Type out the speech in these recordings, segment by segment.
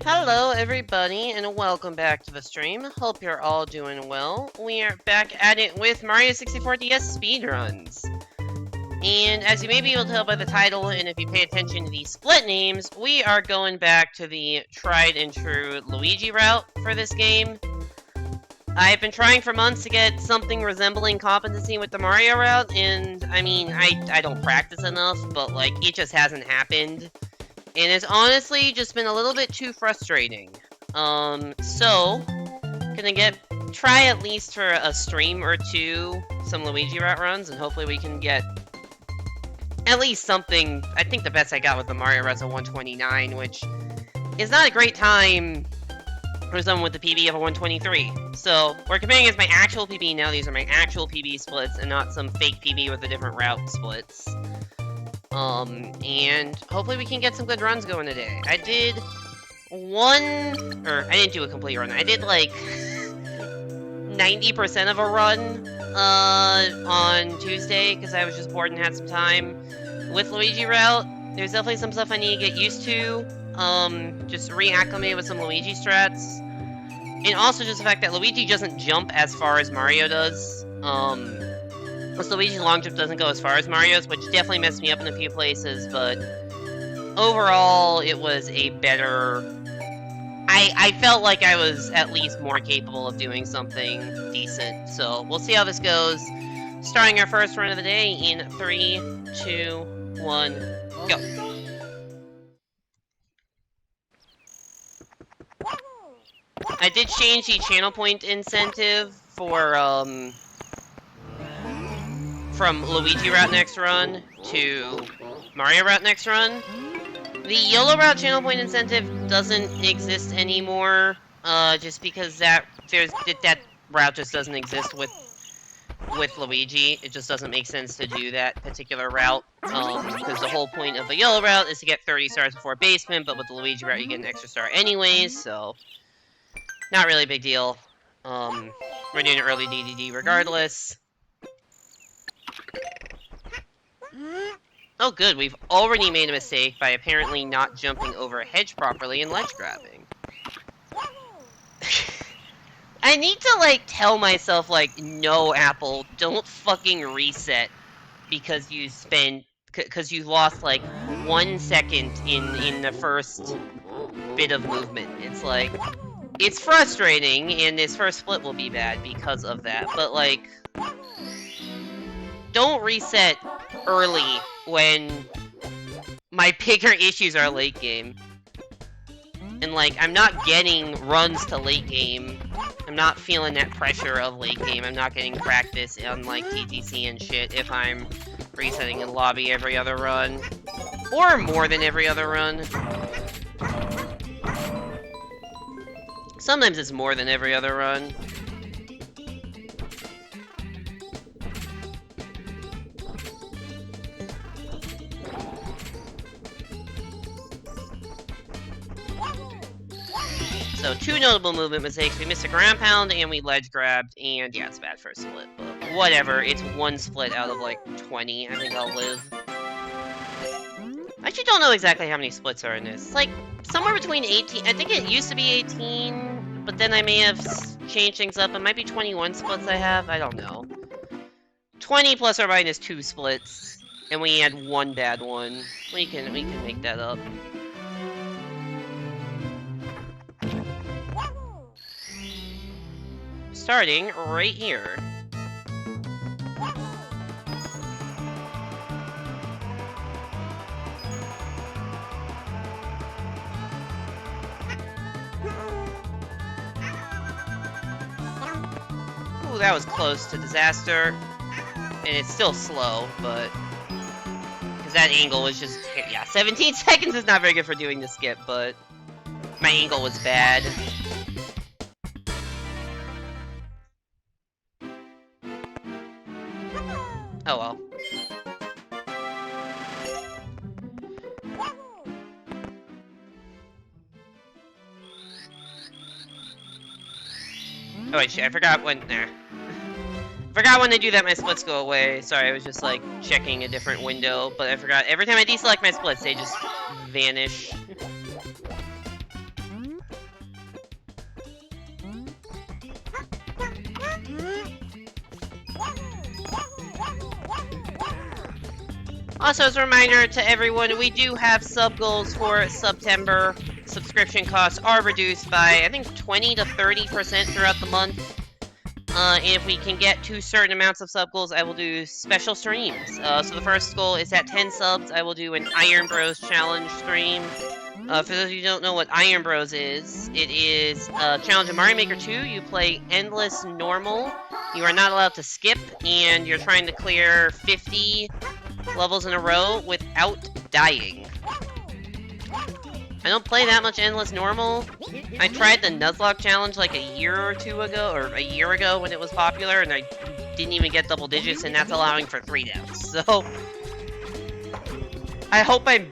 Hello everybody and welcome back to the stream. Hope you're all doing well. We are back at it with Mario 64DS Speedruns. And as you may be able to tell by the title, and if you pay attention to the split names, we are going back to the tried and true Luigi route for this game. I've been trying for months to get something resembling competency with the Mario route, and I mean, I don't practice enough, but like, it just hasn't happened. And it's honestly just been a little bit too frustrating. So, gonna try at least for a stream or two some Luigi route runs, and hopefully we can get at least something. I think the best I got was the Mario routes of 129, which is not a great time for someone with the PB of a 123. So, we're comparing against my actual PB now. These are my actual PB splits, and not some fake PB with the different route splits. And hopefully we can get some good runs going today. I did I didn't do a complete run. I did like 90% of a run, on Tuesday, because I was just bored and had some time. With Luigi route, there's definitely some stuff I need to get used to. Just reacclimate with some Luigi strats. And also just the fact that Luigi doesn't jump as far as Mario does. Luigi's long jump doesn't go as far as Mario's, which definitely messed me up in a few places, but overall, it was a better... I felt like I was at least more capable of doing something decent, so we'll see how this goes. Starting our first run of the day in 3, 2, 1, go. I did change the channel point incentive for, from Luigi route next run to Mario route next run. The YOLO route channel point incentive doesn't exist anymore, just because that route just doesn't exist with Luigi. It just doesn't make sense to do that particular route, because the whole point of the YOLO route is to get 30 stars before basement, but with the Luigi route you get an extra star anyways, so not really a big deal. We're doing early DDD regardless. Oh good, we've already made a mistake by apparently not jumping over a hedge properly and ledge grabbing. I need to, like, tell myself, like, no, Apple, don't fucking reset because you lost, like, 1 second in the first bit of movement. It's like, it's frustrating, and this first split will be bad because of that, but, like, don't reset early when my bigger issues are late game. And, like, I'm not getting runs to late game. I'm not feeling that pressure of late game. I'm not getting practice on, like, TTC and shit if I'm resetting in lobby every other run. Or more than every other run. Sometimes it's more than every other run. So, 2 notable movement mistakes. We missed a ground pound and we ledge grabbed, and yeah, it's bad for a split, but whatever. It's 1 split out of like 20. I think I'll live. I actually don't know exactly how many splits are in this. It's like somewhere between 18. I think it used to be 18, but then I may have changed things up. It might be 21 splits I have. I don't know. 20 plus or minus 2 splits, and we had 1 bad one. We can make that up. Starting right here. Ooh, that was close to disaster. And it's still slow, but... because that angle was just... yeah, 17 seconds is not very good for doing the skip, but... my angle was bad. Oh well. Oh wait, shit, I forgot when... nah. Forgot when they do that, my splits go away. Sorry, I was just, like, checking a different window, but I forgot. Every time I deselect my splits, they just vanish. Also, as a reminder to everyone, we do have sub goals for September. Subscription costs are reduced by, I think, 20 to 30% throughout the month. If we can get to certain amounts of sub goals, I will do special streams. So the first goal is at 10 subs, I will do an Iron Bros challenge stream. For those of you who don't know what Iron Bros is, it is a challenge in Mario Maker 2. You play endless normal. You are not allowed to skip, and you're trying to clear 50 levels in a row without dying. I don't play that much endless normal. I tried the Nuzlocke challenge like a year or two ago, or a year ago when it was popular, and I didn't even get double digits, and that's allowing for 3 deaths. So, I hope I'm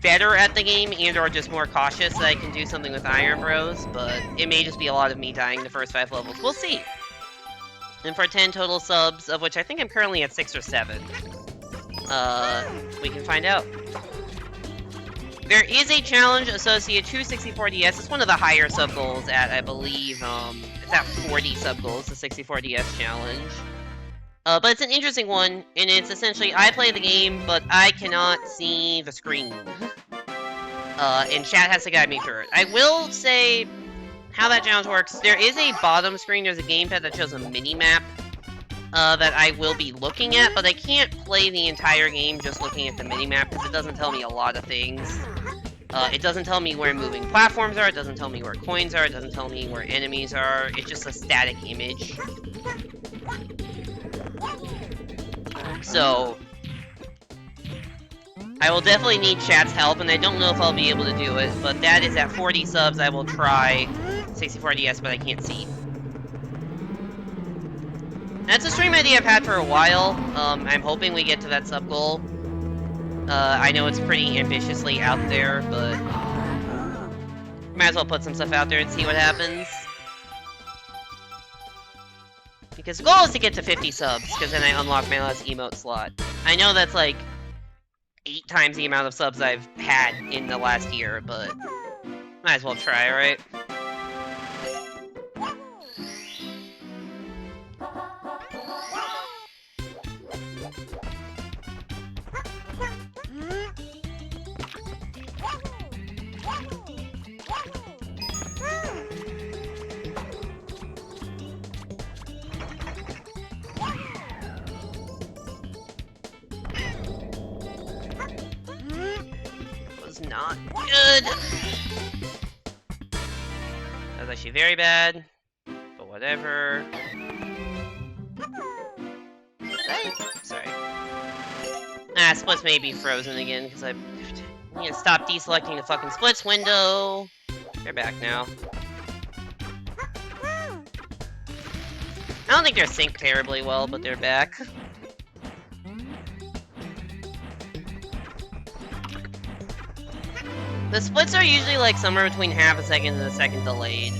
better at the game and or just more cautious that I can do something with Iron Bros, but it may just be a lot of me dying the first 5 levels. We'll see. And for 10 total subs, of which I think I'm currently at 6 or 7, we can find out. There is a challenge associated to 64DS. It's one of the higher sub goals at, I believe, it's at 40 sub goals, the 64DS challenge. But it's an interesting one, and it's essentially, I play the game, but I cannot see the screen. And chat has to guide me through it. I will say how that challenge works. There is a bottom screen, there's a gamepad that shows a mini-map that I will be looking at, but I can't play the entire game just looking at the mini-map, because it doesn't tell me a lot of things. It doesn't tell me where moving platforms are, it doesn't tell me where coins are, it doesn't tell me where enemies are, it's just a static image. So, I will definitely need chat's help, and I don't know if I'll be able to do it, but that is at 40 subs, I will try 64DS, but I can't see. That's a stream idea I've had for a while. I'm hoping we get to that sub goal. I know it's pretty ambitiously out there, but might as well put some stuff out there and see what happens. Because the goal is to get to 50 subs, because then I unlock my last emote slot. I know that's like 8 times the amount of subs I've had in the last year, but might as well try, right? Not good. That was actually very bad, but whatever. Sorry. Splits may be frozen again because I need to stop deselecting the fucking splits window. They're back now. I don't think they're synced terribly well, but they're back. The splits are usually like somewhere between half a second and a second delayed.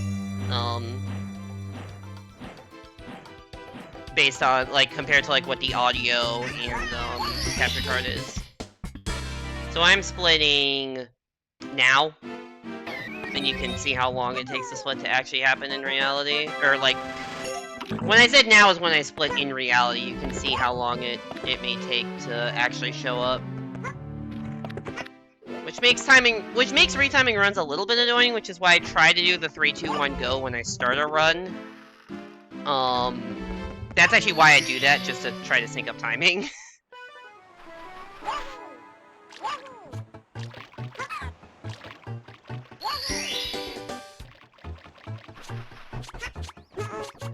Based on, like, compared to like what the audio and capture card is. So I'm splitting now. And you can see how long it takes the split to actually happen in reality. Or like, when I said now is when I split in reality, you can see how long it may take to actually show up. Which makes retiming runs a little bit annoying, which is why I try to do the 3, 2, 1, go when I start a run. That's actually why I do that, just to try to sync up timing.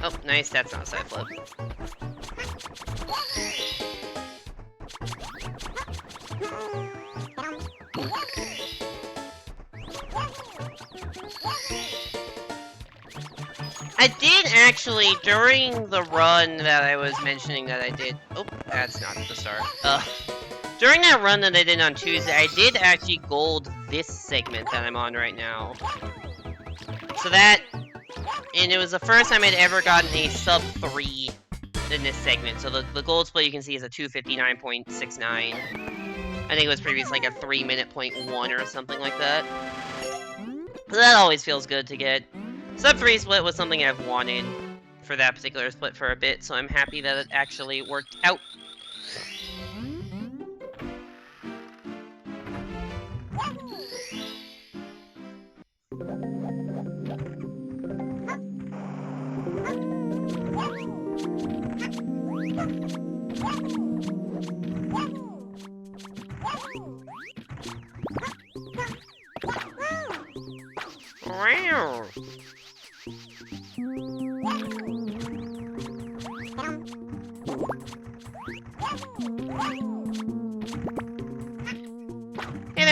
Oh, nice, that's not a side flip. I did actually, during the run that I was mentioning that I did... Oh, that's not the start. During that run that I did on Tuesday, I did actually gold this segment that I'm on right now. So that... And it was the first time I'd ever gotten a sub 3 in this segment. So the gold split you can see is a 2:59.69. I think it was previously like a 3:01 or something like that. So that always feels good to get. Sub 3 split was something I've wanted for that particular split for a bit, so I'm happy that it actually worked out.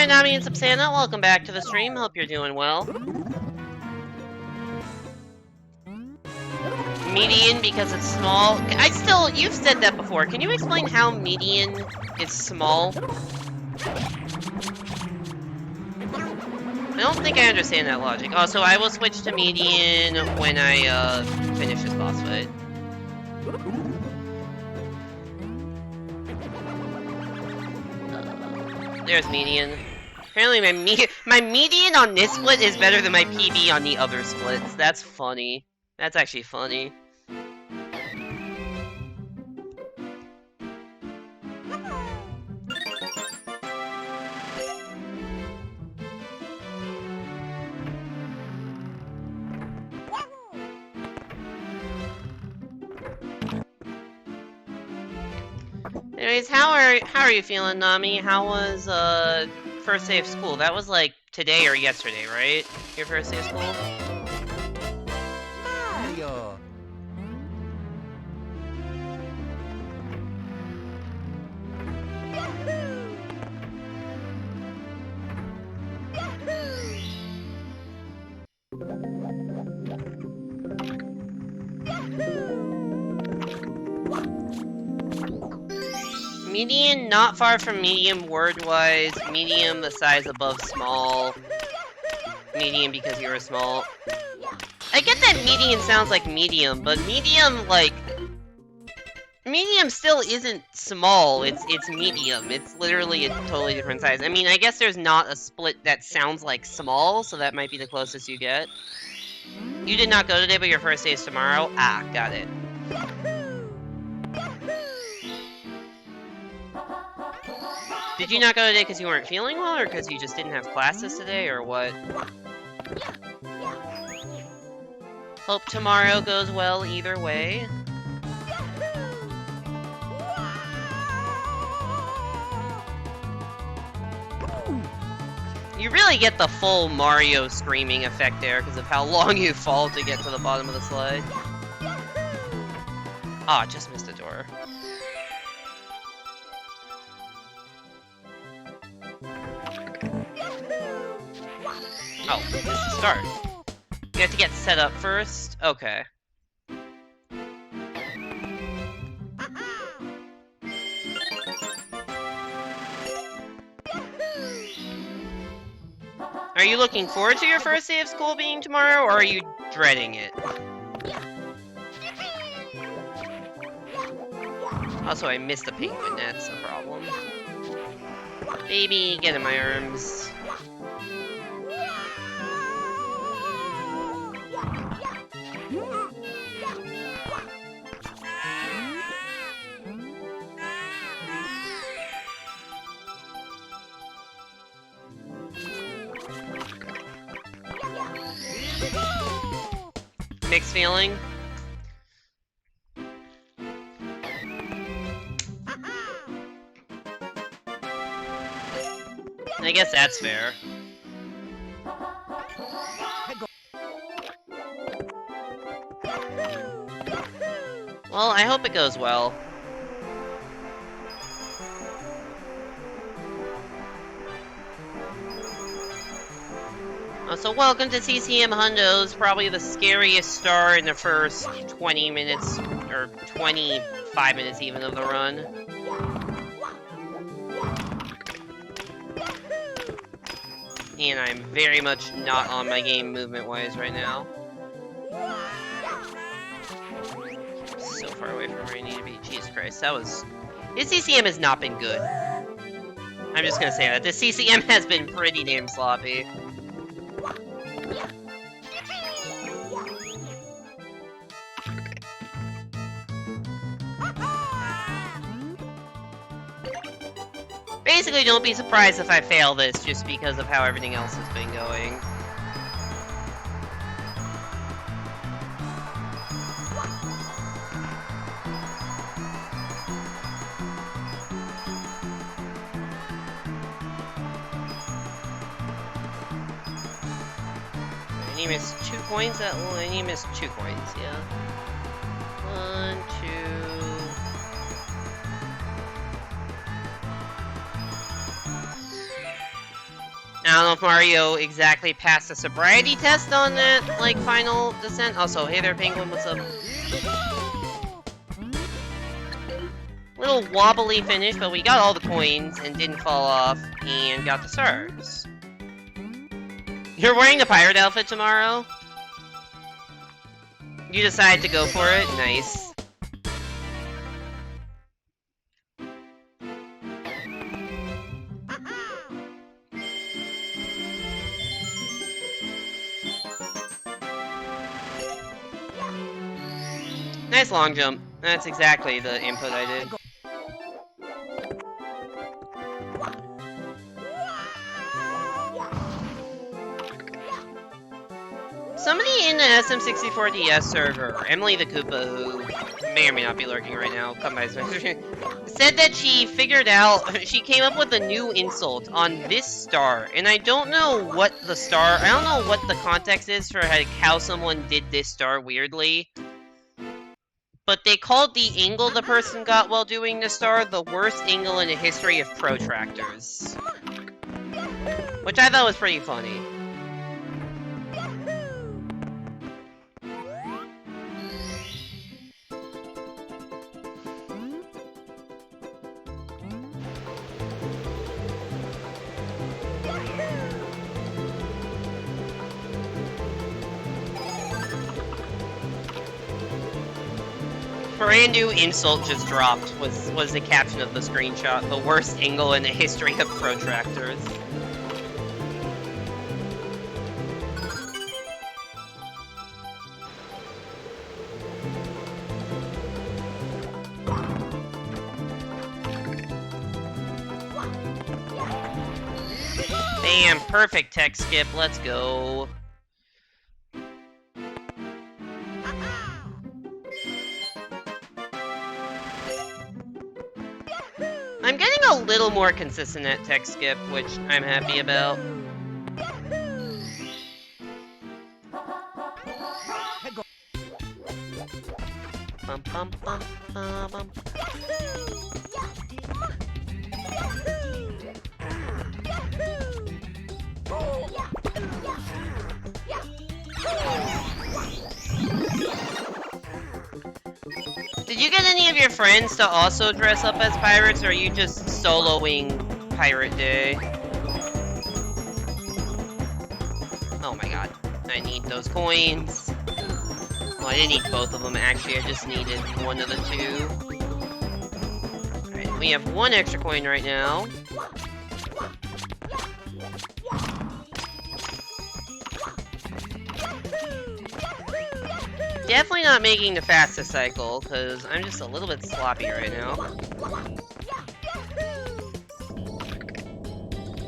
there, Nami and Subsana. Welcome back to the stream. Hope you're doing well. Median because it's small. You've said that before. Can you explain how median is small? I don't think I understand that logic. Also, I will switch to median when I finish this boss fight. There's median. Apparently my median on this split is better than my PB on the other splits. That's funny. That's actually funny. Anyways, how are you feeling, Nami? How was first day of school? That was like today or yesterday, right? Your first day of school? Mario. Median, not far from medium word-wise. Medium, the size above small. Medium because you were small. I get that median sounds like medium, but medium, like... medium still isn't small, it's medium. It's literally a totally different size. I mean, I guess there's not a split that sounds like small, so that might be the closest you get. You did not go today, but your first day is tomorrow? Ah, got it. Did you not go today because you weren't feeling well, or because you just didn't have classes today, or what? Hope tomorrow goes well either way. You really get the full Mario screaming effect there because of how long you fall to get to the bottom of the slide. Ah, just missed a door. Oh, this is the start. You have to get set up first? Okay. Are you looking forward to your first day of school being tomorrow, or are you dreading it? Also, I missed the penguin, that's a problem. Baby, get in my arms. Mixed feeling? I guess that's fair. Well, I hope it goes well. So welcome to CCM Hundos, probably the scariest star in the first 20 minutes, or 25 minutes even of the run. And I'm very much not on my game movement-wise right now. So far away from where I need to be. Jesus Christ, that was... This CCM has not been good. I'm just gonna say that. This CCM has been pretty damn sloppy. Basically, don't be surprised if I fail this, just because of how everything else has been going. I need to miss 2 coins? I need to miss 2 coins, yeah. 1, 2... I don't know if Mario exactly passed the sobriety test on that, like, final descent. Also, hey there, Penguin, what's up? Little wobbly finish, but we got all the coins and didn't fall off, and got the stars. You're wearing the pirate outfit tomorrow? You decided to go for it? Nice. Nice long jump. That's exactly the input I did. Somebody in the SM64DS server, Emily the Koopa, who may or may not be lurking right now, come by, said that she figured out, she came up with a new insult on this star, and I don't know what the star, I don't know what the context is for how someone did this star weirdly, but they called the angle the person got while doing the star the worst angle in the history of protractors. Which I thought was pretty funny. Brand new insult just dropped was the caption of the screenshot. The worst angle in the history of protractors. Bam, perfect tech skip, let's go. I'm getting a little more consistent at tech skip, which I'm happy about. Bum, bum, bum, bum. Did you get any of your friends to also dress up as pirates, or are you just soloing Pirate Day? Oh my god, I need those coins. Well, I didn't need both of them, actually, I just needed one of the two. Alright, we have one extra coin right now. Definitely not making the fastest cycle, because I'm just a little bit sloppy right now.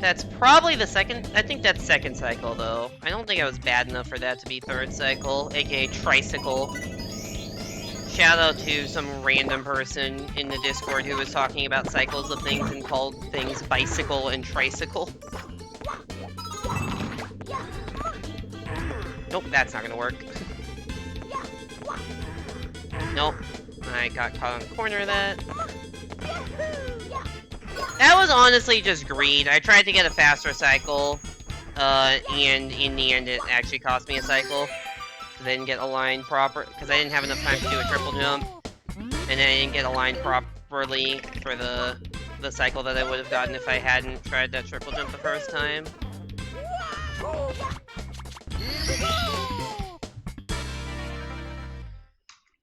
That's probably the second, I think that's second cycle though. I don't think I was bad enough for that to be third cycle, aka tricycle. Shout out to some random person in the Discord who was talking about cycles of things and called things bicycle and tricycle. Nope, that's not gonna work. Nope. I got caught on the corner of that. That was honestly just greed. I tried to get a faster cycle, and in the end it actually cost me a cycle. Because I didn't get aligned proper, because I didn't have enough time to do a triple jump. And then I didn't get aligned properly for the cycle that I would have gotten if I hadn't tried that triple jump the first time.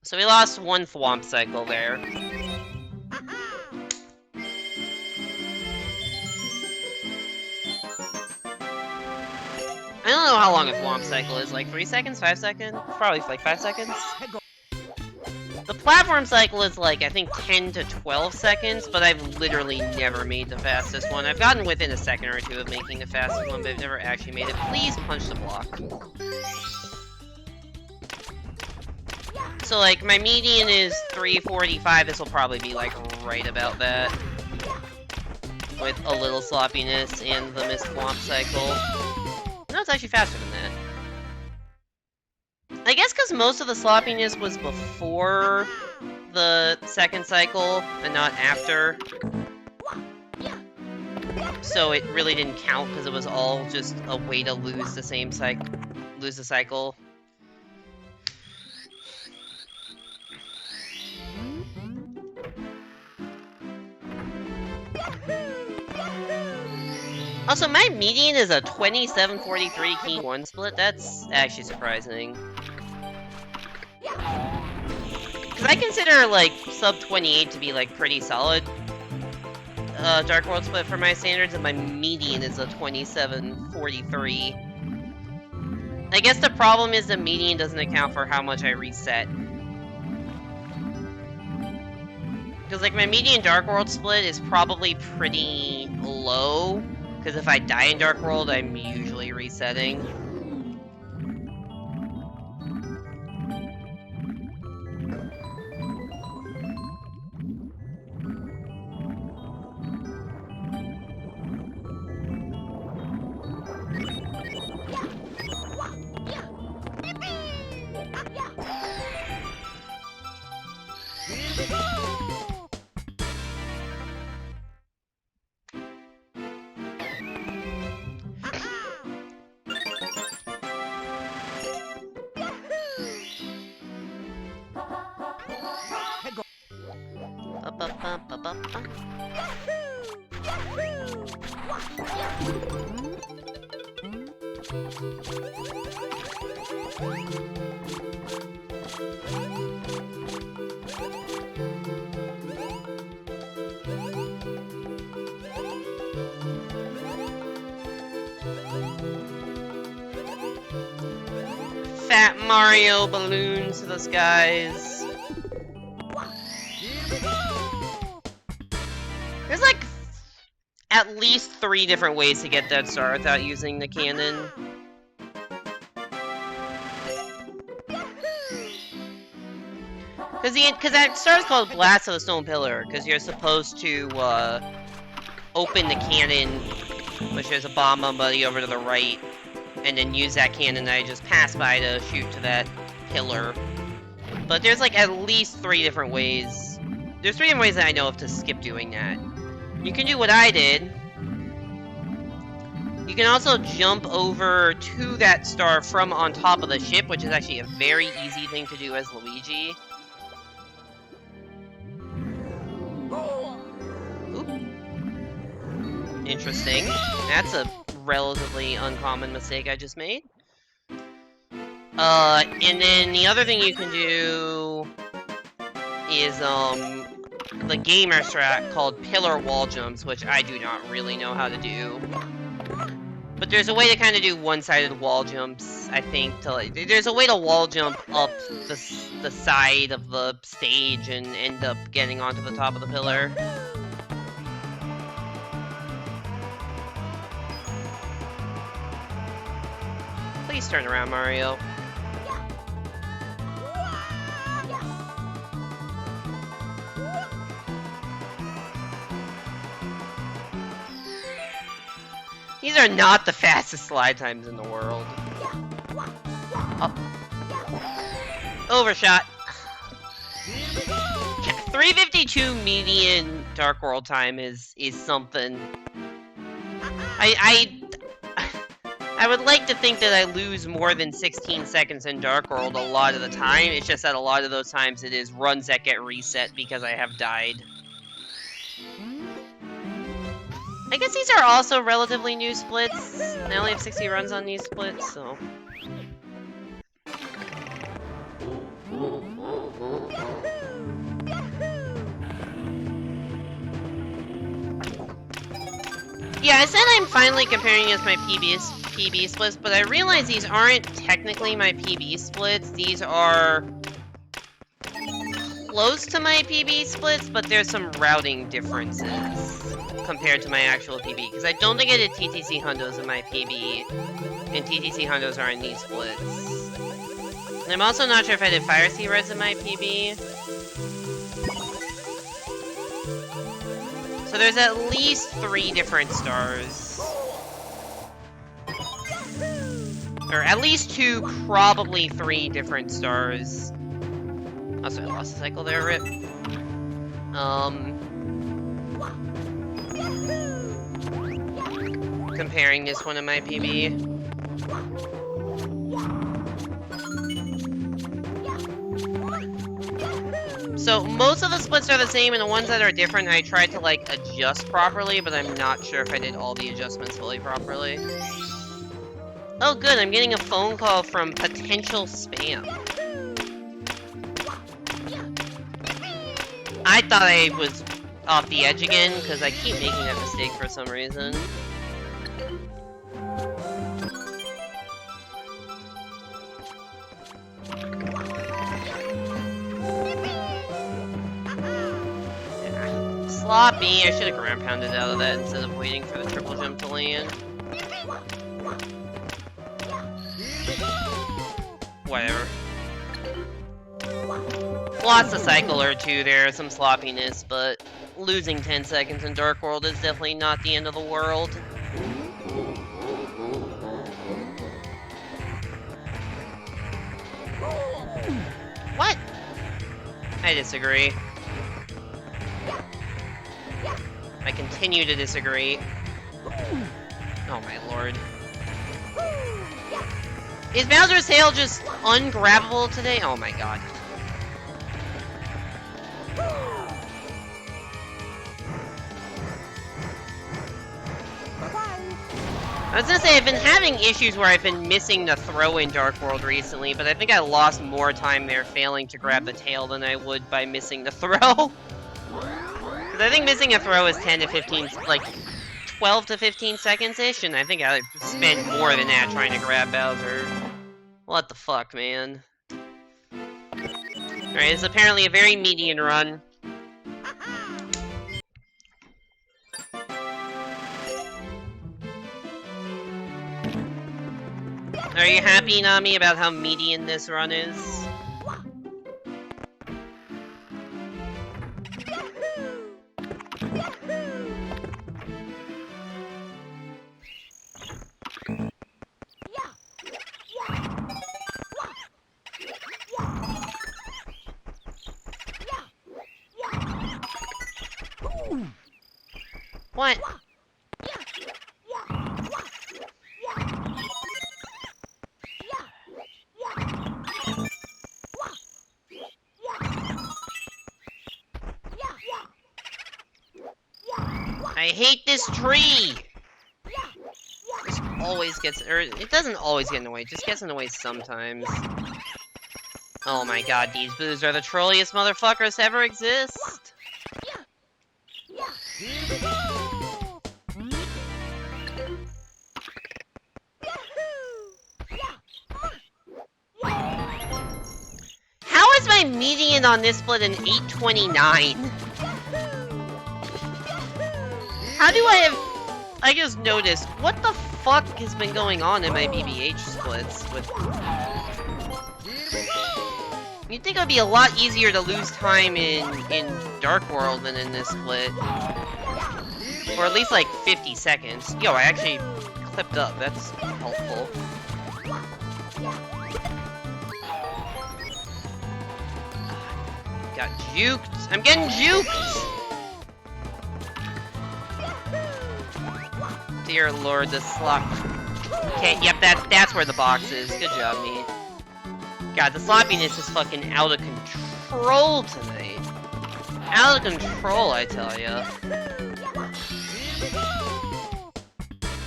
So we lost one thwomp cycle there. I don't know how long a thwomp cycle is, like 3 seconds, 5 seconds? Probably like 5 seconds. The platform cycle is like, I think 10 to 12 seconds, but I've literally never made the fastest one. I've gotten within a second or two of making the fastest one, but I've never actually made it. Please punch the block. So like, my median is 3:45, this will probably be like right about that. With a little sloppiness and the missed thwomp cycle. No, it's actually faster than that. I guess because most of the sloppiness was before the second cycle, and not after. So it really didn't count because it was all just a way to lose the same lose the cycle. Also, my median is a 27-43 King 1 split. That's actually surprising. Because I consider, like, sub 28 to be, like, pretty solid Dark World split for my standards, and my median is a 27-43. I guess the problem is the median doesn't account for how much I reset. Because, like, my median Dark World split is probably pretty low. Because if I die in Dark World, I'm usually resetting. Fat Mario balloons to the skies. There's like at least 3 different ways to get that star without using the cannon. Because that star is called Blast of the Stone Pillar, because you're supposed to open the cannon, which is a bomb on Buddy over to the right, and then use that cannon that I just passed by to shoot to that pillar. But there's like at least 3 different ways. There's 3 different ways that I know of to skip doing that. You can do what I did. You can also jump over to that star from on top of the ship, which is actually a very easy thing to do as Luigi. Oop. Interesting. That's a relatively uncommon mistake I just made. And then the other thing you can do is, the gamer strat called pillar wall jumps, which I do not really know how to do. But there's a way to kind of do one-sided wall jumps, I think, to like, there's a way to wall jump up the side of the stage and end up getting onto the top of the pillar. Please turn around, Mario. These are not the fastest slide times in the world. Oh. Overshot. 352 median Dark World time is something. I would like to think that I lose more than 16 seconds in Dark World a lot of the time. It's just that a lot of those times it is runs that get reset because I have died. I guess these are also relatively new splits. I only have 60 runs on these splits, so... Yeah, I said I'm finally comparing against my PB splits, but I realize these aren't technically my PB splits. These are close to my PB splits, but there's some routing differences compared to my actual PB, because I don't think I did TTC Hundos in my PB, and TTC Hundos are in these splits. And I'm also not sure if I did Fire Sea Reds in my PB. So there's at least 3 different stars. Or at least 2, probably 3 different stars. Also, I lost the cycle there, rip. comparing this one to my PB. So most of the splits are the same, and the ones that are different I tried to like adjust properly, but I'm not sure if I did all the adjustments fully properly. Oh good, I'm getting a phone call from potential spam. I thought I was off the edge again, because I keep making that mistake for some reason. Sloppy. I should have ground pounded out of that instead of waiting for the triple jump to land. Whatever. Lost a cycle or two there, some sloppiness, but losing 10 seconds in Dark World is definitely not the end of the world. What? I disagree. I continue to disagree. Oh my lord. Is Bowser's tail just ungrabbable today? Oh my god. I was gonna say, I've been having issues where I've been missing the throw in Dark World recently, but I think I lost more time there failing to grab the tail than I would by missing the throw. Because I think missing a throw is 10 to 15, like 12 to 15 seconds-ish, and I think I spent more than that trying to grab Bowser. What the fuck, man? Alright, it's apparently a very median run. Are you happy, Nami, about how median this run is? What? I hate this tree! This always gets, or it doesn't always get in the way, it just gets in the way sometimes. Oh my god, these boos are the trolliest motherfuckers to ever exist! How is my median on this split an 829? How do I have... I just noticed, what the fuck has been going on in my BBH splits with... You'd think it would be a lot easier to lose time in Dark World than in this split. Or at least like 50 seconds. Yo, I actually clipped up, that's helpful. Got juked! I'm getting juked! Dear lord, the slop. Okay, yep, that's where the box is. Good job, me. God, the sloppiness is fucking out of control tonight. Out of control, I tell ya.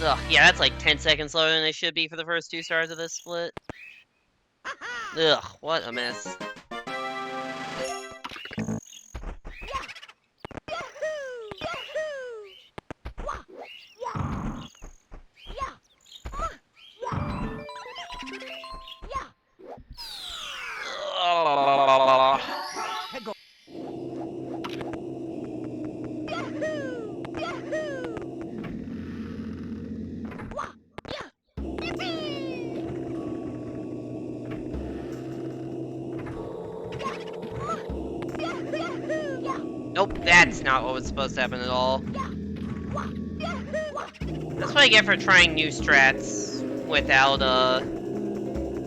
Ugh, yeah, that's like 10 seconds slower than it should be for the first 2 stars of this split. Ugh, what a mess. Nope, that's not what was supposed to happen at all. That's what I get for trying new strats without,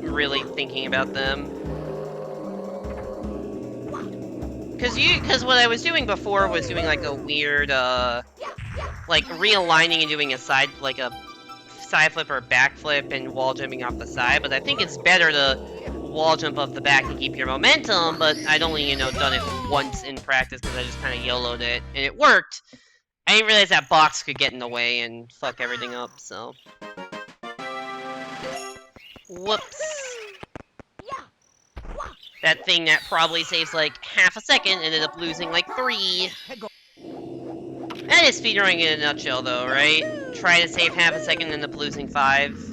really thinking about them. Cause what I was doing before was doing like a weird, like realigning and doing a side, like a side flip or back flip and wall jumping off the side, but I think it's better to wall jump off the back and keep your momentum, but I'd only, you know, done it once in practice because I just kind of YOLO'd it, and it worked. I didn't realize that box could get in the way and fuck everything up, so. Whoops. That thing that probably saves like half a second ended up losing like 3. That is speedrunning in a nutshell though, right? Try to save half a second and end up losing 5.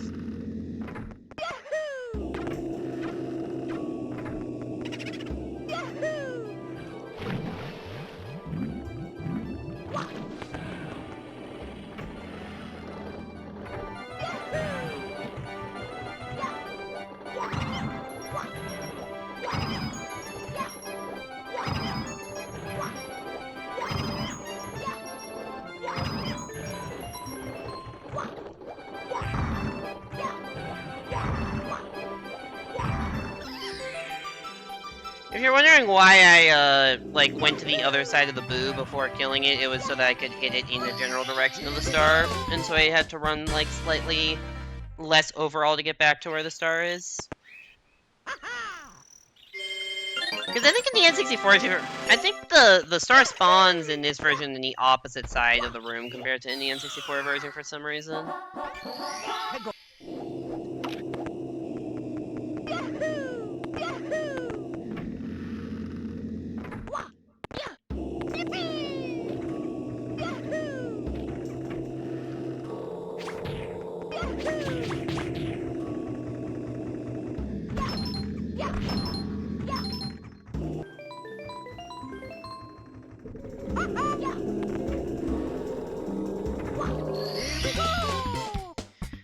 If you're wondering why I, like, went to the other side of the boo before killing it, it was so that I could hit it in the general direction of the star, and so I had to run, like, slightly less overall to get back to where the star is. Because I think in the N64, I think the star spawns in this version in the opposite side of the room compared to in the N64 version for some reason.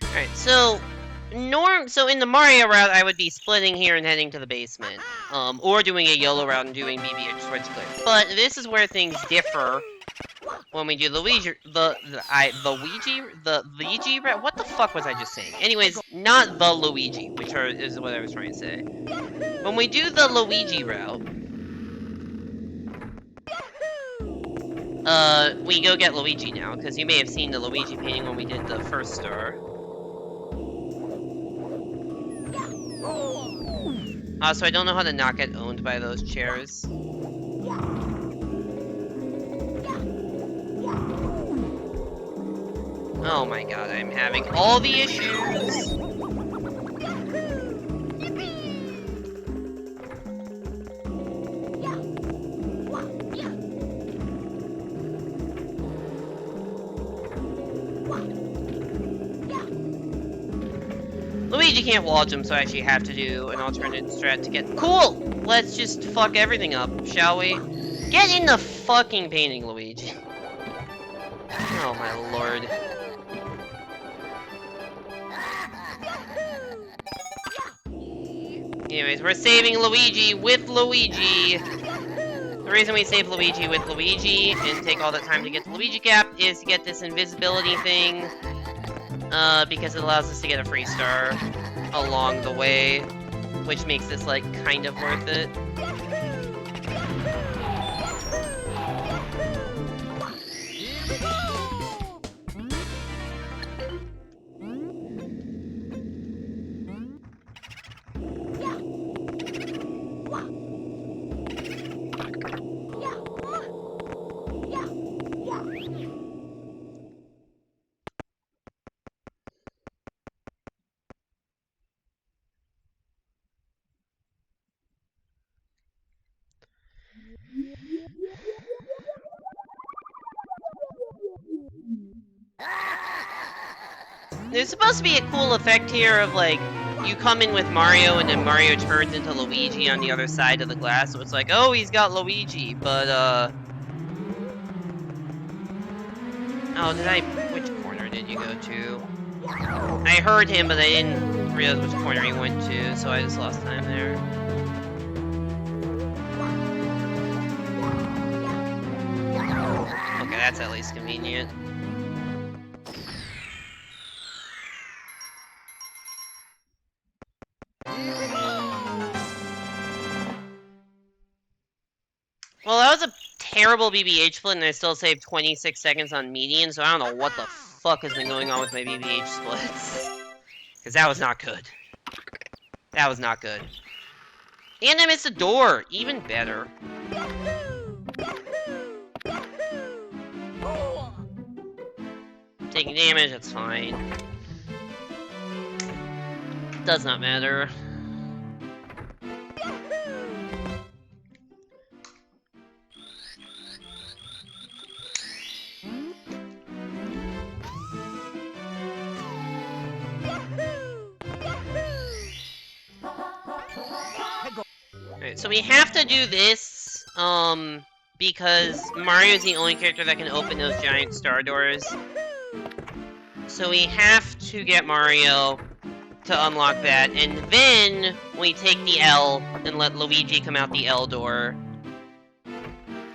Alright, so so in the Mario route, I would be splitting here and heading to the basement, or doing a YOLO route and doing BB switch clear. But this is where things differ when we do Luigi, the Luigi route. What the fuck was I just saying? Anyways, not the Luigi, which is what I was trying to say. When we do the Luigi route, we go get Luigi now, because you may have seen the Luigi painting when we did the first star. So I don't know how to not get owned by those chairs. Oh my god, I'm having all the issues! Luigi can't wall jump, so I actually have to do an alternate strat to get— Cool! Let's just fuck everything up, shall we? Get in the fucking painting, Luigi. Oh my lord. Anyways, we're saving Luigi with Luigi. The reason we save Luigi with Luigi and take all that time to get the Luigi cap is to get this invisibility thing. Because it allows us to get a free star along the way, which makes this, like, kind of worth it. There's supposed to be a cool effect here of, like, you come in with Mario and then Mario turns into Luigi on the other side of the glass, so it's like, oh, he's got Luigi, but, oh, which corner did you go to? I heard him, but I didn't realize which corner he went to, so I just lost time there. Okay, that's at least convenient. Well, that was a terrible BBH split, and I still saved 26 seconds on median, so I don't know what the fuck has been going on with my BBH splits. Because that was not good. That was not good. And I missed a door! Even better. Taking damage, that's fine. Does not matter. Alright, so we have to do this, because Mario's the only character that can open those giant star doors. So we have to get Mario to unlock that, and then we take the L and let Luigi come out the L door.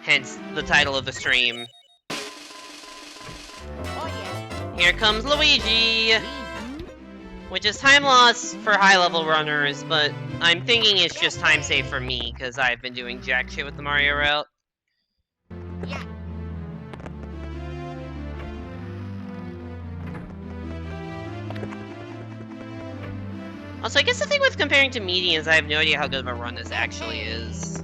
Hence the title of the stream. Here comes Luigi! Which is time loss for high-level runners, but I'm thinking it's just time save for me, because I've been doing jack shit with the Mario route. Also, I guess the thing with comparing to medians, I have no idea how good of a run this actually is.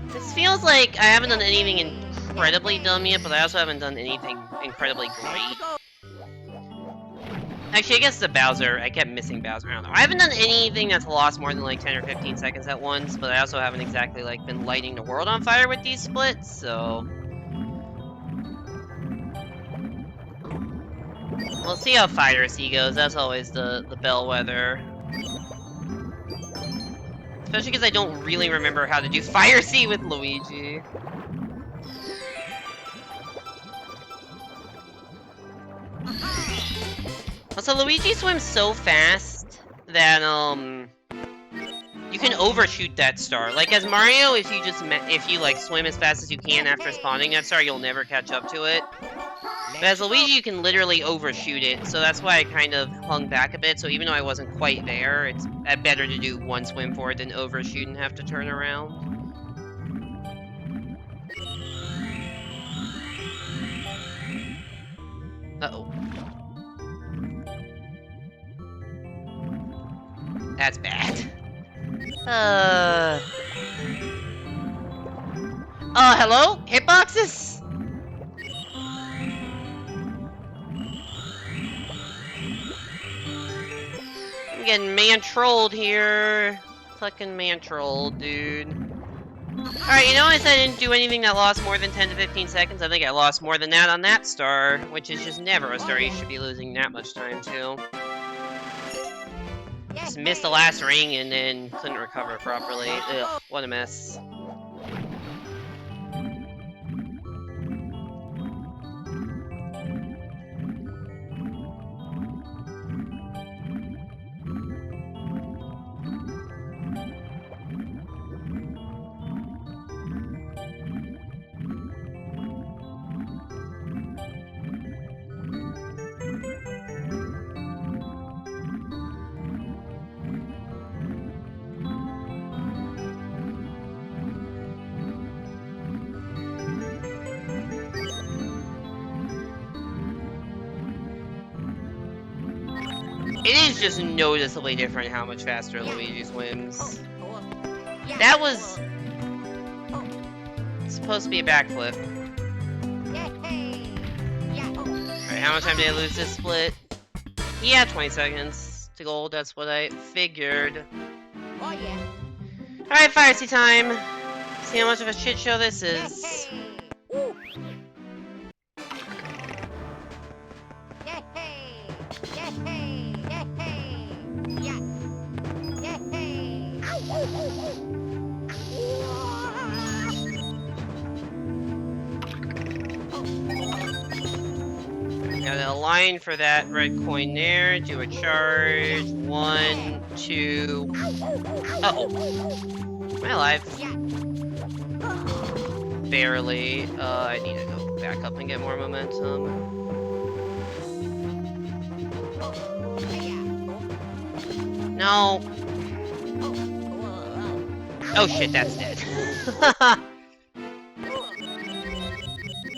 This feels like I haven't done anything incredibly dumb yet, but I also haven't done anything incredibly great. Actually, I guess the Bowser. I kept missing Bowser. I don't know. I haven't done anything that's lost more than like 10 or 15 seconds at once, but I also haven't exactly like been lighting the world on fire with these splits, so... We'll see how Fire Sea goes. That's always the bellwether. Especially because I don't really remember how to do Fire Sea with Luigi. Also, Luigi swims so fast that, you can overshoot that star. Like, as Mario, if you, like, swim as fast as you can after spawning that star, you'll never catch up to it. But as Luigi, you can literally overshoot it, so that's why I kind of hung back a bit. So even though I wasn't quite there, it's better to do one swim forward than overshoot and have to turn around. Uh-oh. That's bad. Hello? Hitboxes? I'm getting man-trolled here. Fucking man-trolled, dude. Alright, you notice I didn't do anything that lost more than 10 to 15 seconds? I think I lost more than that on that star, which is just never a star you should be losing that much time to. Just missed the last ring and then couldn't recover properly. Ugh, what a mess. It is just noticeably different how much faster Luigi swims. That was supposed to be a backflip. Alright, how much time did I lose this split? Yeah, 20 seconds to gold, that's what I figured. Alright, Fire Sea time! See how much of a shit show this is. Gotta align for that red coin there, do a charge, 1, 2... Uh-oh. Am I alive? Barely. I need to go back up and get more momentum. No! Oh shit, that's dead.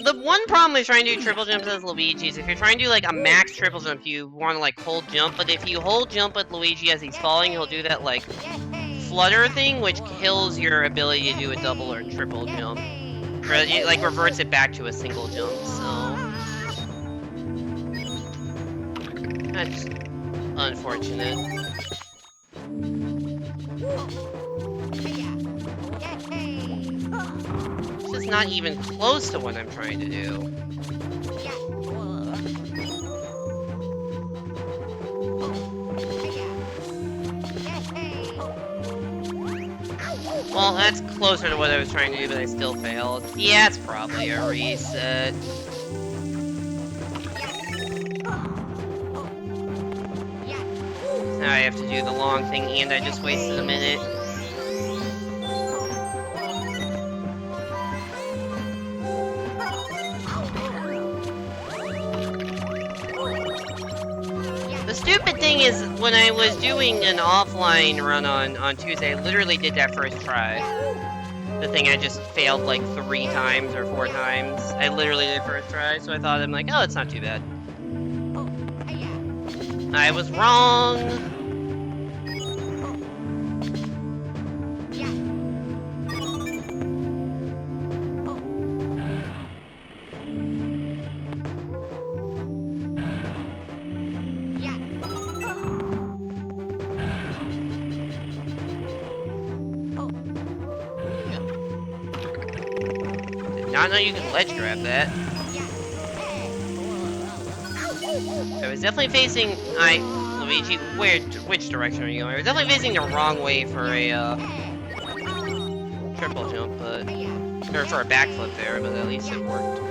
The one problem with trying to do triple jumps as Luigi is if you're trying to do like a max triple jump, you want to like hold jump, but if you hold jump with Luigi as he's falling, he'll do that like flutter thing, which kills your ability to do a double or triple jump. Or it like reverts it back to a single jump, so that's unfortunate. It's just not even close to what I'm trying to do. Well, that's closer to what I was trying to do, but I still failed. Yeah, it's probably a reset. Now I have to do the long thing, and I just wasted a minute. The stupid thing is, when I was doing an offline run on Tuesday, I literally did that first try. The thing I just failed like 3 times or 4 times. I literally did first try, so I thought, I'm like, oh, it's not too bad. I was wrong! Not know you can ledge grab that. I was definitely facing Luigi, which direction are you going? I was definitely facing the wrong way for a triple jump, but or for a backflip there, but at least it worked.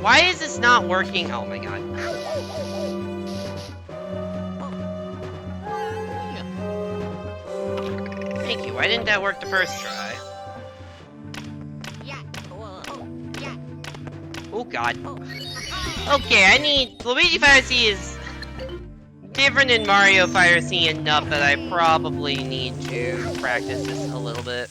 Why is this not working? Oh my god. Thank you. Why didn't that work the first try? Oh god. Okay, I need... Luigi Fire C is different than Mario Fire C enough that I probably need to practice this a little bit.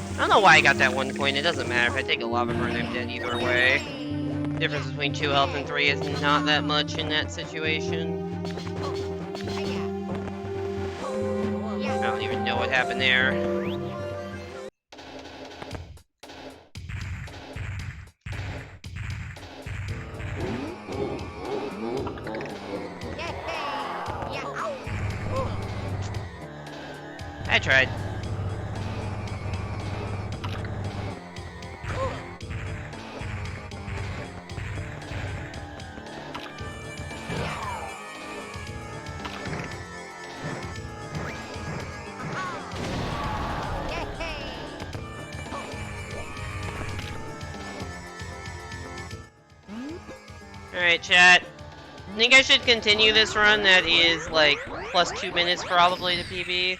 I don't know why I got that 1 coin. It doesn't matter. If I take a lava burn, I'm dead either way. The difference between 2 health and 3 is not that much in that situation. I don't even know what happened there. I tried. Alright, chat. I think I should continue this run that is, like, plus 2 minutes probably to PB.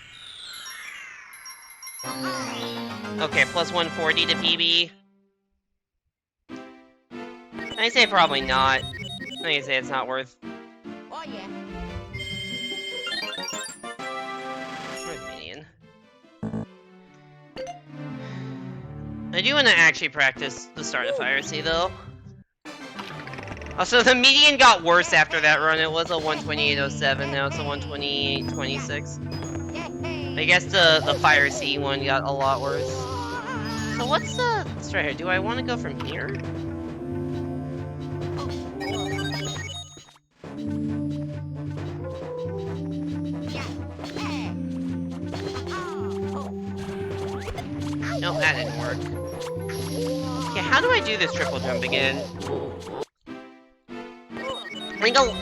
Okay, plus 140 to PB. I say probably not. I say it's not worth. Oh yeah. Where's Median? I do want to actually practice the start of Fire C though. Also, the median got worse after that run. It was a 128.07, now it's a 128.26. I guess the Fire C one got a lot worse. So what's right here? Do I want to go from here? Nope, that didn't work. Okay, how do I do this triple jump again?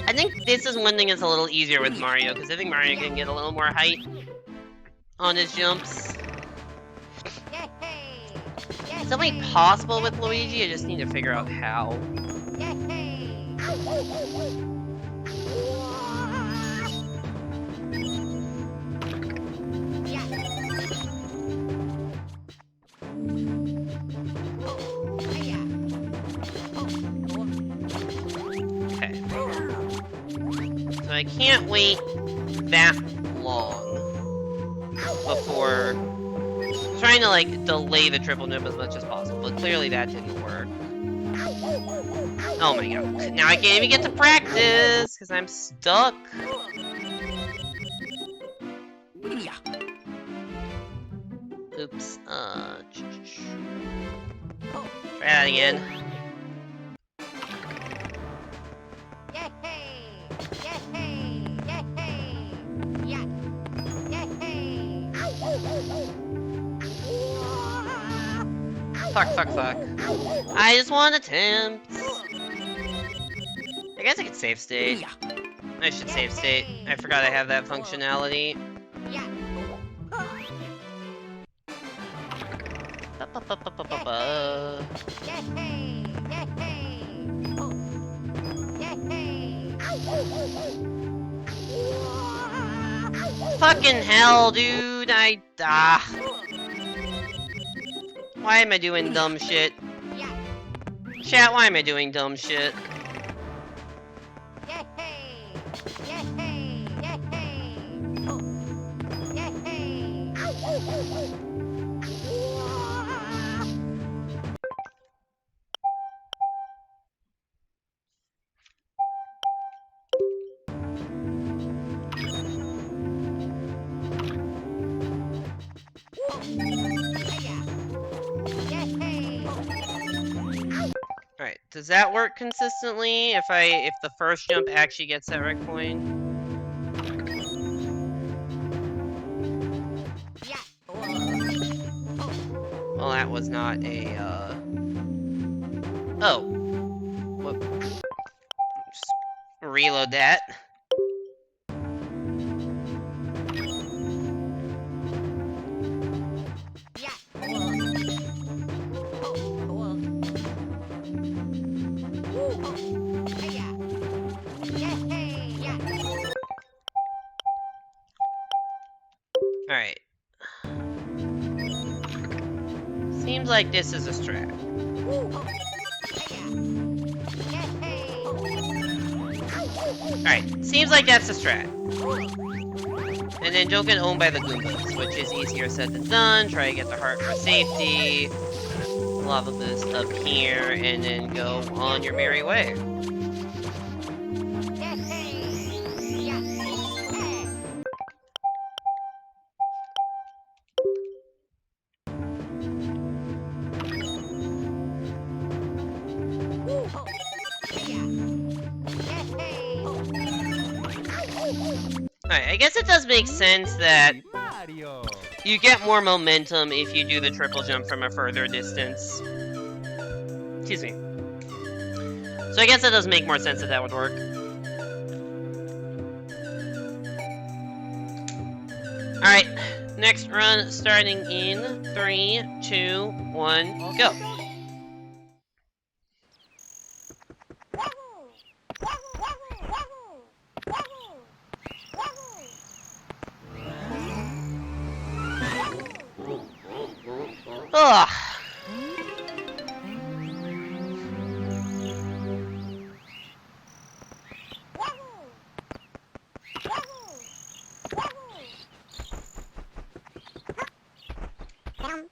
I think this is one thing that's a little easier with Mario, because I think Mario can get a little more height on his jumps. It's definitely possible with Luigi, I just need to figure out how. So I can't wait that long before trying to like delay the triple jump as much as possible, but clearly that didn't work. Oh my god. Now I can't even get to practice because I'm stuck. Oops. Try that again. Fuck. I just want attempts. I guess I could save state. I should save state. I forgot I have that functionality. Fucking hell, dude! Why am I doing dumb shit? Chat, why am I doing dumb shit? Alright, does that work consistently if the first jump actually gets that right coin? Well, that was not a, Oh. Whoop. Just reload that. Alright. Seems like this is a strat. Alright, seems like that's a strat. And then don't get owned by the Goombas, which is easier said than done. Try to get the heart for safety. Lava boost up here, and then go on your merry way. Alright, I guess it does make sense that you get more momentum if you do the triple jump from a further distance. Excuse me. So I guess that does make more sense that would work. Alright, next run starting in 3, 2, 1, go. Ugh.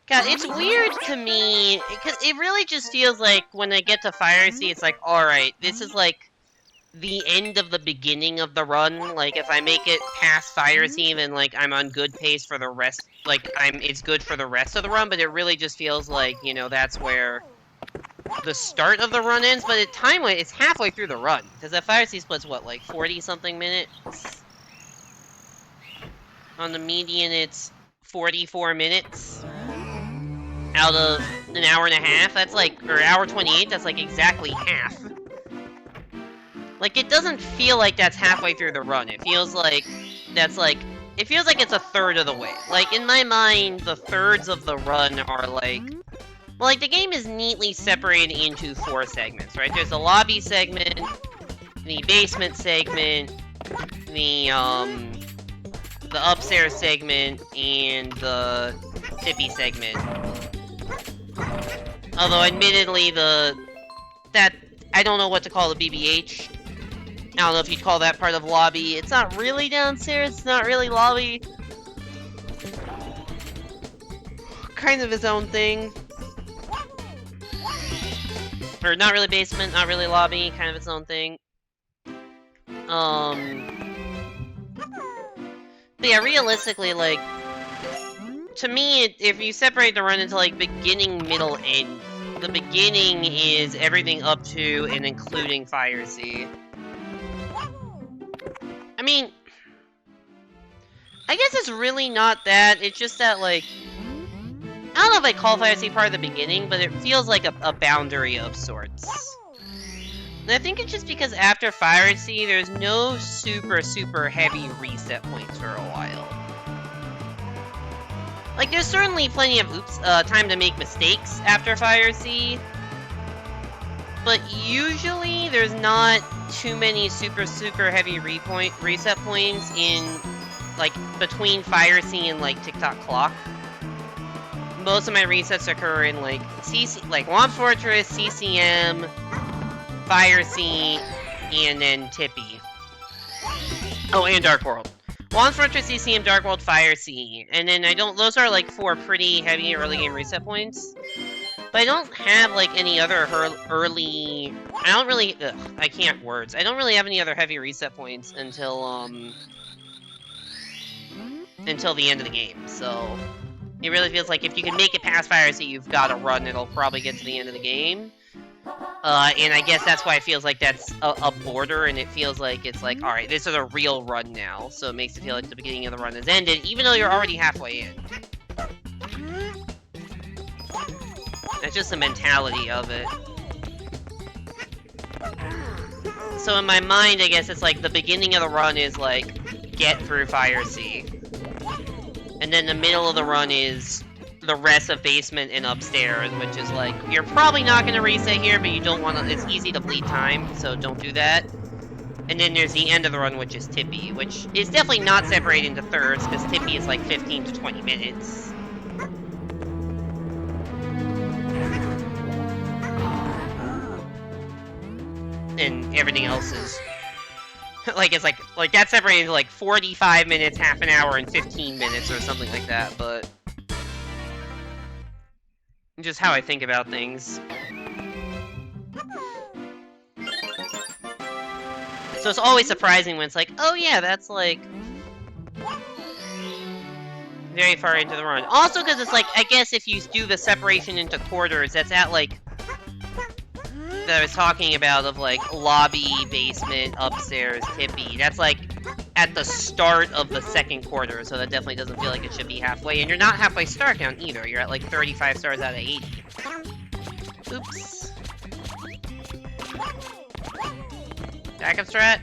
God, it's weird to me, because it really just feels like when I get to Fire Sea, it's like, alright, this is like the end of the beginning of the run. Like, if I make it past Fire Sea, then like I'm on good pace for the rest, like it's good for the rest of the run, but it really just feels like, you know, that's where the start of the run ends, but at time-wise, it's halfway through the run, because that Fire Sea split's what, like 40-something minutes? On the median, it's 44 minutes. Out of an hour and a half, that's like, or hour 28, that's like exactly half. Like, it doesn't feel like that's halfway through the run. It feels like that's like, it feels like it's a third of the way. Like, in my mind, the thirds of the run are like, well, like, the game is neatly separated into 4 segments, right? There's the lobby segment, the basement segment, the upstairs segment, and the tippy segment. Although, admittedly, I don't know what to call the BBH. I don't know if you'd call that part of lobby. It's not really downstairs, it's not really lobby. Kind of his own thing. Or not really basement, not really lobby, kind of its own thing. But yeah, realistically, like, to me, if you separate the run into, like, beginning, middle, end, the beginning is everything up to and including Fire Sea. I mean, I guess it's really not that, it's just that, like, I don't know if I call Fire Sea part of the beginning, but it feels like a boundary of sorts. And I think it's just because after Fire Sea, there's no super heavy reset points for a while. Like, there's certainly plenty of time to make mistakes after Fire Sea, but usually there's not too many super heavy reset points in, like, between Fire Sea and, like, Tick-Tock Clock. Most of my resets occur in, like, Womp Fortress, CCM, Fire Sea, and then Tippy. Oh, and Dark World. Womp Fortress, CCM, Dark World, Fire Sea. And then those are, like, 4 pretty heavy early game reset points. But I don't have, like, any other early... I can't words. I don't really have any other heavy reset points until the end of the game, so... It really feels like if you can make it past Fire Sea, you've got a run that'll probably get to the end of the game. And I guess that's why it feels like that's a border, and it feels like it's like, alright, this is a real run now, so it makes it feel like the beginning of the run has ended, even though you're already halfway in. That's just the mentality of it. So in my mind, I guess it's like the beginning of the run is like, get through Fire Sea. And then the middle of the run is the rest of basement and upstairs, which is like, you're probably not going to reset here, but you don't want to, it's easy to bleed time, so don't do that. And then there's the end of the run, which is Tippy, which is definitely not separated into thirds, because Tippy is like 15 to 20 minutes. And everything else is... like, it's like that's separated into like 45 minutes, half an hour, and 15 minutes, or something like that, but... just how I think about things. So it's always surprising when it's like, oh yeah, that's like... very far into the run. Also because it's like, I guess if you do the separation into quarters, that's at like... that I was talking about of like, lobby, basement, upstairs, Tippy. That's like, at the start of the second quarter, so that definitely doesn't feel like it should be halfway. And you're not halfway star count either, you're at like 35 stars out of 80. Oops. Backup strat?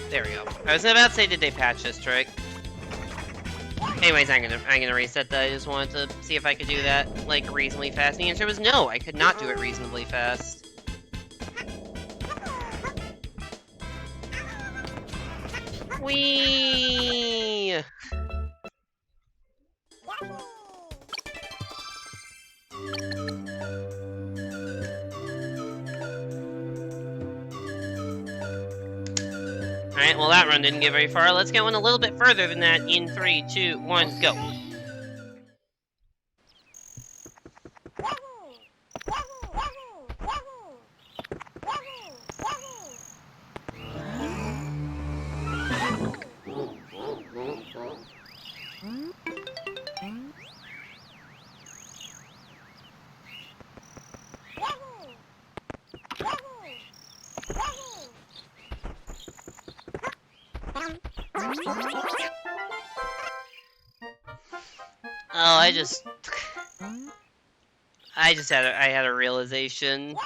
There we go. I was about to say, did they patch this trick? Anyways, I'm gonna reset that. I just wanted to see if I could do that, like, reasonably fast. The answer was no, I could not do it reasonably fast. Whee! Alright, well that run didn't get very far. Let's get one a little bit further than that in 3, 2, 1, go. Oh, I had a realization.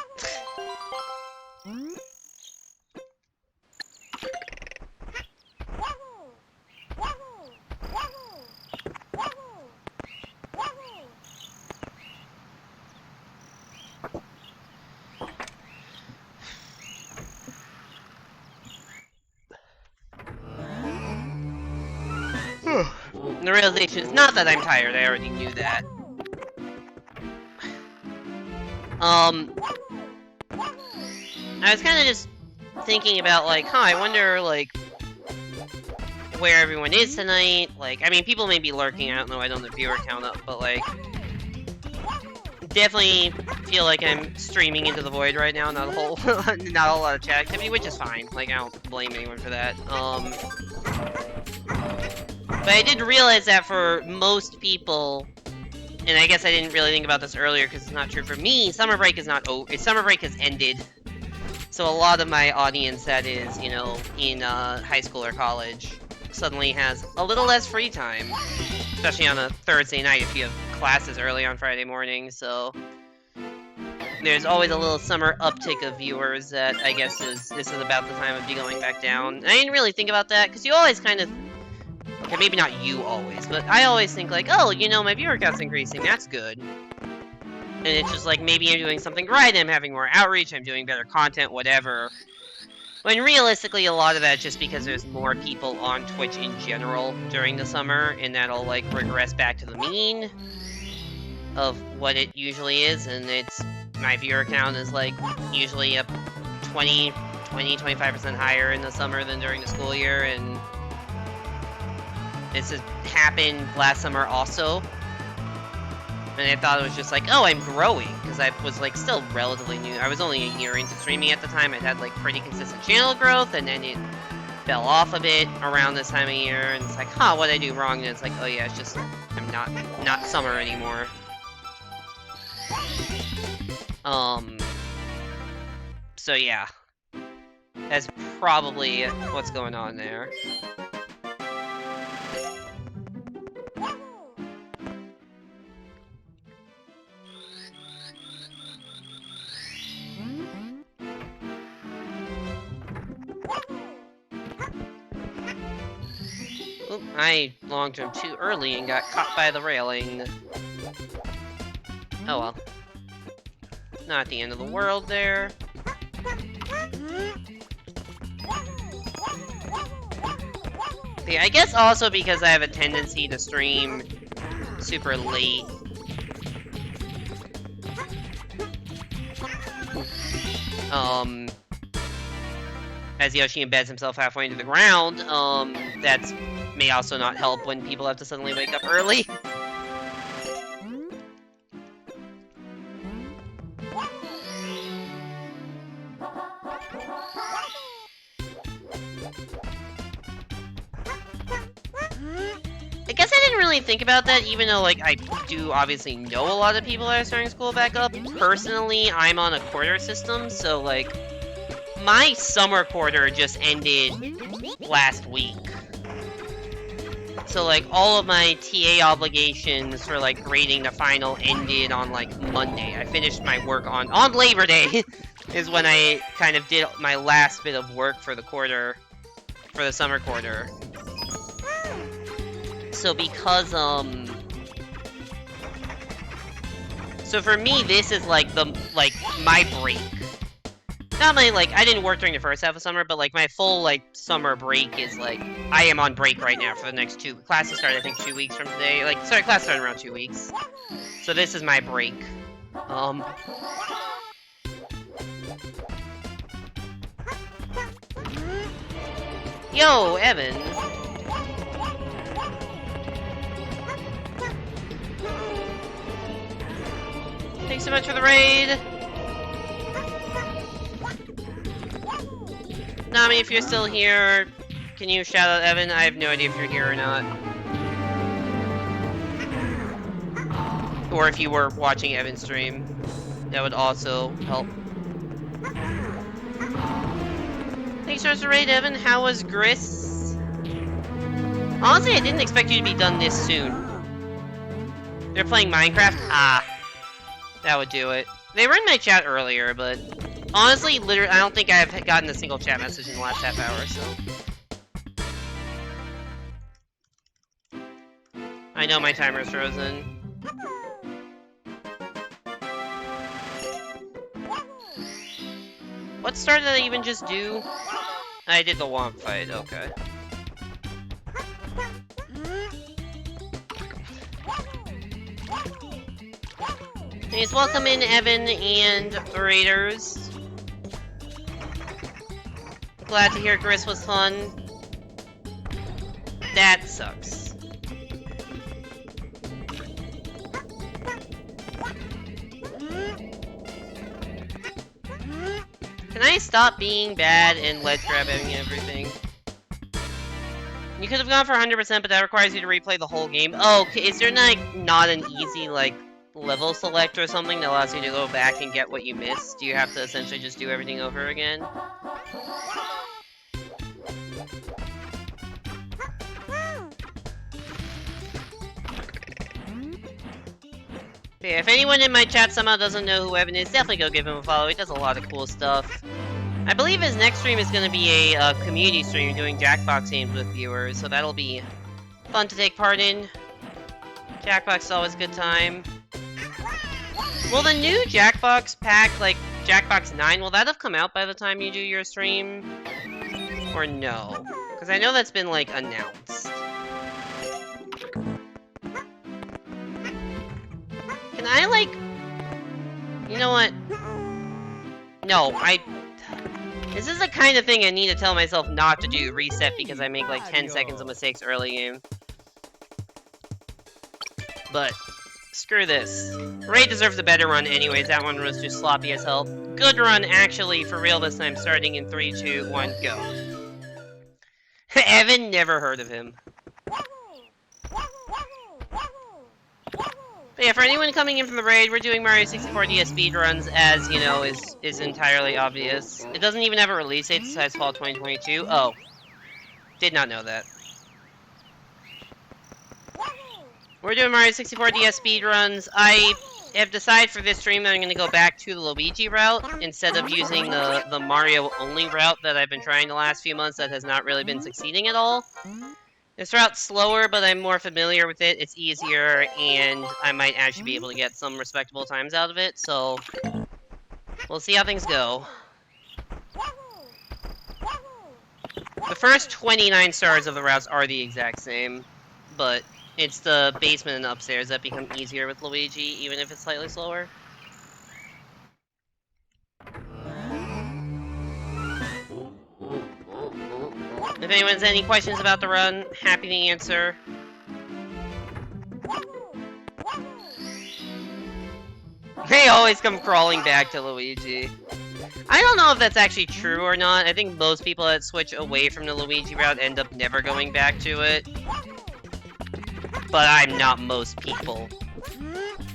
The realization is not that I'm tired, I already knew that. I was kind of just thinking about, like, I wonder, like, where everyone is tonight. Like, I mean, people may be lurking, I don't know, I don't have the viewer count up, but, like, definitely feel like I'm streaming into the void right now, not a whole lot of chat activity, which is fine. Like, I don't blame anyone for that. But I did realize that for most people, and I guess I didn't really think about this earlier because it's not true for me, summer break is not over. Summer break has ended. So a lot of my audience that is, you know, in high school or college suddenly has a little less free time, especially on a Thursday night if you have classes early on Friday morning. So there's always a little summer uptick of viewers that I guess this is about the time of be going back down. And I didn't really think about that because you always kind of, okay, maybe not you always, but I always think like, oh, you know, my viewer count's increasing, that's good. And it's just like, maybe I'm doing something right, I'm having more outreach, I'm doing better content, whatever. When realistically, a lot of that's just because there's more people on Twitch in general during the summer, and that'll, like, regress back to the mean of what it usually is, and it's, my viewer count is, like, usually up 25% higher in the summer than during the school year, and this has happened last summer also. And I thought it was just like, oh, I'm growing, because I was, like, still relatively new. I was only a year into streaming at the time. I'd had, like, pretty consistent channel growth, and then it fell off a bit around this time of year, and it's like, what'd I do wrong? And it's like, oh yeah, it's just, I'm not summer anymore. So yeah. That's probably what's going on there. Oop, I longed him too early and got caught by the railing. Oh well. Not the end of the world there. Yeah, I guess also because I have a tendency to stream super late. As Yoshi embeds himself halfway into the ground, that's may also not help when people have to suddenly wake up early. I guess I didn't really think about that, even though, like, I do obviously know a lot of people that are starting school back up. Personally, I'm on a quarter system, so, like, my summer quarter just ended last week. So, like, all of my TA obligations for, like, grading the final ended on, like, Monday. I finished my work on Labor Day, is when I kind of did my last bit of work for the quarter, for the summer quarter. So because, so for me, this is, like, my break. Not my, like, I didn't work during the first half of summer, but, like, my full, like, summer break is, like, I am on break right now for the next classes start, I think, 2 weeks from today. Like, sorry, class started around 2 weeks. So this is my break. Yo, Evan. Thanks so much for the raid. Nami, if you're still here, can you shout out Evan? I have no idea if you're here or not. Or if you were watching Evan's stream. That would also help. Thanks so much for the raid, Evan. How was Gris? Honestly, I didn't expect you to be done this soon. They're playing Minecraft? Ah. That would do it. They were in my chat earlier, but honestly, literally, I don't think I've gotten a single chat message in the last half hour, so. I know my timer's frozen. What star did I even just do? I did the Womp fight, okay. Anyways, welcome in, Evan and Raiders. Glad to hear Gris was fun. That sucks. Can I stop being bad and ledge grabbing everything? You could have gone for 100%, but that requires you to replay the whole game. Oh, okay. Is there not an easy, like, level select or something that allows you to go back and get what you missed? Do you have to essentially just do everything over again? But yeah, if anyone in my chat somehow doesn't know who Evan is, definitely go give him a follow. He does a lot of cool stuff. I believe his next stream is going to be a community stream doing Jackbox games with viewers, so that'll be fun to take part in. Jackbox is always a good time. Will the new Jackbox pack, like Jackbox 9, will that have come out by the time you do your stream? Or no? Because I know that's been, like, announced. Can I, like... You know what? No, This is the kind of thing I need to tell myself not to do, reset, because I make, like, 10 seconds of mistakes early game. But... Screw this. Ray deserves a better run anyways, that one was just sloppy as hell. Good run, actually, for real this time, starting in 3, 2, 1, go. Evan, never heard of him. But yeah, for anyone coming in from the raid, we're doing Mario 64DS speedruns, as, you know, is entirely obvious. It doesn't even have a release date, it says fall 2022. Oh. Did not know that. We're doing Mario 64DS speedruns. I have decided for this stream that I'm going to go back to the Luigi route, instead of using the Mario-only route that I've been trying the last few months that has not really been succeeding at all. This route's slower, but I'm more familiar with it. It's easier, and I might actually be able to get some respectable times out of it, so we'll see how things go. The first 29 stars of the routes are the exact same, but it's the basement and upstairs that become easier with Luigi, even if it's slightly slower. If anyone has any questions about the run, happy to answer. They always come crawling back to Luigi. I don't know if that's actually true or not. I think most people that switch away from the Luigi route end up never going back to it. But I'm not most people.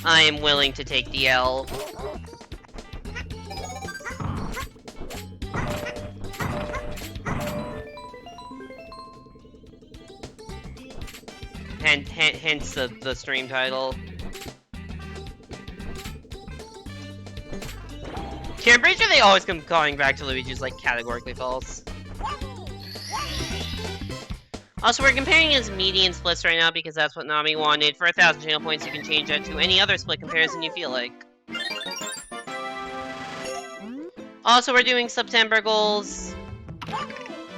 I am willing to take the L. And hence the stream title. Yeah, I'm pretty sure they always come calling back to Luigi's, like, categorically false. Also, we're comparing his median splits right now because that's what Nami wanted. For 1,000 channel points, you can change that to any other split comparison you feel like. Also, we're doing September goals.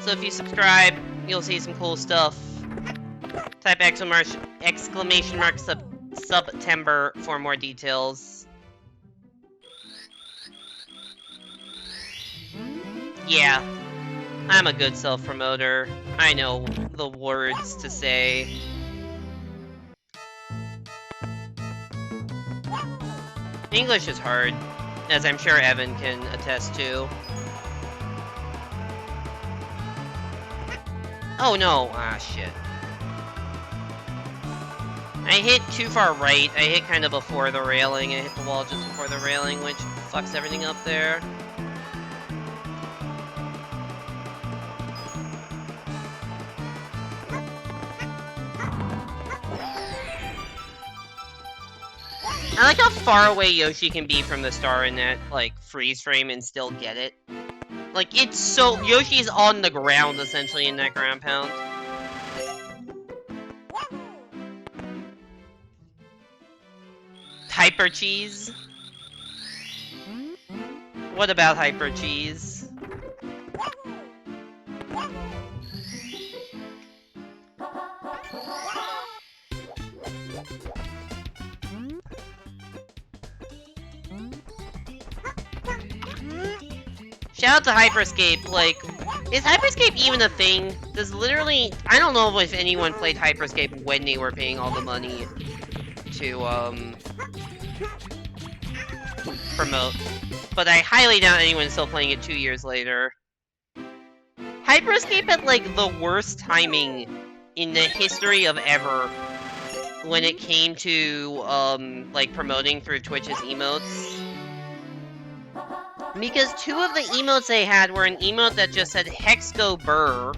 So if you subscribe, you'll see some cool stuff. Type exclamation mark September for more details. Yeah, I'm a good self-promoter. I know the words to say. English is hard, as I'm sure Evan can attest to. Oh no, ah shit. I hit too far right. I hit kind of before the railing. I hit the wall just before the railing, which fucks everything up there. I like how far away Yoshi can be from the star in that, like, freeze frame and still get it. Like, it's so... Yoshi's on the ground, essentially, in that ground pound. Hyper Cheese? What about Hyper Cheese? Shout out to Hyperscape. Like, is Hyperscape even a thing? Does literally... I don't know if anyone played Hyperscape when they were paying all the money to, promote. But I highly doubt anyone's still playing it 2 years later. Hyperscape had, like, the worst timing in the history of ever when it came to, like, promoting through Twitch's emotes. Because 2 of the emotes they had were an emote that just said Hex Go Burr.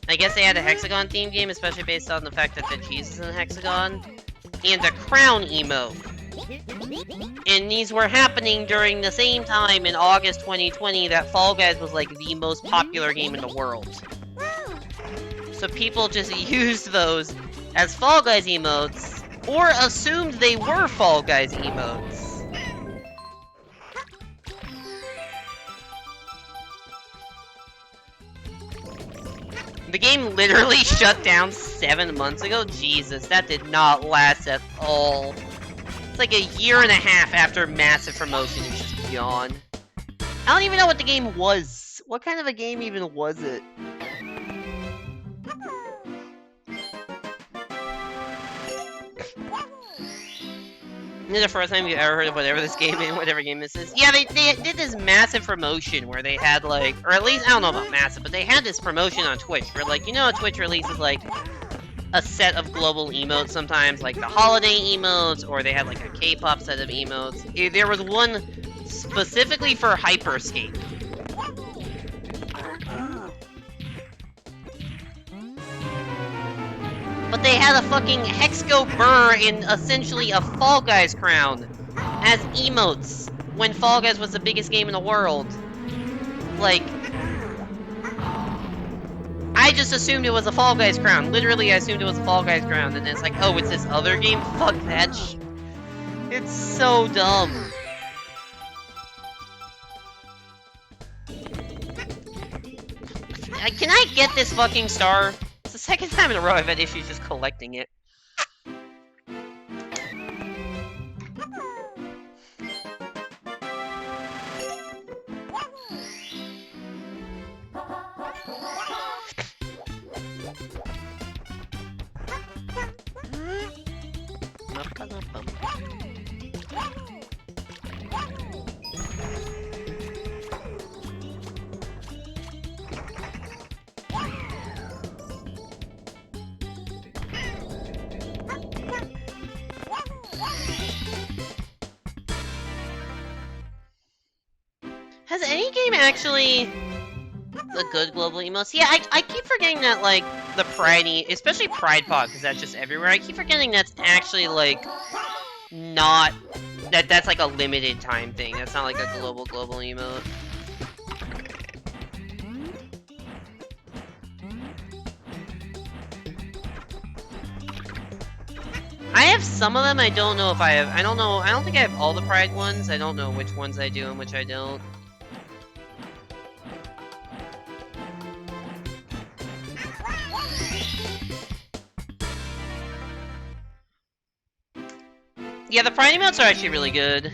I guess they had a Hexagon theme game, especially based on the fact that the cheese is in a hexagon. And a crown emote. And these were happening during the same time in August 2020 that Fall Guys was like the most popular game in the world. So people just used those as Fall Guys emotes, or assumed they were Fall Guys emotes. The game literally shut down 7 months ago? Jesus, that did not last at all. It's like a year and a half after massive promotion, it's just gone. I don't even know what the game was. What kind of a game even was it? This is the first time you've ever heard of whatever this game is, whatever game this is. Yeah, they did this massive promotion where they had like, or at least, I don't know about massive, but they had this promotion on Twitch where like, you know how Twitch releases like a set of global emotes sometimes, like the holiday emotes, or they had like a K-pop set of emotes. There was one specifically for Hyperscape. But they had a fucking Hex Go Burr in essentially a Fall Guys crown as emotes when Fall Guys was the biggest game in the world. Like, I just assumed it was a Fall Guys crown. Literally, I assumed it was a Fall Guys crown, and it's like, oh, it's this other game? Fuck that shit. It's so dumb. Can I get this fucking star? It's the second time in a row I've had issues just collecting it. Has any game actually a good global emotes? Yeah, I keep forgetting that, like, the Pride, especially Pride Pod, because that's just everywhere. I keep forgetting that's actually, like, not, that's like a limited time thing. That's not like a global emote. I have some of them, I don't know if I have, I don't think I have all the Pride ones. I don't know which ones I do and which I don't. Yeah, the Pride emotes are actually really good.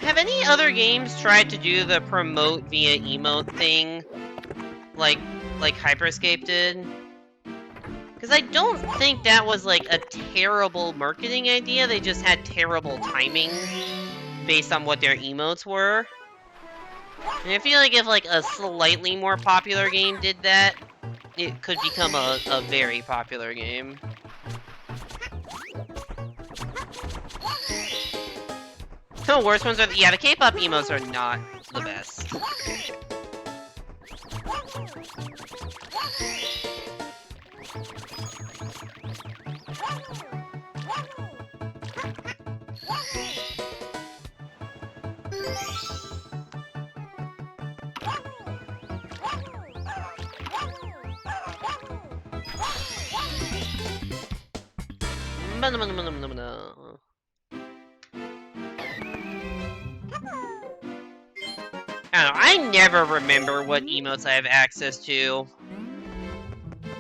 Have any other games tried to do the promote via emote thing, like Hyperscape did? Because I don't think that was like a terrible marketing idea, they just had terrible timing based on what their emotes were. And I feel like if like a slightly more popular game did that, it could become a very popular game. The worst ones are, yeah, the K-pop emotes are not the best. I don't know, I never remember what emotes I have access to.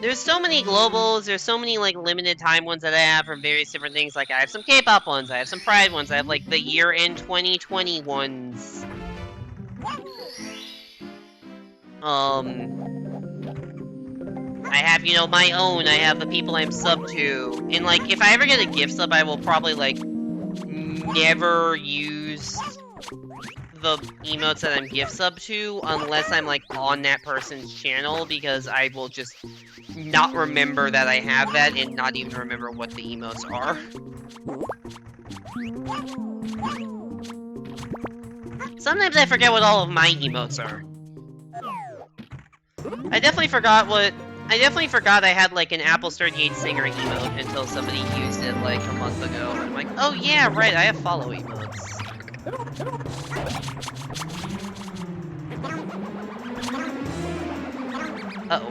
There's so many globals, there's so many, like, limited time ones that I have from various different things. Like, I have some K-pop ones, I have some Pride ones, I have, like, the year-end 2020 ones. I have, you know, my own, I have the people I'm sub to. And, like, if I ever get a gift sub, I will probably, like, never use the emotes that I'm gift sub to unless I'm, like, on that person's channel, because I will just not remember that I have that and not even remember what the emotes are. Sometimes I forget what all of my emotes are. I definitely forgot I had, like, an Apple's 38 Singer emote until somebody used it, like, a month ago. And I'm like, oh yeah, right, I have follow emotes. Uh-oh.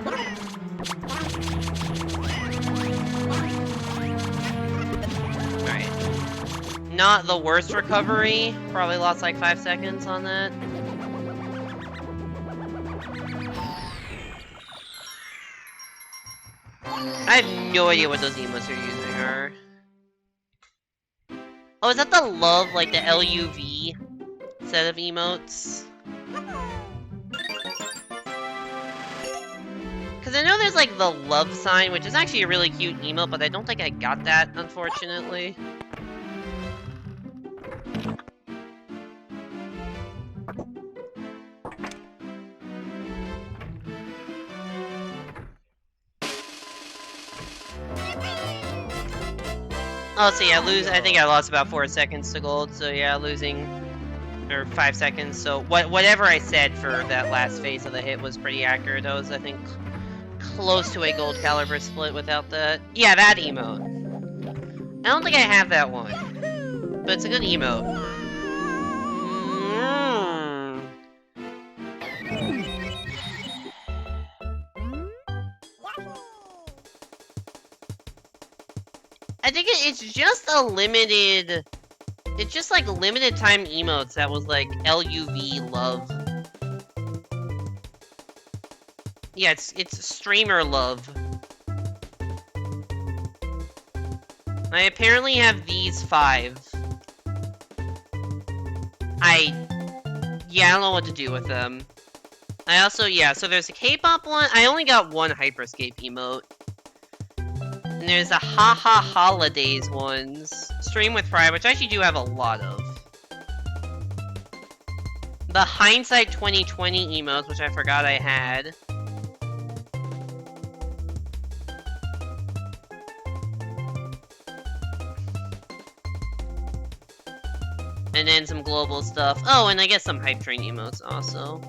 Alright. Not the worst recovery. Probably lost like 5 seconds on that. I have no idea what those emotes you're using are. Oh, is that the love, like the LUV set of emotes? Because I know there's like the love sign, which is actually a really cute emote, but I don't think I got that, unfortunately. Oh, so yeah, I think I lost about 4 seconds to gold, so yeah, losing, or 5 seconds, so whatever I said for that last phase of the hit was pretty accurate. I was, I think, close to a gold caliber split without that. Yeah, that emote. I don't think I have that one, but it's a good emote. I think it's just a limited... It's just like limited time emotes that was like LUV love. Yeah, it's streamer love. I apparently have these 5. Yeah, I don't know what to do with them. I also, yeah, so there's a K-pop one. I only got one Hyperscape emote. And there's a Haha Holidays ones. Stream with Pride, which I actually do have a lot of. The Hindsight 2020 emotes, which I forgot I had. And then some global stuff. Oh, and I guess some Hype Train emotes also.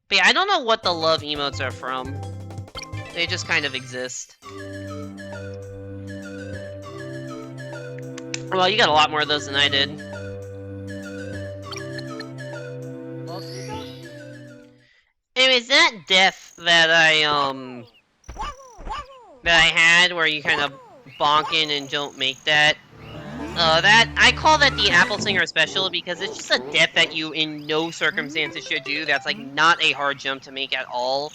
But yeah, I don't know what the love emotes are from. They just kind of exist. Well, you got a lot more of those than I did. Anyways, that death that I had, where you kind of bonk in and don't make that, I call that the Apple Singer Special, because it's just a death that you in no circumstances should do. That's, like, not a hard jump to make at all,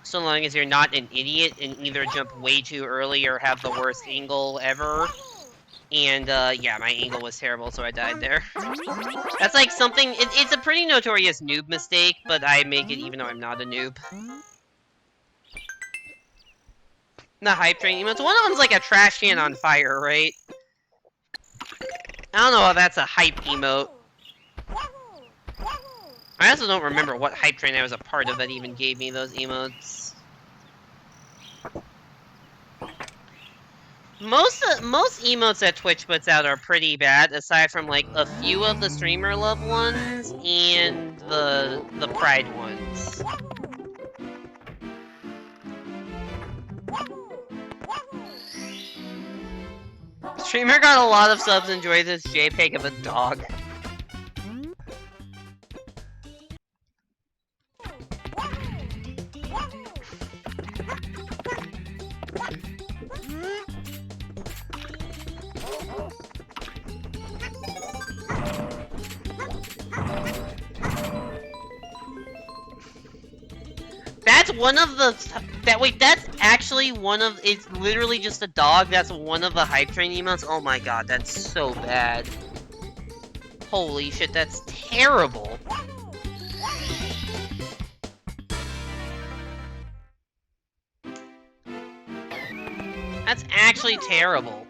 so long as you're not an idiot and either jump way too early or have the worst angle ever. And, yeah, my angle was terrible, so I died there. That's like something, it's a pretty notorious noob mistake, but I make it even though I'm not a noob. The Hype Train emotes, one of them's like a trash can on fire, right? I don't know if that's a hype emote. I also don't remember what Hype Train I was a part of that even gave me those emotes. Most emotes that Twitch puts out are pretty bad, aside from like a few of the streamer love ones and the Pride ones. Streamer got a lot of subs, enjoys this JPEG of a dog. That's one of the Wait, that's actually one of... It's literally just a dog. That's one of the hype train emotes. Oh my god, that's so bad. Holy shit, that's terrible. That's actually terrible.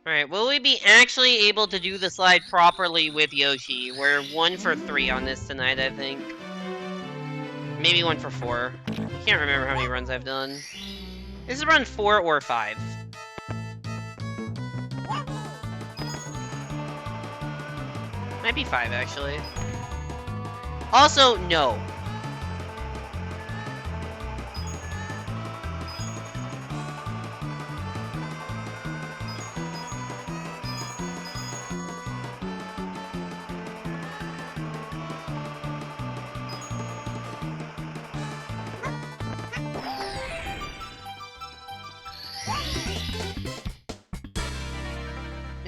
Alright, will we be actually able to do the slide properly with Yoshi? We're 1 for 3 on this tonight, I think. Maybe 1 for 4. I can't remember how many runs I've done. This is run 4 or 5. Might be 5, actually. Also, no.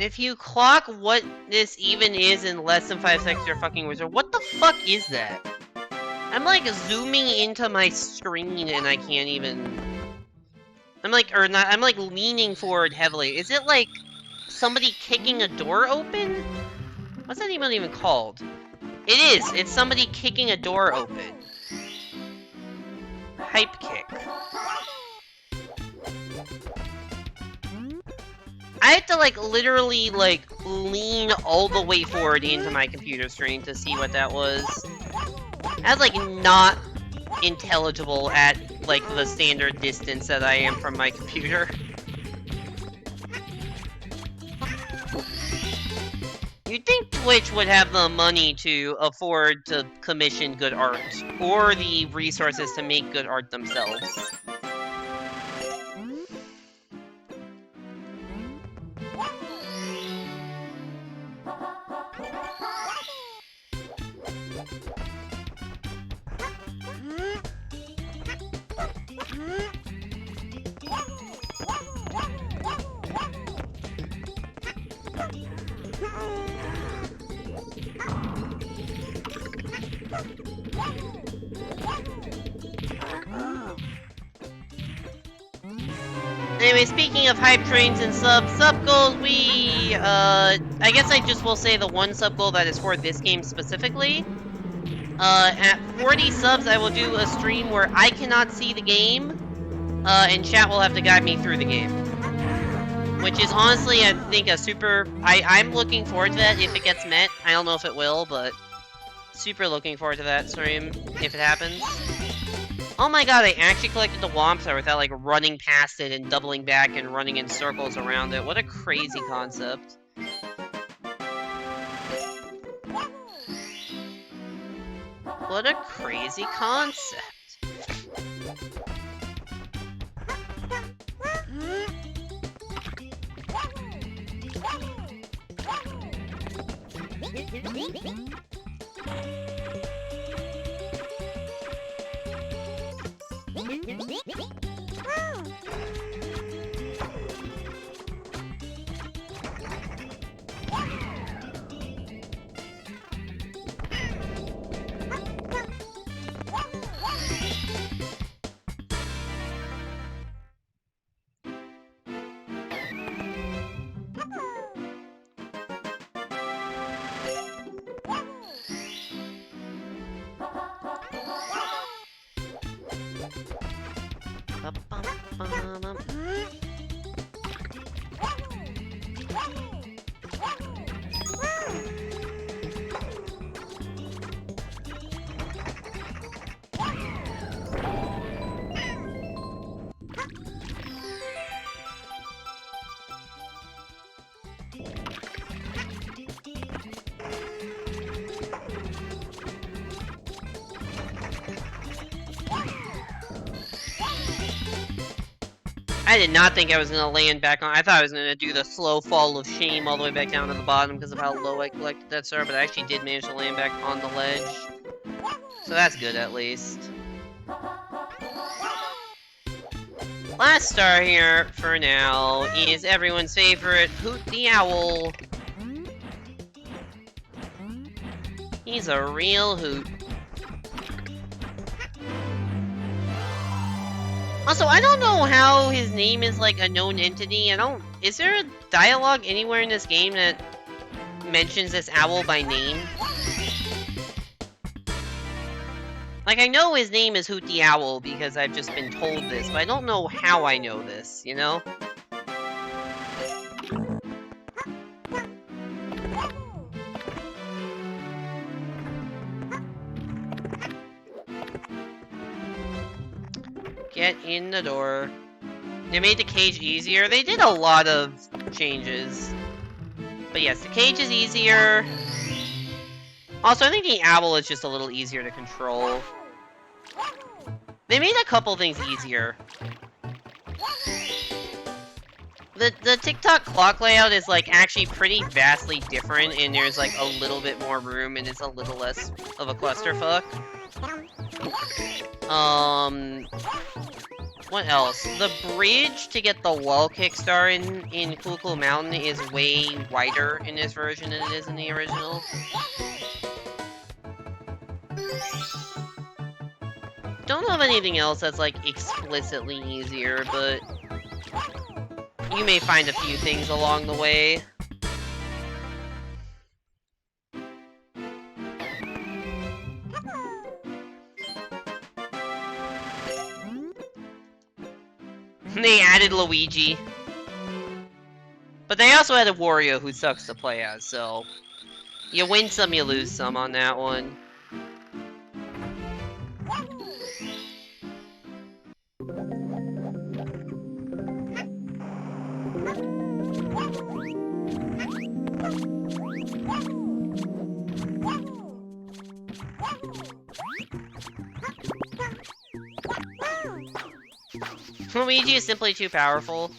If you clock what this even is in less than 5 seconds, you're fucking wizard. What the fuck is that? I'm like zooming into my screen and I can't even... I'm like leaning forward heavily. Is it like somebody kicking a door open? What's that even called? It is! It's somebody kicking a door open. Hype kick. I have to, like, literally, like, lean all the way forward into my computer screen to see what that was. That's, like, not intelligible at, like, the standard distance that I am from my computer. You'd think Twitch would have the money to afford to commission good art, or the resources to make good art themselves. Anyway, speaking of hype trains and sub goals, I guess I just will say the one sub goal that is for this game specifically. At 40 subs, I will do a stream where I cannot see the game, and chat will have to guide me through the game. Which is honestly, I think, I'm looking forward to that if it gets met. I don't know if it will, but super looking forward to that stream if it happens. Oh my god, I actually collected the Whompster without, like, running past it and doubling back and running in circles around it. What a crazy concept. What a crazy concept. I did not think I was going to land back on. I thought I was going to do the slow fall of shame all the way back down to the bottom because of how low I collected that star, but I actually did manage to land back on the ledge. So that's good, at least. Last star here, for now, is everyone's favorite, Hoot the Owl. He's a real hoot. Also, I don't know how his name is, like, a known entity. Is there a dialogue anywhere in this game that mentions this owl by name? Like, I know his name is Hoot the Owl because I've just been told this, but I don't know how I know this, you know? Get in the door. They made the cage easier. They did a lot of changes. But yes, the cage is easier. Also, I think the owl is just a little easier to control. They made a couple things easier. The TikTok clock layout is, like, actually pretty vastly different, and there's, like, a little bit more room, and it's a little less of a clusterfuck. What else? The bridge to get the wall kickstar in Cool Mountain is way wider in this version than it is in the original. Don't know of anything else that's, like, explicitly easier, but you may find a few things along the way. They added Luigi. But they also added Wario, who sucks to play as, so you win some, you lose some on that one. Luigi is simply too powerful.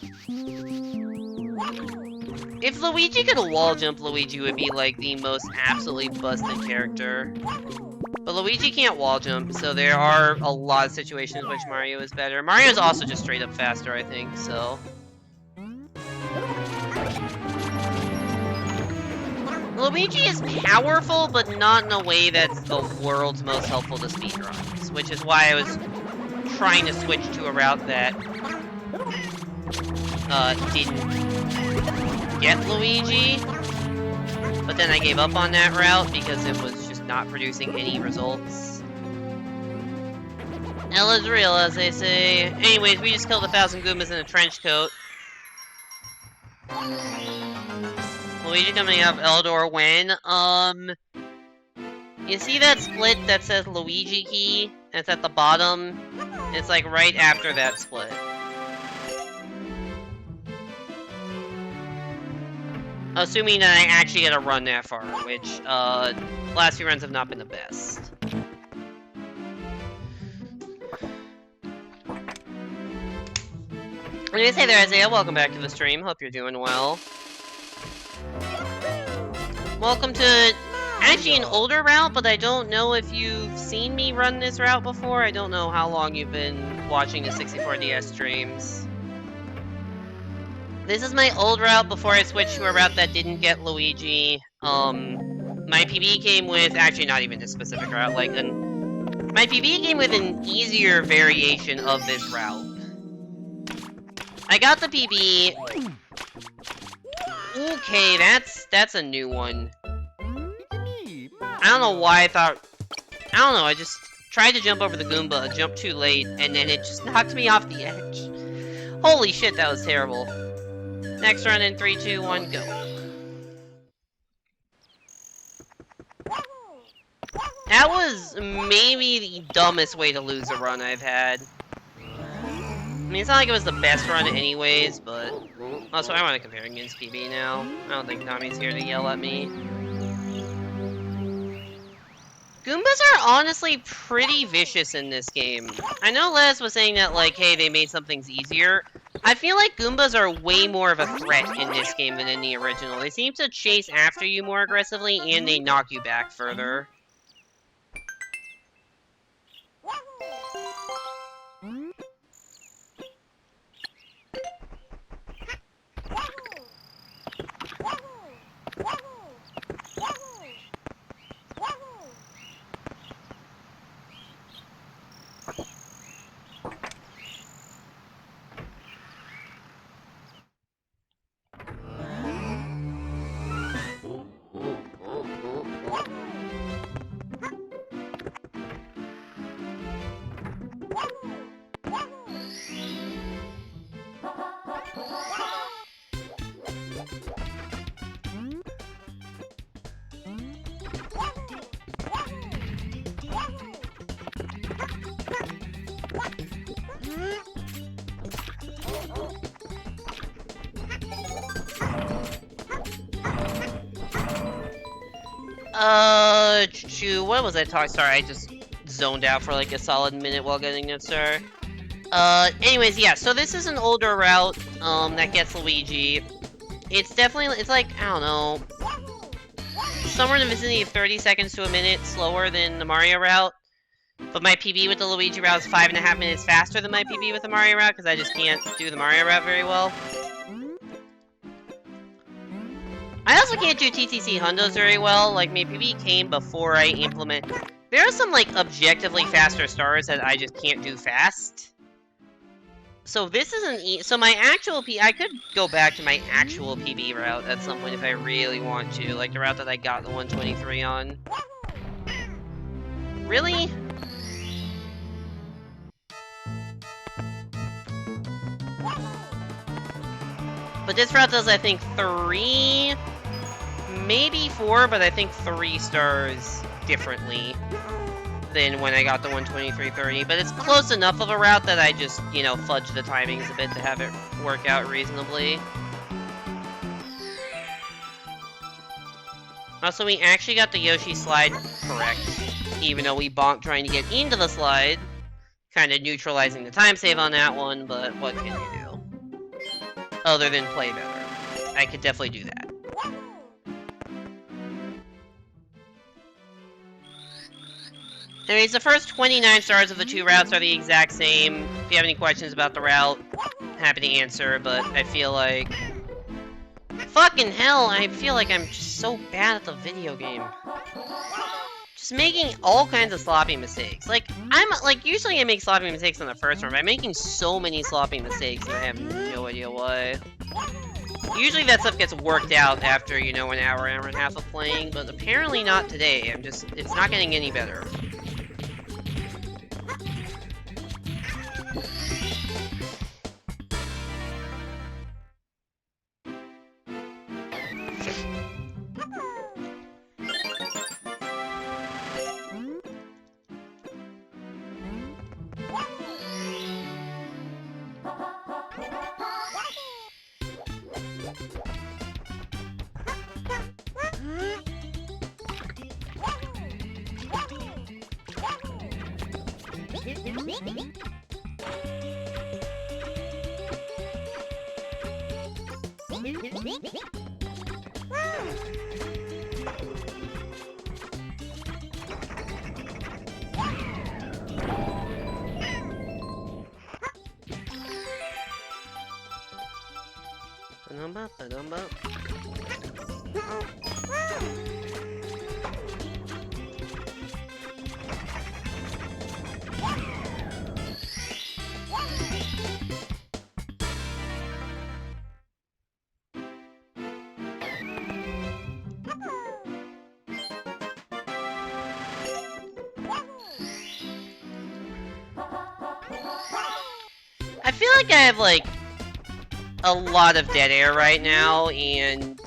If Luigi could wall jump, Luigi would be like the most absolutely busted character. But Luigi can't wall jump, so there are a lot of situations in which Mario is better. Mario's also just straight up faster, I think, so. Luigi is powerful, but not in a way that's the world's most helpful to speedruns, which is why I was trying to switch to a route that didn't get Luigi, but then I gave up on that route because it was just not producing any results. Ella's real, as they say. Anyways, we just killed 1,000 Goombas in a trench coat. Luigi coming up, Eldor when? You see that split that says Luigi key? It's at the bottom. It's like right after that split. Assuming that I actually get to run that far, which, last few runs have not been the best. What do you say there, Isaiah? Welcome back to the stream. Hope you're doing well. Welcome to actually an older route, but I don't know if you've seen me run this route before. I don't know how long you've been watching the 64DS streams. This is my old route before I switched to a route that didn't get Luigi. My PB came with, actually not even this specific route, like, my PB came with an easier variation of this route. I got the PB. Okay, that's a new one. I don't know why I don't know, I just tried to jump over the Goomba, jumped too late, and then it just knocked me off the edge. Holy shit, that was terrible. Next run in 3, 2, 1, go. That was maybe the dumbest way to lose a run I've had. I mean, it's not like it was the best run anyways, but... Also, I want to compare against PB now. I don't think Tommy's here to yell at me. Goombas are honestly pretty vicious in this game. I know Les was saying that, like, hey, they made some things easier. I feel like Goombas are way more of a threat in this game than in the original. They seem to chase after you more aggressively, and they knock you back further. What was I talking? Sorry, I just zoned out for like a solid minute while getting it, sir. Anyways, yeah, so this is an older route, that gets Luigi. It's definitely, it's like, I don't know, somewhere in the vicinity of 30 seconds to a minute slower than the Mario route. But my PB with the Luigi route is 5.5 minutes faster than my PB with the Mario route, because I just can't do the Mario route very well. I also can't do TTC Hundos very well. Like, my PB came before I implement... There are some, like, objectively faster stars that I just can't do fast. So this isn't so my actual I could go back to my actual PB route at some point if I really want to, like the route that I got the 123 on. Really? But this route does, I think, 3, maybe 4, but I think 3 stars differently than when I got the 123.30, but it's close enough of a route that I just, you know, fudge the timings a bit to have it work out reasonably. Also, we actually got the Yoshi slide correct, even though we bonked trying to get into the slide, kind of neutralizing the time save on that one, but what can you do? Other than play better. I could definitely do that. Anyways, the first 29 stars of the 2 routes are the exact same. If you have any questions about the route, happy to answer, but I feel like... Fucking hell, I feel like I'm just so bad at the video game. Just making all kinds of sloppy mistakes. Like, usually I make sloppy mistakes on the first run, but I'm making so many sloppy mistakes and I have no idea why. Usually that stuff gets worked out after, you know, an hour and a half of playing, but apparently not today. It's not getting any better. I feel like I have, like, a lot of dead air right now, and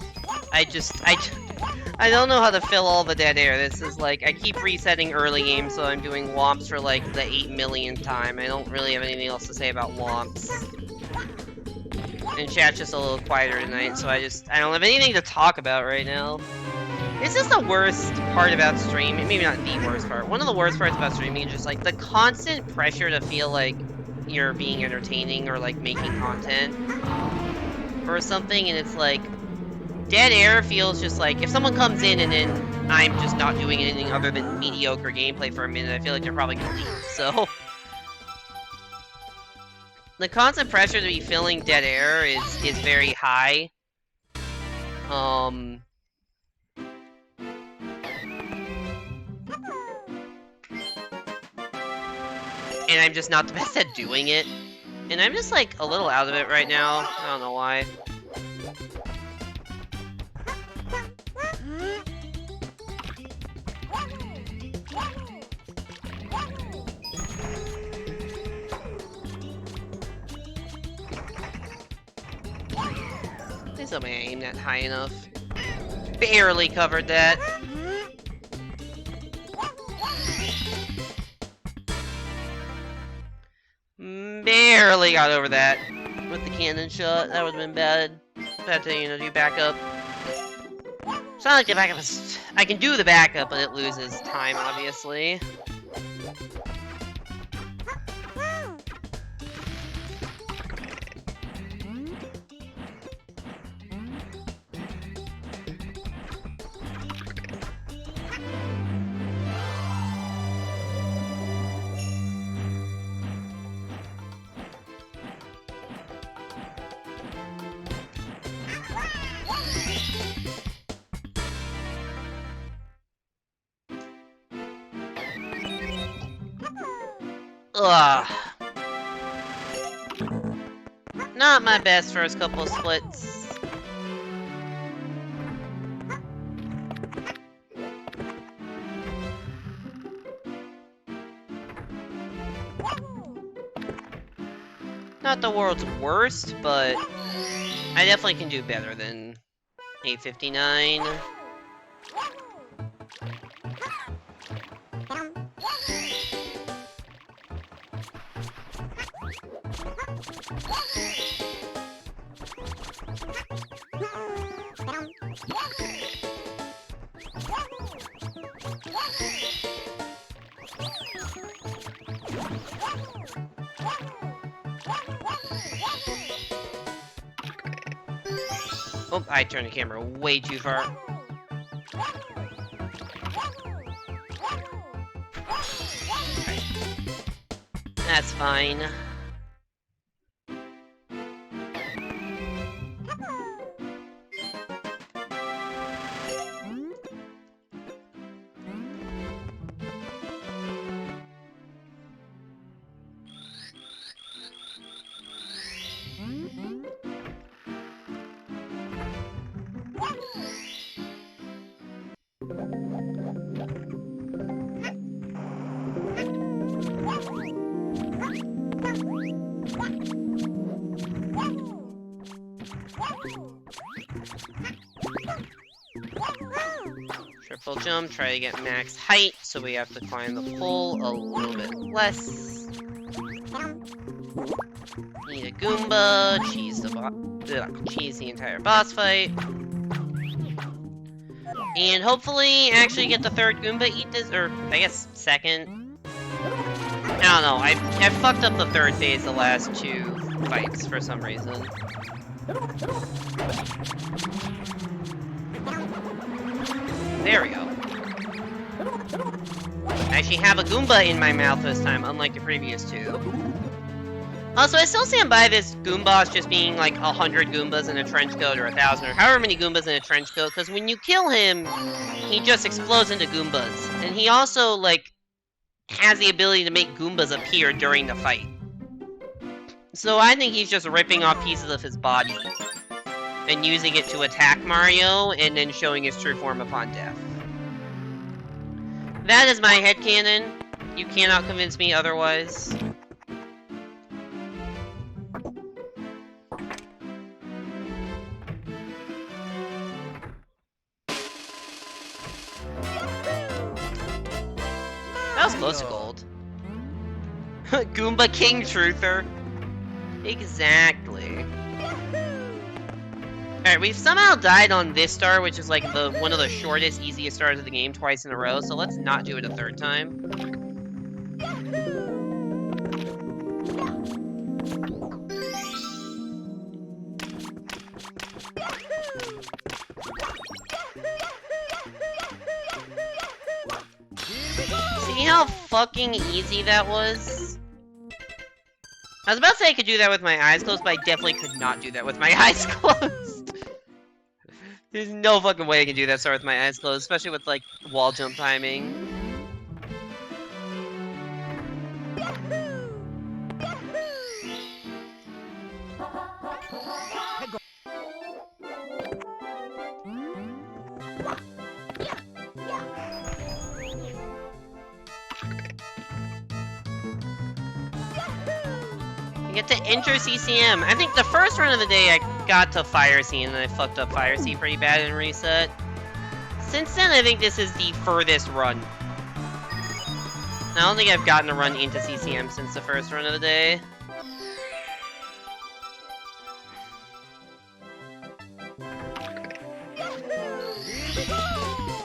I don't know how to fill all the dead air. This is like, I keep resetting early game, so I'm doing womps for like the 8 millionth time. I don't really have anything else to say about womps. And chat's just a little quieter tonight, so I don't have anything to talk about right now. This is the worst part about streaming. Maybe not the worst part. One of the worst parts about streaming is just like the constant pressure to feel like you're being entertaining or like making content or something, and it's like dead air feels just like if someone comes in and then I'm just not doing anything other than mediocre gameplay for a minute, I feel like they're probably gonna leave. So the constant pressure to be filling dead air is very high. And I'm just not the best at doing it. And I'm just like a little out of it right now. I don't know why. Please tell me I aimed that high enough. Barely covered that. Barely got over that with the cannon shot. That would have been bad. Had to, you know, do backup. It's not like the backup is... I can do the backup, but it loses time, obviously. Ugh. Not my best first couple splits. Not the world's worst, but I definitely can do better than 859. Oh, I turned the camera way too far. That's fine. Triple jump, try to get max height, so we have to climb the pole a little bit less. Need a Goomba, cheese the entire boss fight. And hopefully actually get the third Goomba eat this, or I guess second. I don't know, I fucked up the third phase the last two fights for some reason. There we go. I actually have a Goomba in my mouth this time, unlike the previous two. Also, I still stand by this Goomboss just being like 100 Goombas in a trench coat, or 1,000, or however many Goombas in a trench coat, because when you kill him, he just explodes into Goombas. And he also, like, has the ability to make Goombas appear during the fight. So I think he's just ripping off pieces of his body and using it to attack Mario, and then showing his true form upon death. That is my headcanon. You cannot convince me otherwise. That was close to gold. Goomba King Truther. Exactly. Alright, we've somehow died on this star, which is like one of the shortest, easiest stars of the game twice in a row, so let's not do it a third time. See how fucking easy that was? I was about to say I could do that with my eyes closed, but I definitely could not do that with my eyes closed. There's no fucking way I can do that star with my eyes closed, especially with, like, wall jump timing. You get to enter CCM. I think the first run of the day I got to Fire Sea and I fucked up Fire Sea pretty bad in Reset. Since then, I think this is the furthest run. I don't think I've gotten a run into CCM since the first run of the day.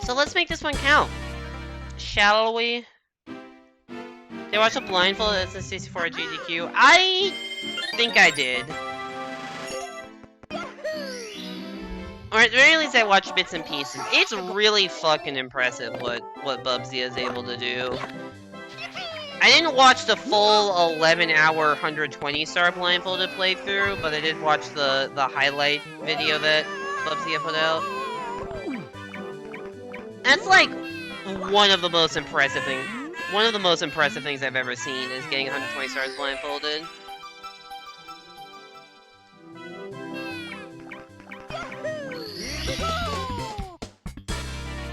So let's make this one count. Shall we? Did I watch a blindfold SM64 GDQ? I think I did. Or at the very least I watched bits and pieces. It's really fucking impressive what Bubsy is able to do. I didn't watch the full 11-hour 120-star blindfolded playthrough, but I did watch the highlight video that Bubsy put out. That's like one of the most impressive things. One of the most impressive things I've ever seen is getting 120 stars blindfolded.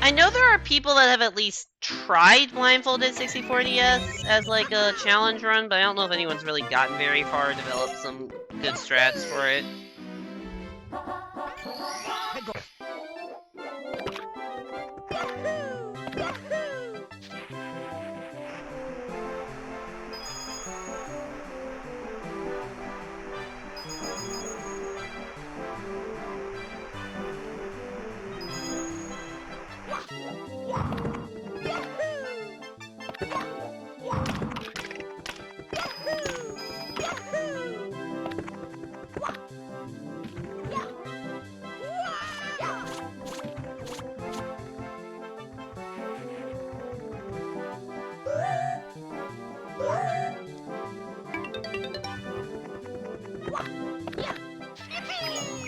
I know there are people that have at least tried blindfolded 64DS as like a challenge run, but I don't know if anyone's really gotten very far or developed some good strats for it.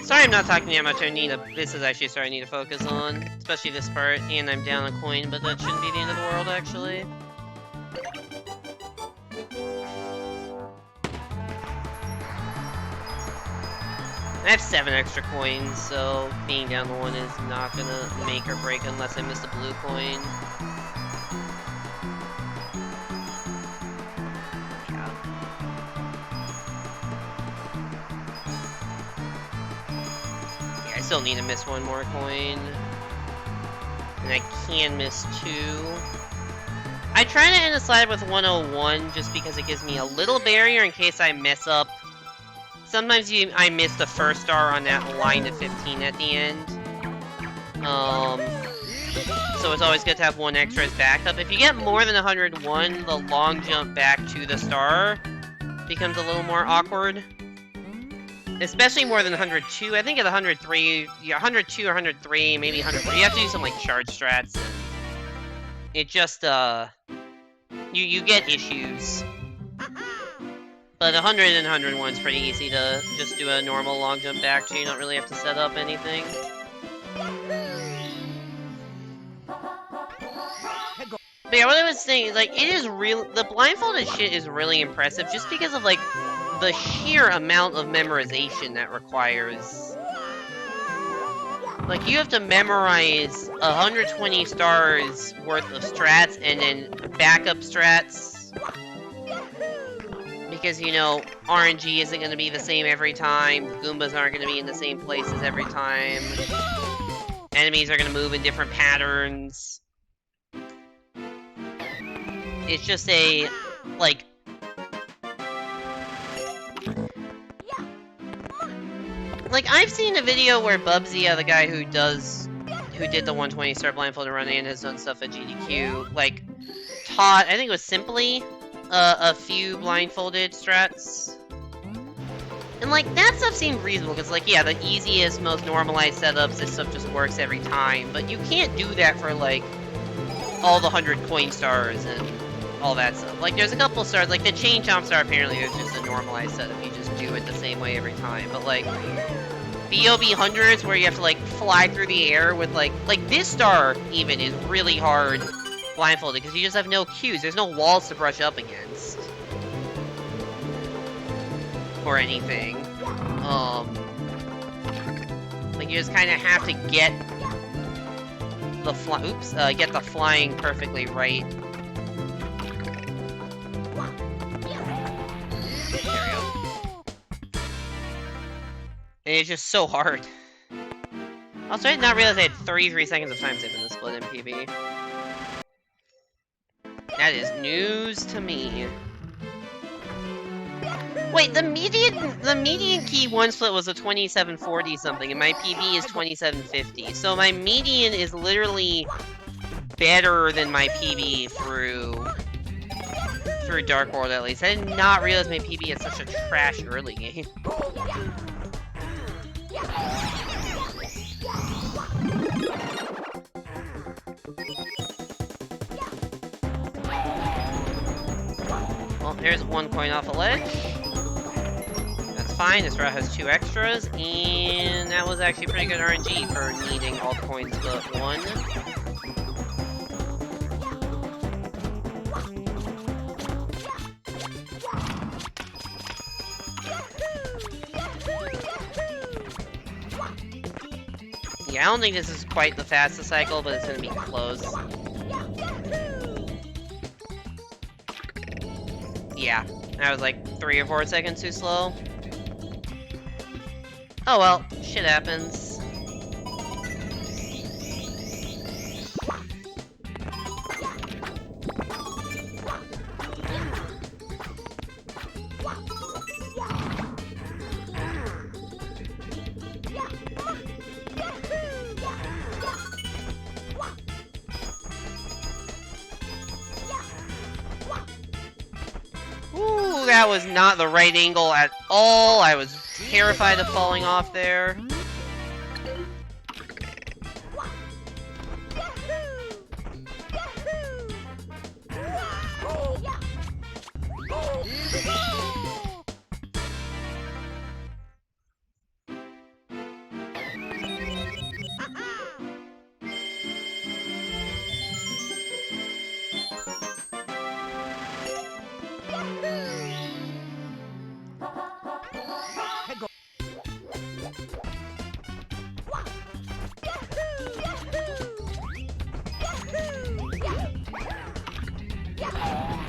Sorry I'm not talking that much. This is actually something I need to focus on. Especially this part, and I'm down a coin, but that shouldn't be the end of the world, actually. I have 7 extra coins, so being down the 1 is not gonna make or break unless I miss the blue coin. I still need to miss 1 more coin. And I can miss 2. I try to end the slide with 101 just because it gives me a little barrier in case I mess up. Sometimes I miss the first star on that line to 15 at the end. So it's always good to have 1 extra as backup. If you get more than 101, the long jump back to the star becomes a little more awkward. Especially more than 102. I think at 103, yeah, 102 or 103, maybe 104. You have to do some like charge strats. It just you get issues. But 100 and 101 is pretty easy to just do a normal long jump back to. You don't really have to set up anything. But yeah, what I was saying is like it is real. The blindfolded shit is really impressive just because of like the sheer amount of memorization that requires. Like, you have to memorize 120 stars worth of strats and then backup strats. Because, you know, RNG isn't going to be the same every time. The Goombas aren't going to be in the same places every time. Enemies are going to move in different patterns. It's just a, like, I've seen a video where Bubsy, the guy who did the 120 star blindfolded run and has done stuff at GDQ, like, taught, I think it was simply, a few blindfolded strats. And, like, that stuff seemed reasonable, because, like, yeah, the easiest, most normalized setups, this stuff just works every time, but you can't do that for, like, all the 100 coin stars and all that stuff. Like, there's a couple stars, like, the chain chomp star apparently is just a normalized setup, you just do it the same way every time, but, like, BOB hundreds where you have to, like, fly through the air with, like, this star, even, is really hard blindfolded, because you just have no cues, there's no walls to brush up against. Or anything. Like, you just kind of have to get the get the flying perfectly right. There we go. And it's just so hard. Also, I did not realize I had 33 seconds of time saving the split in PB. That is news to me. Wait, the median key one split was a 2740 something, and my PB is 2750. So my median is literally better than my PB through Dark World, at least. I did not realize my PB had such a trash early game. Well, there's one coin off a ledge. That's fine, this route has 2 extras, and that was actually pretty good RNG for needing all the coins but one. Yeah, I don't think this is quite the fastest cycle, but it's gonna be close. Yeah, that was like 3 or 4 seconds too slow. Oh well, shit happens. Ooh, that was not the right angle at all. I was terrified of falling off there.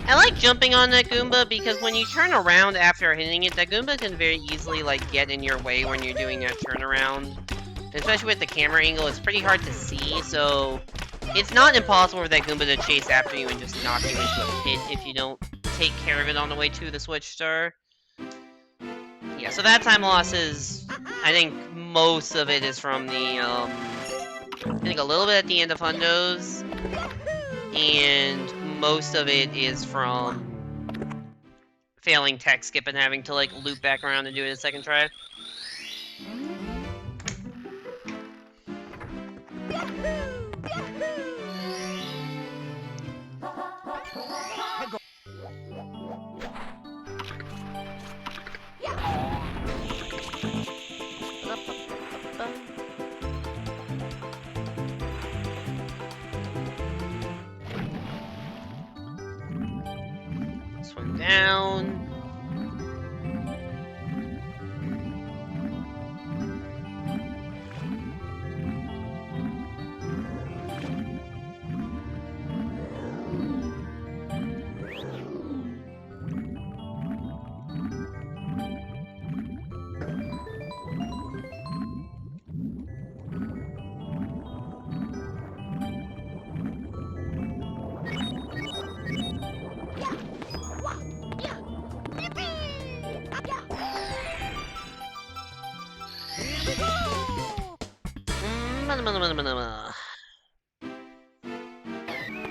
I like jumping on that Goomba because when you turn around after hitting it, that Goomba can very easily like get in your way when you're doing that turnaround. And especially with the camera angle, it's pretty hard to see, so it's not impossible for that Goomba to chase after you and just knock you into a pit if you don't take care of it on the way to the Switch Star. Yeah, so that time loss is, I think most of it is from the, I think a little bit at the end of Hundo's, and most of it is from failing tech skip and having to like loop back around and do it a second try. Swing down.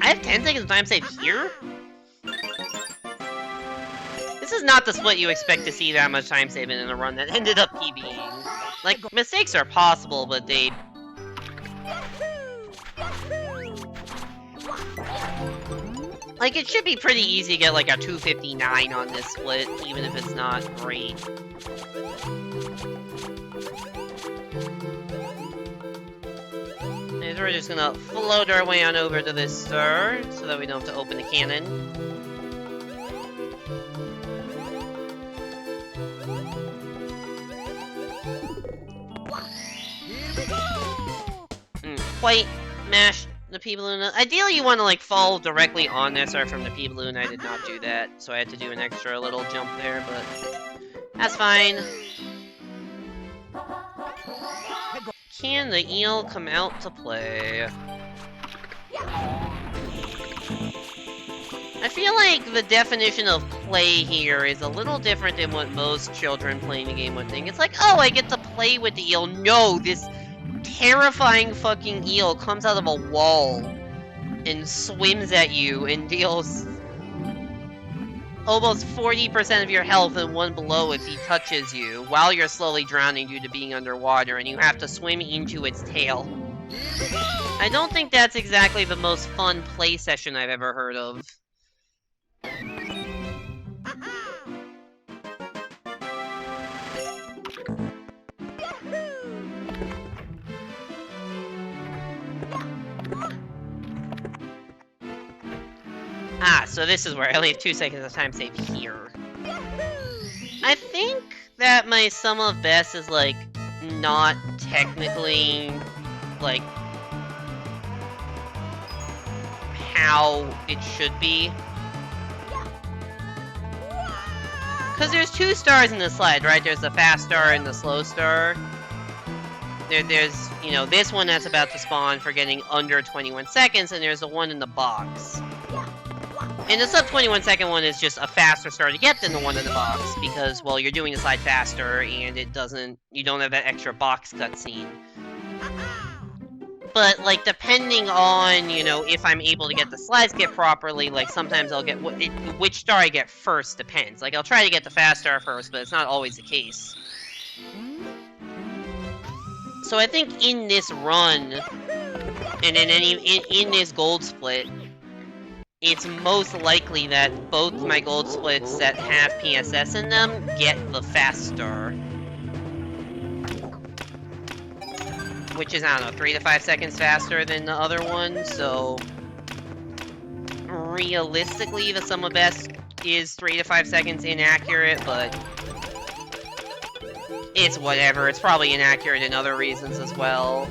I have 10 seconds of time save here? This is not the split you expect to see that much time saving in a run that ended up PBing. Like, mistakes are possible, but they... Like, it should be pretty easy to get like a 259 on this split, even if it's not great. And we're just gonna float our way on over to this star, so that we don't have to open the cannon. Quite mashed the P-Balloon. Ideally, you want to like fall directly on this or from the P-Balloon. I did not do that, so I had to do an extra little jump there, but that's fine. Can the eel come out to play? I feel like the definition of play here is a little different than what most children playing the game would think. It's like, oh, I get to play with the eel. No, this terrifying fucking eel comes out of a wall and swims at you and deals almost 40% of your health in one blow if he touches you, while you're slowly drowning due to being underwater, and you have to swim into its tail. I don't think that's exactly the most fun play session I've ever heard of. Ah, so this is where I only have 2 seconds of time save here. I think that my sum of best is, like, not technically, like, how it should be. Because there's 2 stars in the slide, right? There's the fast star and the slow star. There's, you know, this one that's about to spawn for getting under 21 seconds, and there's the one in the box. And the sub 21 second one is just a faster star to get than the one in the box, because, well, you're doing the slide faster, and you don't have that extra box cutscene. But, like, depending on, you know, if I'm able to get the slides get properly, like, sometimes I'll get, which star I get first depends. Like, I'll try to get the fast star first, but it's not always the case. So I think in this run, and in this gold split, it's most likely that both my gold splits that have PSS in them get the fast star. Which is, I don't know, 3 to 5 seconds faster than the other one, so... realistically, the sum of best is 3 to 5 seconds inaccurate, but... it's whatever. It's probably inaccurate in other reasons as well.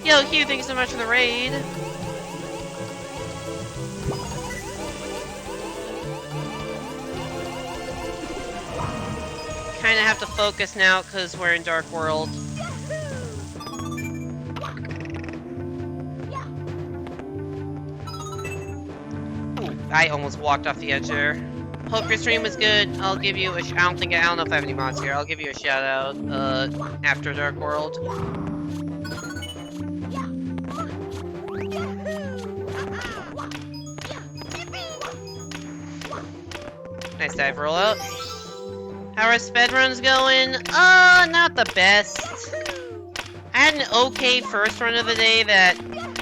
Yo, Hugh, thanks so much for the raid! Kinda have to focus now, because we're in Dark World. Ooh, I almost walked off the edge there. Hope your stream was good. I'll give you a I don't know if I have any mods here. I'll give you a shout out, after Dark World. Nice dive rollout. How are speedruns going? Not the best. I had an okay first run of the day that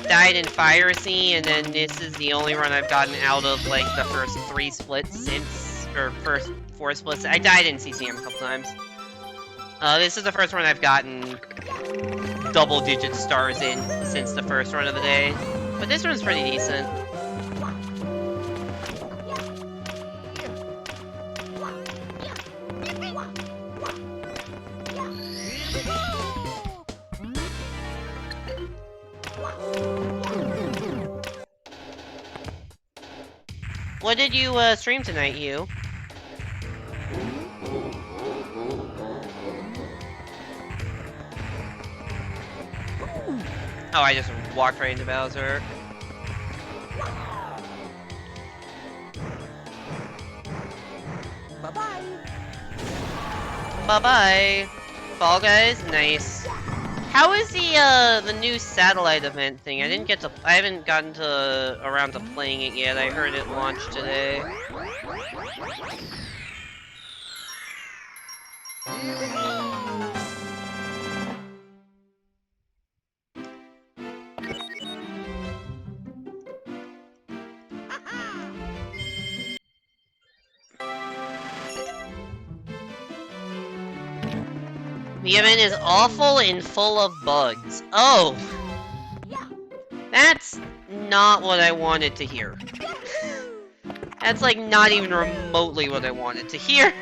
died in Fire Sea, and then this is the only run I've gotten out of, like, the first 3 splits since, or first 4 splits. I died in CCM a couple times. This is the first run I've gotten double-digit stars in since the first run of the day. But this one's pretty decent. What did you stream tonight, Hugh? Oh, I just walked right into Bowser. Bye-bye. Bye-bye. Fall Guys? Nice. How is the new satellite event thing? I haven't gotten around to playing it yet. I heard it launched today. The event is awful and full of bugs. Oh! That's not what I wanted to hear. That's, like, not even remotely what I wanted to hear.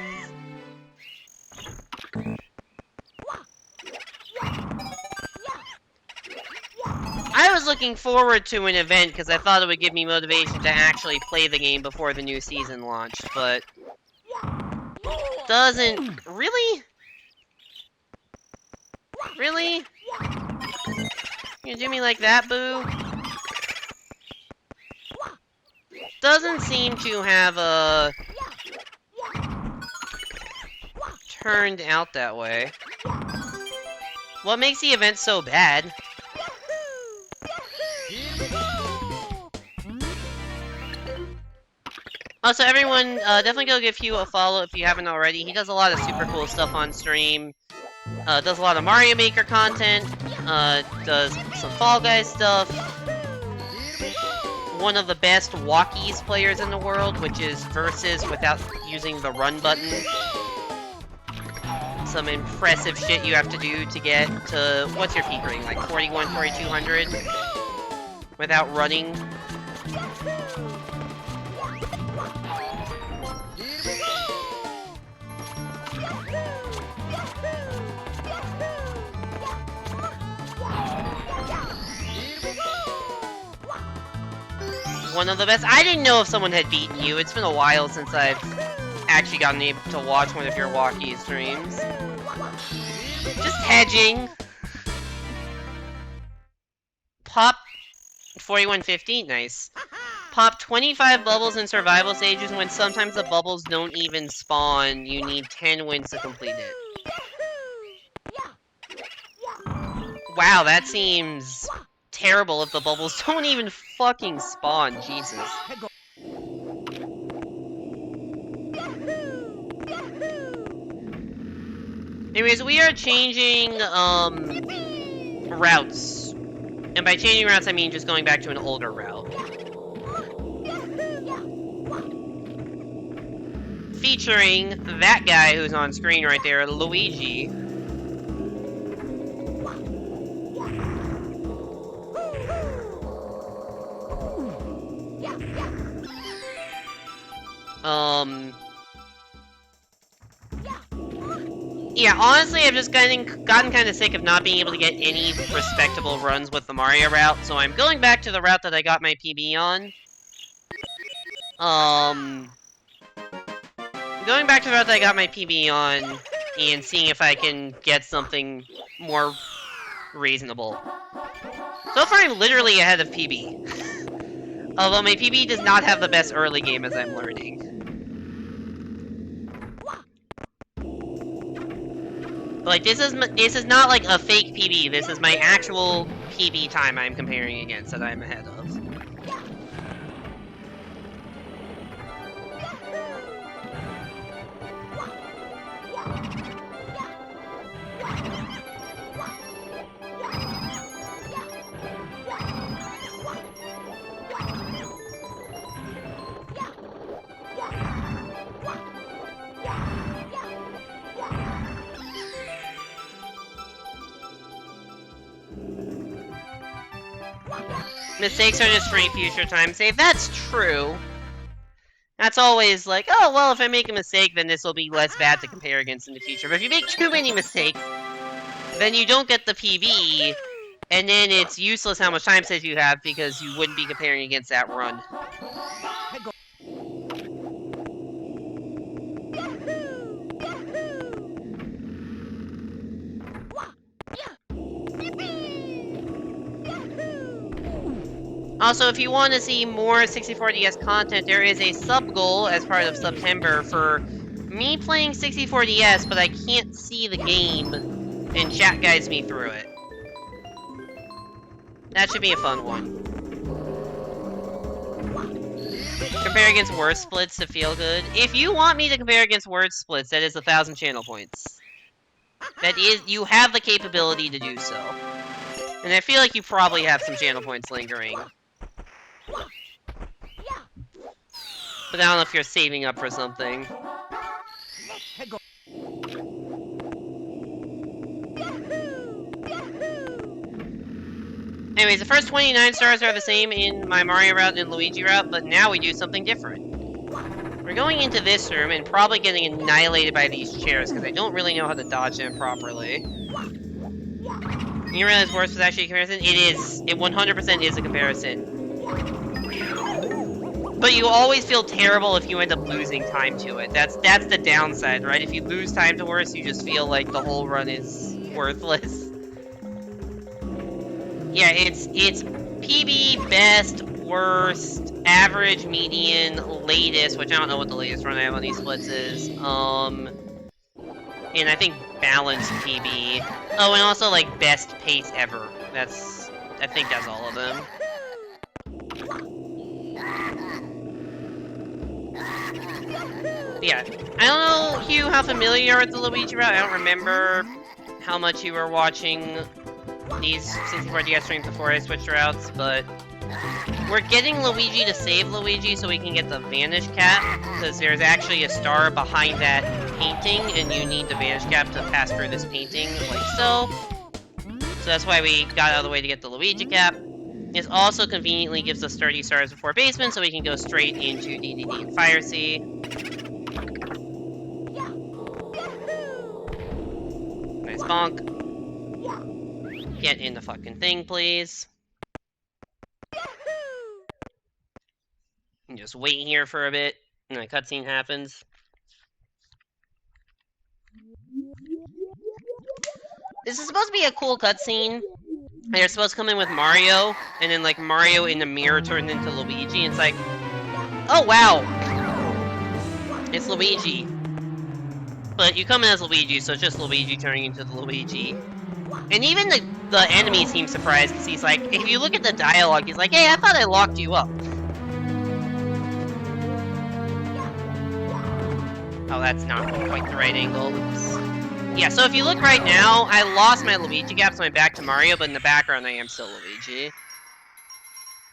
I was looking forward to an event because I thought it would give me motivation to actually play the game before the new season launched, but... doesn't... Really? Really? You gonna do me like that, boo? doesn't seem to have turned out that way. What makes the event so bad? Also, everyone, definitely go give Hugh a follow if you haven't already. He does a lot of super cool stuff on stream. Does a lot of Mario Maker content. Does some Fall Guys stuff. One of the best walkies players in the world, which is versus without using the run button. Some impressive shit you have to do to get to, what's your peak rating, like 41, 4200? Without running. One of the best. I didn't know if someone had beaten you. It's been a while since I've actually gotten able to watch one of your walkie streams. Just hedging. Pop 4115, nice. Pop 25 bubbles in survival stages when sometimes the bubbles don't even spawn. You need 10 wins to complete it. Wow, that seems terrible if the bubbles don't even fucking spawn, Jesus. Anyways, we are changing, routes. And by changing routes, I mean just going back to an older route. Featuring that guy who's on screen right there, Luigi. Yeah, honestly, I've just gotten kind of sick of not being able to get any respectable runs with the Mario route, so I'm going back to the route that I got my PB on. Going back to the route that I got my PB on, and seeing if I can get something more reasonable. So far, I'm literally ahead of PB. Although my PB does not have the best early game, as I'm learning. Like, this is not like a fake PB, this is my actual PB time I'm comparing against that I'm ahead of. Mistakes are just free future time save. That's true. That's always like, oh, well, if I make a mistake, then this will be less bad to compare against in the future. But if you make too many mistakes, then you don't get the PB, and then it's useless how much time save you have because you wouldn't be comparing against that run. Also, if you want to see more 64DS content, there is a sub-goal as part of September for me playing 64DS, but I can't see the game, and chat guides me through it. That should be a fun one. Compare against word splits to feel good. If you want me to compare against word splits, that is 1,000 channel points. That is, you have the capability to do so. And I feel like you probably have some channel points lingering. But I don't know if you're saving up for something. Anyways, the first 29 stars are the same in my Mario route and Luigi route, but now we do something different. We're going into this room and probably getting annihilated by these chairs, because I don't really know how to dodge them properly. You realize worse is actually a comparison? It is. It 100% is a comparison. But you always feel terrible if you end up losing time to it. That's the downside, right? If you lose time to worse, you just feel like the whole run is worthless. Yeah, it's PB, best, worst, average, median, latest, which I don't know what the latest run I have on these splits is, and I think balanced PB. Oh, and also, like, best pace ever. I think that's all of them. But yeah, I don't know, Hugh, how familiar you are with the Luigi route. I don't remember how much you were watching these 64DS streams before I switched routes, but we're getting Luigi to save Luigi so we can get the Vanish Cap, because there's actually a star behind that painting, and you need the Vanish Cap to pass through this painting, like so. So that's why we got out of the way to get the Luigi Cap. This also conveniently gives us 30 stars before basement, so we can go straight into DDD and Fire Sea. Nice bonk. Get in the fucking thing, please. And just wait here for a bit, and a cutscene happens. This is supposed to be a cool cutscene. They're supposed to come in with Mario, and then, like, Mario in the mirror turned into Luigi, and it's like, oh, wow! It's Luigi. But you come in as Luigi, so it's just Luigi turning into the Luigi. And even the enemy seems surprised, because he's like, if you look at the dialogue, he's like, hey, I thought I locked you up. Oh, that's not quite the right angle. Oops. Yeah, so if you look right now, I lost my Luigi gap, so I'm back to Mario, but in the background I am still Luigi.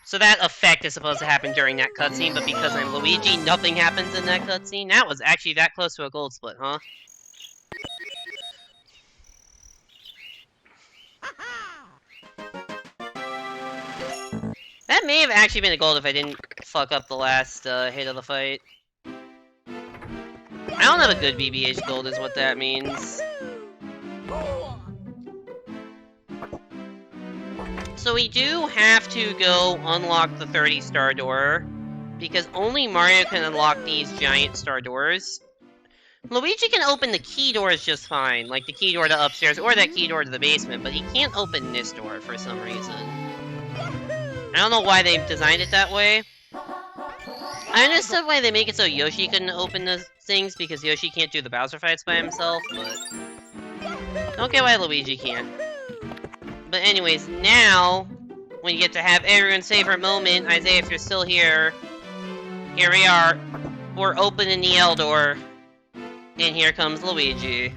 So that effect is supposed to happen during that cutscene, but because I'm Luigi, nothing happens in that cutscene. That was actually that close to a gold split, huh? That may have actually been a gold if I didn't fuck up the last hit of the fight. I don't have a good BBH gold is what that means. So we do have to go unlock the 30 star door, because only Mario can unlock these giant star doors. Luigi can open the key doors just fine, like the key door to upstairs or that key door to the basement, but he can't open this door for some reason. I don't know why they designed it that way. I understood why they make it so Yoshi couldn't open the things, because Yoshi can't do the Bowser fights by himself, but don't get why Luigi can't. But anyways, now, when you get to have everyone's favorite moment, Isaiah, if you're still here, here we are. We're opening the L door, and here comes Luigi.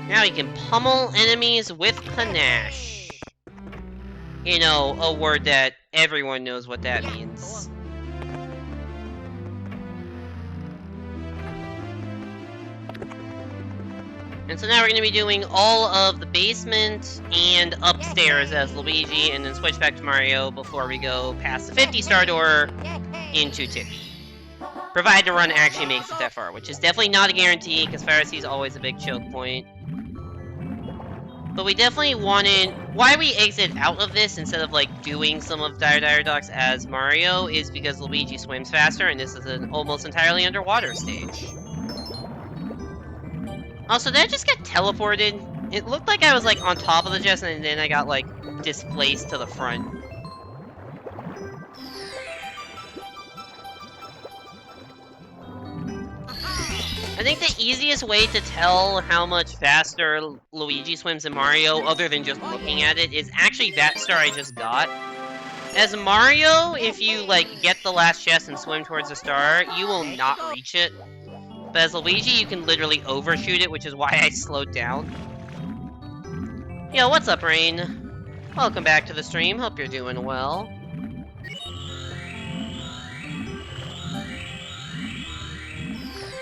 Now he can pummel enemies with panache. You know, a word that everyone knows what that means. And so now we're going to be doing all of the basement and upstairs as Luigi, and then switch back to Mario before we go past the 50 star door into Tippy. Provided the run actually makes it that far, which is definitely not a guarantee, because Fire Sea is always a big choke point. But we definitely wanted... Why we exit out of this instead of, like, doing some of Dire Docks as Mario is because Luigi swims faster, and this is an almost entirely underwater stage. Also, did I just get teleported? It looked like I was, like, on top of the chest, and then I got, like, displaced to the front. I think the easiest way to tell how much faster Luigi swims than Mario, other than just looking at it, is actually that star I just got. As Mario, if you, like, get the last chest and swim towards the star, you will not reach it. But as Luigi, you can literally overshoot it, which is why I slowed down. Yo, what's up, Rain? Welcome back to the stream. Hope you're doing well.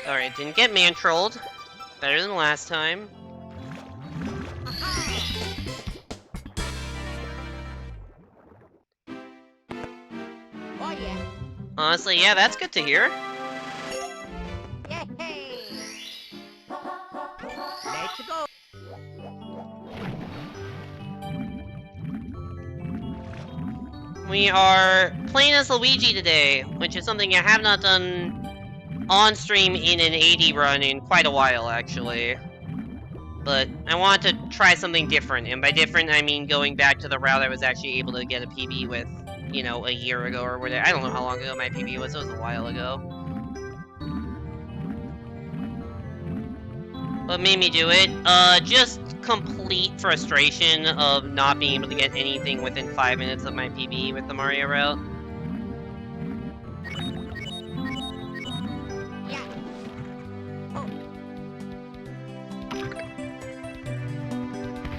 Alright, didn't get man-trolled. Better than last time. Oh yeah. Honestly, yeah, that's good to hear. Let's go. We are playing as Luigi today, which is something I have not done on stream in an 80 run in quite a while, actually. But I wanted to try something different, and by different, I mean going back to the route I was actually able to get a PB with, you know, a year ago or whatever. I don't know how long ago my PB was, it was a while ago. What made me do it? Just complete frustration of not being able to get anything within 5 minutes of my PB with the Mario route.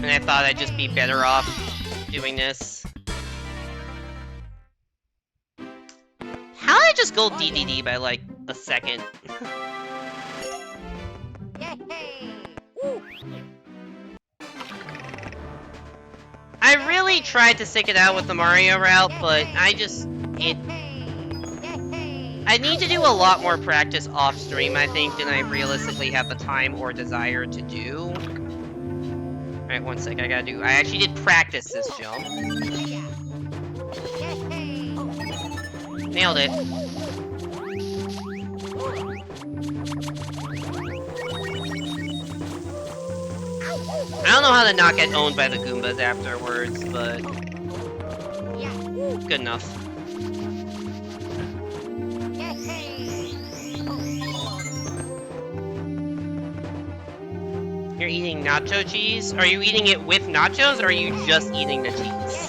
And I thought I'd just be better off doing this. How did I just go DDD by like a second? I really tried to stick it out with the Mario route, but I need to do a lot more practice off stream, I think, than I realistically have the time or desire to do. Alright, one sec, I actually did practice this jump. Nailed it. I don't know how to not get owned by the Goombas afterwards, but good enough. You're eating nacho cheese? Are you eating it with nachos, or are you just eating the cheese?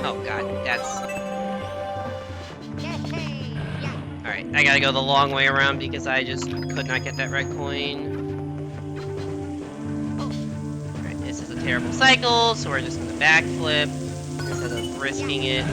Oh god, that's... Alright, I gotta go the long way around because I just could not get that red coin. Alright, this is a terrible cycle, so we're just gonna backflip instead of risking it.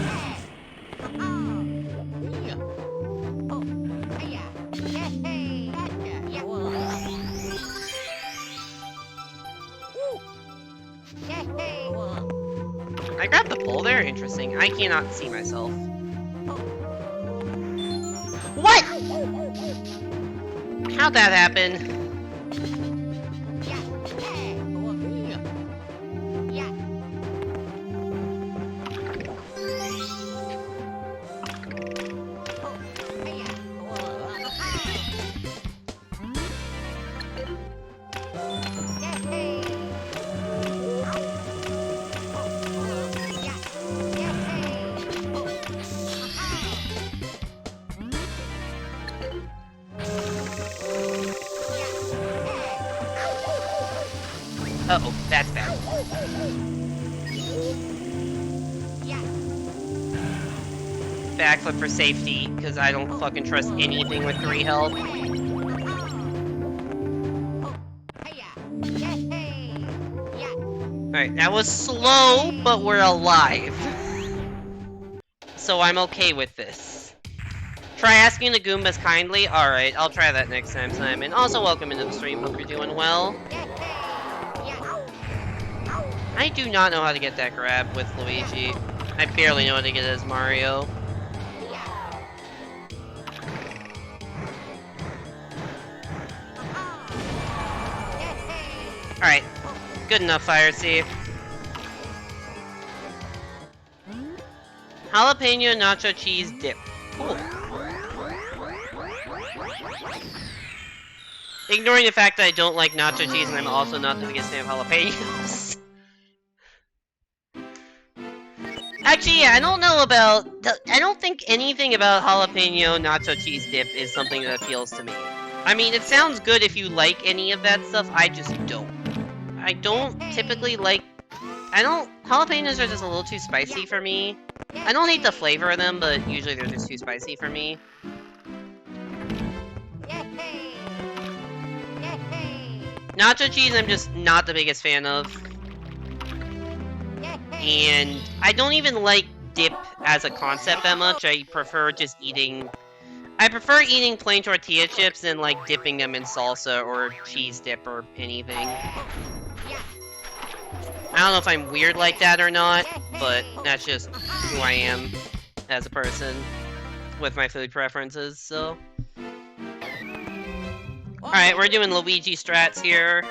I grabbed the pole there? Interesting. I cannot see myself. What?! How'd that happen? Uh-oh, that's bad. Backflip for safety, because I don't fucking trust anything with 3 health. Alright, that was slow, but we're alive. So I'm okay with this. Try asking the Goombas kindly? Alright, I'll try that next time, Simon. Also, welcome into the stream, hope you're doing well. I do not know how to get that grab with Luigi. I barely know how to get it as Mario. Alright, good enough, Fire Thief. Jalapeno nacho cheese dip. Cool. Ignoring the fact that I don't like nacho cheese and I'm also not the biggest fan of jalapenos. Actually, yeah, I don't know about... I don't think anything about jalapeno nacho cheese dip is something that appeals to me. I mean, it sounds good if you like any of that stuff, I just don't. I don't typically like... Jalapenos are just a little too spicy for me. I don't hate the flavor of them, but usually they're just too spicy for me. Nacho cheese, I'm just not the biggest fan of. And I don't even like dip as a concept that much. I prefer just eating... I prefer eating plain tortilla chips than, like, dipping them in salsa or cheese dip or anything. I don't know if I'm weird like that or not, but that's just who I am as a person with my food preferences, so... Alright, we're doing Luigi strats here.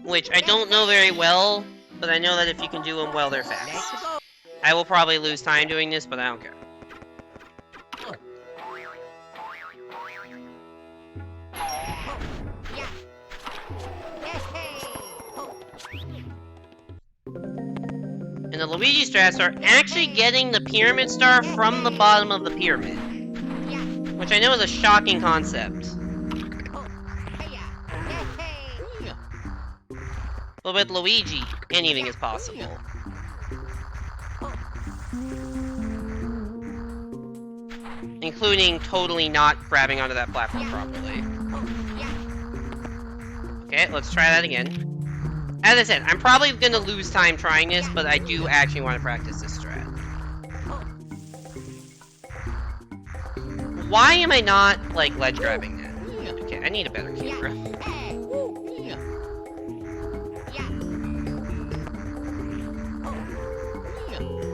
Which I don't know very well, but I know that if you can do them well, they're fast. I will probably lose time doing this, but I don't care. And the Luigi strats are actually getting the pyramid star from the bottom of the pyramid. Which I know is a shocking concept. But with Luigi, anything is possible. Including totally not grabbing onto that platform properly. Okay, let's try that again. As I said, I'm probably gonna lose time trying this, but I do actually want to practice this strat. Why am I not, like, ledge grabbing that? Okay, I need a better camera.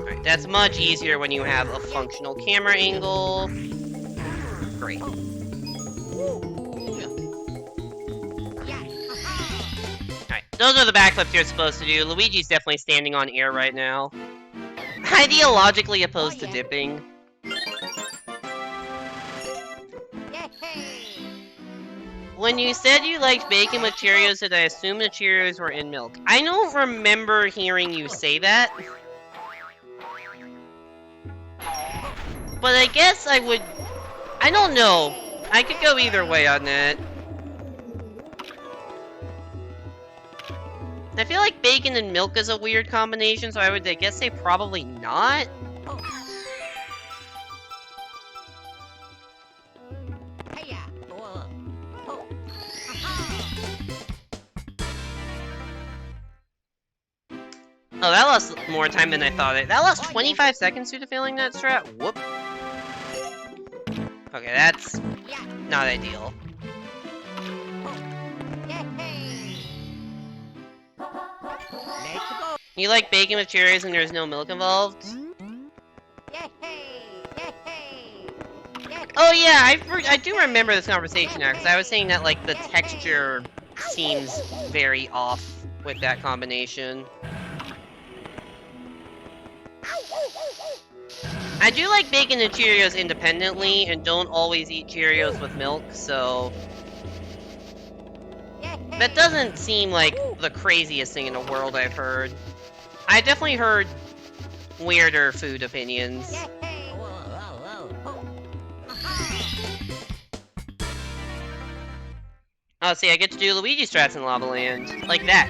Alright, that's much easier when you have a functional camera angle. Great. Alright, those are the backflips you're supposed to do. Luigi's definitely standing on air right now. Ideologically opposed to dipping. When you said you liked bacon with Cheerios, did I assume the Cheerios were in milk? I don't remember hearing you say that. But I guess I would... I don't know. I could go either way on that. I feel like bacon and milk is a weird combination, so I guess say probably not. Oh, that lost more time than I thought it. That lost 25 seconds due to failing that strat? Whoop. Okay, that's not ideal. You like bacon with Cheerios and there's no milk involved? Oh yeah, I do remember this conversation now, because I was saying that, like, the texture seems very off with that combination. I do like bacon and Cheerios independently, and don't always eat Cheerios with milk, so... That doesn't seem like the craziest thing in the world I've heard. I definitely heard weirder food opinions. Oh, see, I get to do Luigi strats in Lava Land. Like that.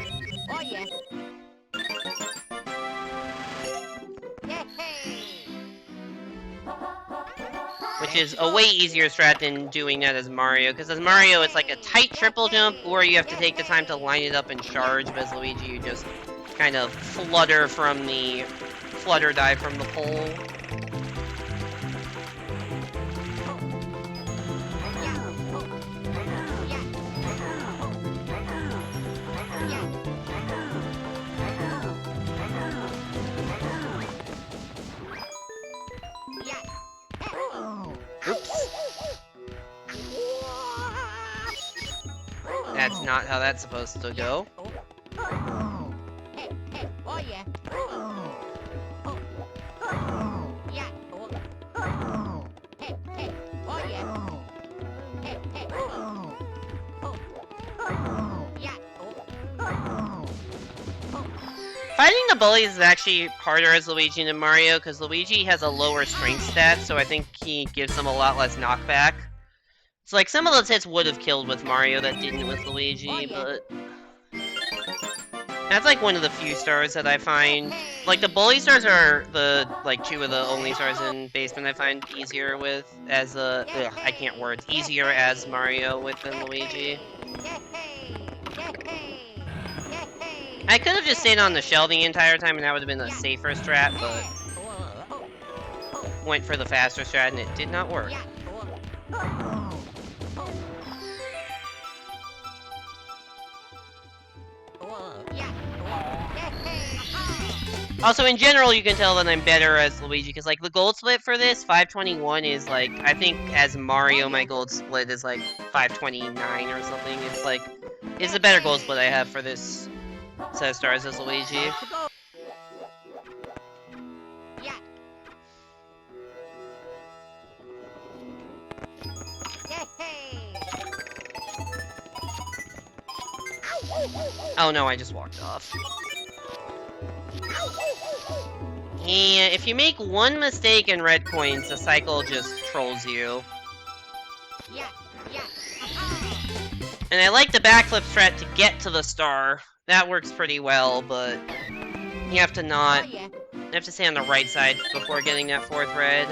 Which is a way easier strat than doing that as Mario, because as Mario it's like a tight triple jump, or you have to take the time to line it up and charge, but as Luigi you just kind of flutter dive from the pole. Oops. That's not how that's supposed to go. Fighting the bullies is actually harder as Luigi than Mario, because Luigi has a lower strength stat, so I think he gives them a lot less knockback. So, like, some of those hits would have killed with Mario that didn't with Luigi, but... That's, like, one of the few stars that I find... Like, the bully stars are the, like, two of the only stars in Basement I find easier with as a... Ugh, I can't words. Easier as Mario with than Luigi. I could have just stayed on the shell the entire time and that would have been a safer strat, but... Went for the faster strat and it did not work. Also, in general, you can tell that I'm better as Luigi, because, like, the gold split for this, 521, is, like, I think as Mario, my gold split is, like, 529 or something. It's, like, it's a better gold split I have for this set of stars as Luigi. Let's go. Yeah. Yay. Oh no, I just walked off. And if you make one mistake in red coins, the cycle just trolls you. Yeah. Yeah. And I like the backflip strat to get to the star. That works pretty well, but you have to not... Oh, yeah. You have to stay on the right side before getting that fourth red.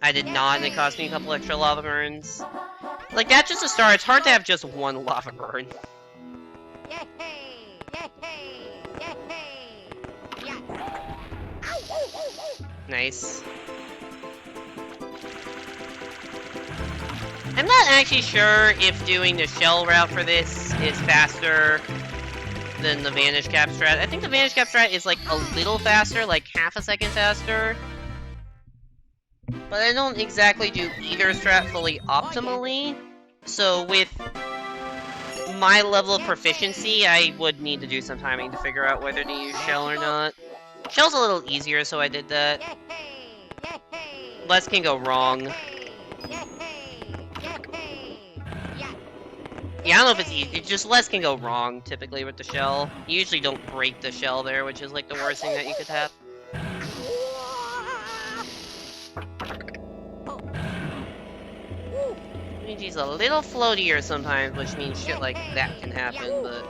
I did not, and it cost me a couple extra lava burns. Like, that's just a star. It's hard to have just one lava burn. Yay. Yeah. Nice. I'm not actually sure if doing the shell route for this is faster than the Vanish Cap strat. I think the Vanish Cap strat is like a little faster, like half a second faster. But I don't exactly do either strat fully optimally. So with my level of proficiency, I would need to do some timing to figure out whether to use shell or not. Shell's a little easier, so I did that. Less can go wrong. Yeah, I don't know if it's easy. It's just less can go wrong, typically, with the shell. You usually don't break the shell there, which is, like, the worst thing that you could have. Luigi's a little floatier sometimes, which means shit like that can happen, but...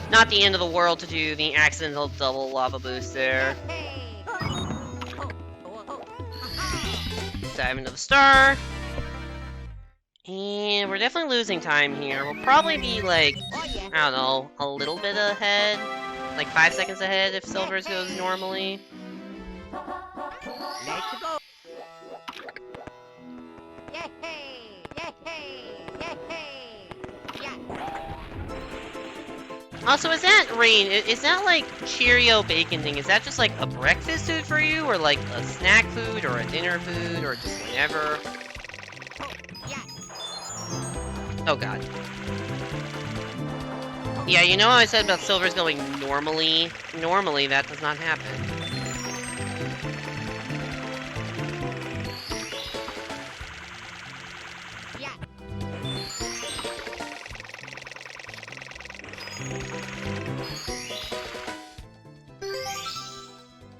Not the end of the world to do the accidental double lava boost there. Dive into the star. And we're definitely losing time here. We'll probably be like, I don't know, a little bit ahead. Like 5 seconds ahead if Silver's goes normally. Let's go. Also, is that Rain? Is that like Cheerio bacon thing? Is that just like a breakfast food for you, or like a snack food, or a dinner food, or just whatever? Oh god. Yeah, you know how I said about Silver's going normally? Normally, that does not happen.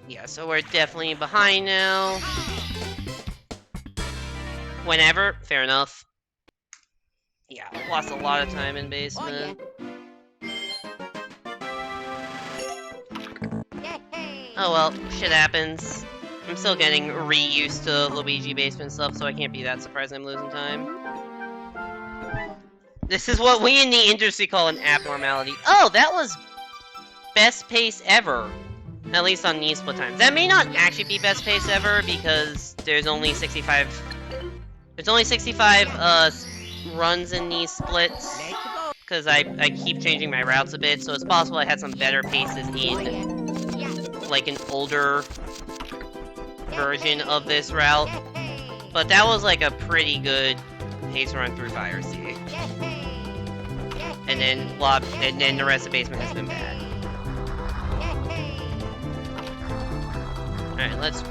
Yeah, so we're definitely behind now. Whenever, fair enough. Yeah, lost a lot of time in basement. Oh well, shit happens. I'm still getting reused to Luigi basement stuff, so I can't be that surprised I'm losing time. This is what we in the industry call an abnormality. Oh, that was best pace ever. At least on knee split times. That may not actually be best pace ever, because there's only 65... There's only 65, runs in knee splits. Because I keep changing my routes a bit, so it's possible I had some better paces in, like, an older version of this route. But that was, like, a pretty good pace run through Fire Sea. And then the rest of the basement has been bad. Alright, let's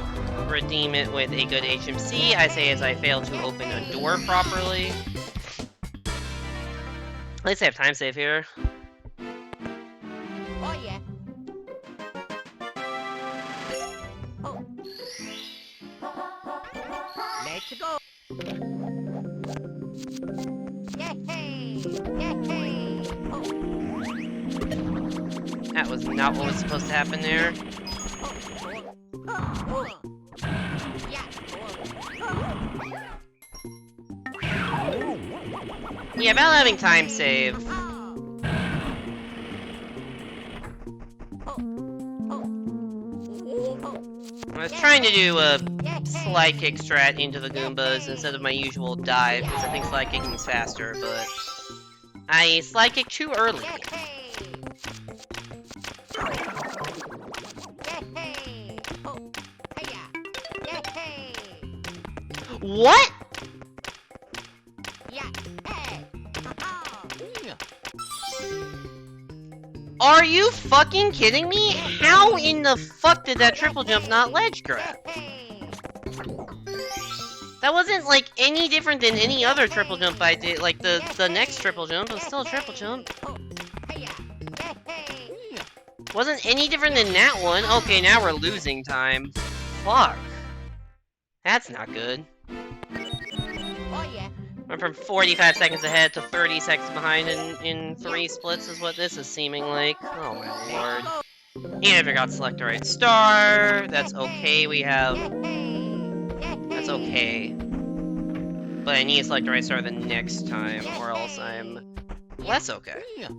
redeem it with a good HMC, I say as I fail to open a door properly. At least I have time save here. Oh yeah. Oh. Let's go. That was not what was supposed to happen there. Yeah, about having time save. I was trying to do a slide kick strat into the Goombas instead of my usual dive, because I think slide kicking is faster, but I slide kicked too early. What? Yeah. Hey. Are you fucking kidding me? How in the fuck did that triple jump not ledge grab? That wasn't, like, any different than any other triple jump I did. Like, the next triple jump was still a triple jump. Wasn't any different than that one. Okay, now we're losing time. Fuck. That's not good. Oh yeah. Went from 45 seconds ahead to 30 seconds behind in 3 splits is what this is seeming like. Oh my lord. And I forgot to select the right star. That's okay, we have... That's okay. But I need to select the right star the next time, or else I'm less okay. Oh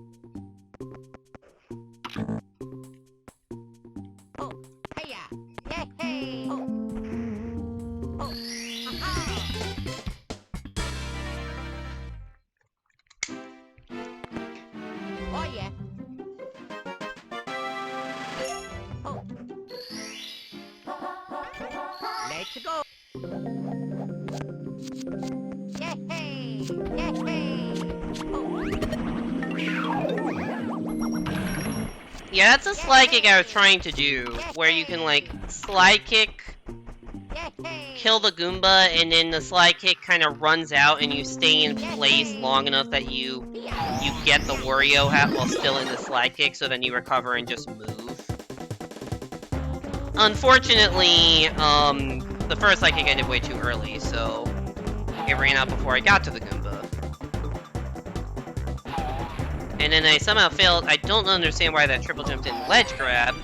yeah. Let's go. Yeah, that's a slide kick I was trying to do, where you can, like, slide kick, kill the Goomba, and then the slide kick kind of runs out and you stay in place long enough that you get the Wario hat while still in the slide kick, so then you recover and just move. Unfortunately, the first slide kick I did way too early, so it ran out before I got to the Goomba. And then I somehow failed. I don't understand why that triple jump didn't ledge grab,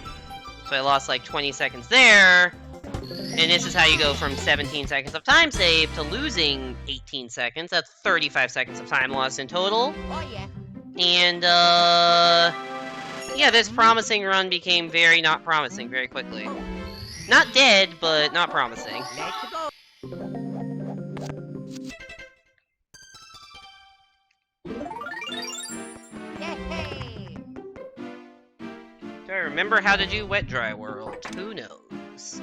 so I lost like 20 seconds there. And this is how you go from 17 seconds of time save to losing 18 seconds. That's 35 seconds of time lost in total. Oh yeah. And, yeah, this promising run became very not promising very quickly. Not dead, but not promising. Let's go. Do I remember how to do Wet Dry World? Who knows?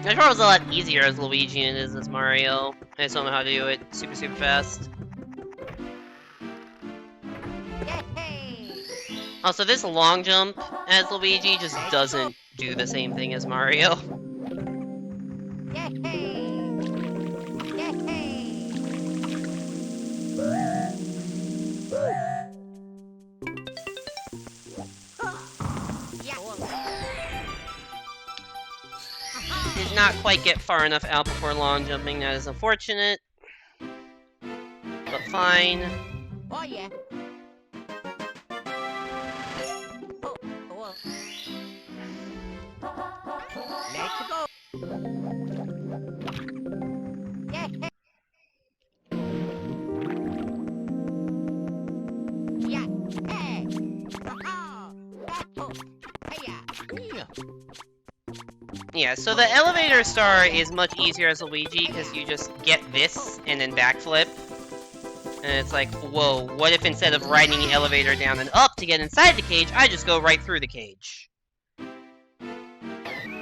This part was a lot easier as Luigi than it is as Mario. I just don't know how to do it super fast. Also, this long jump as Luigi just doesn't do the same thing as Mario. Did not quite get far enough out before long jumping, that is unfortunate. But fine. Oh yeah. Let's go. Yeah. Hey. Yeah, so the elevator star is much easier as Luigi because you just get this and then backflip. And it's like, whoa, what if instead of riding the elevator down and up to get inside the cage, I just go right through the cage?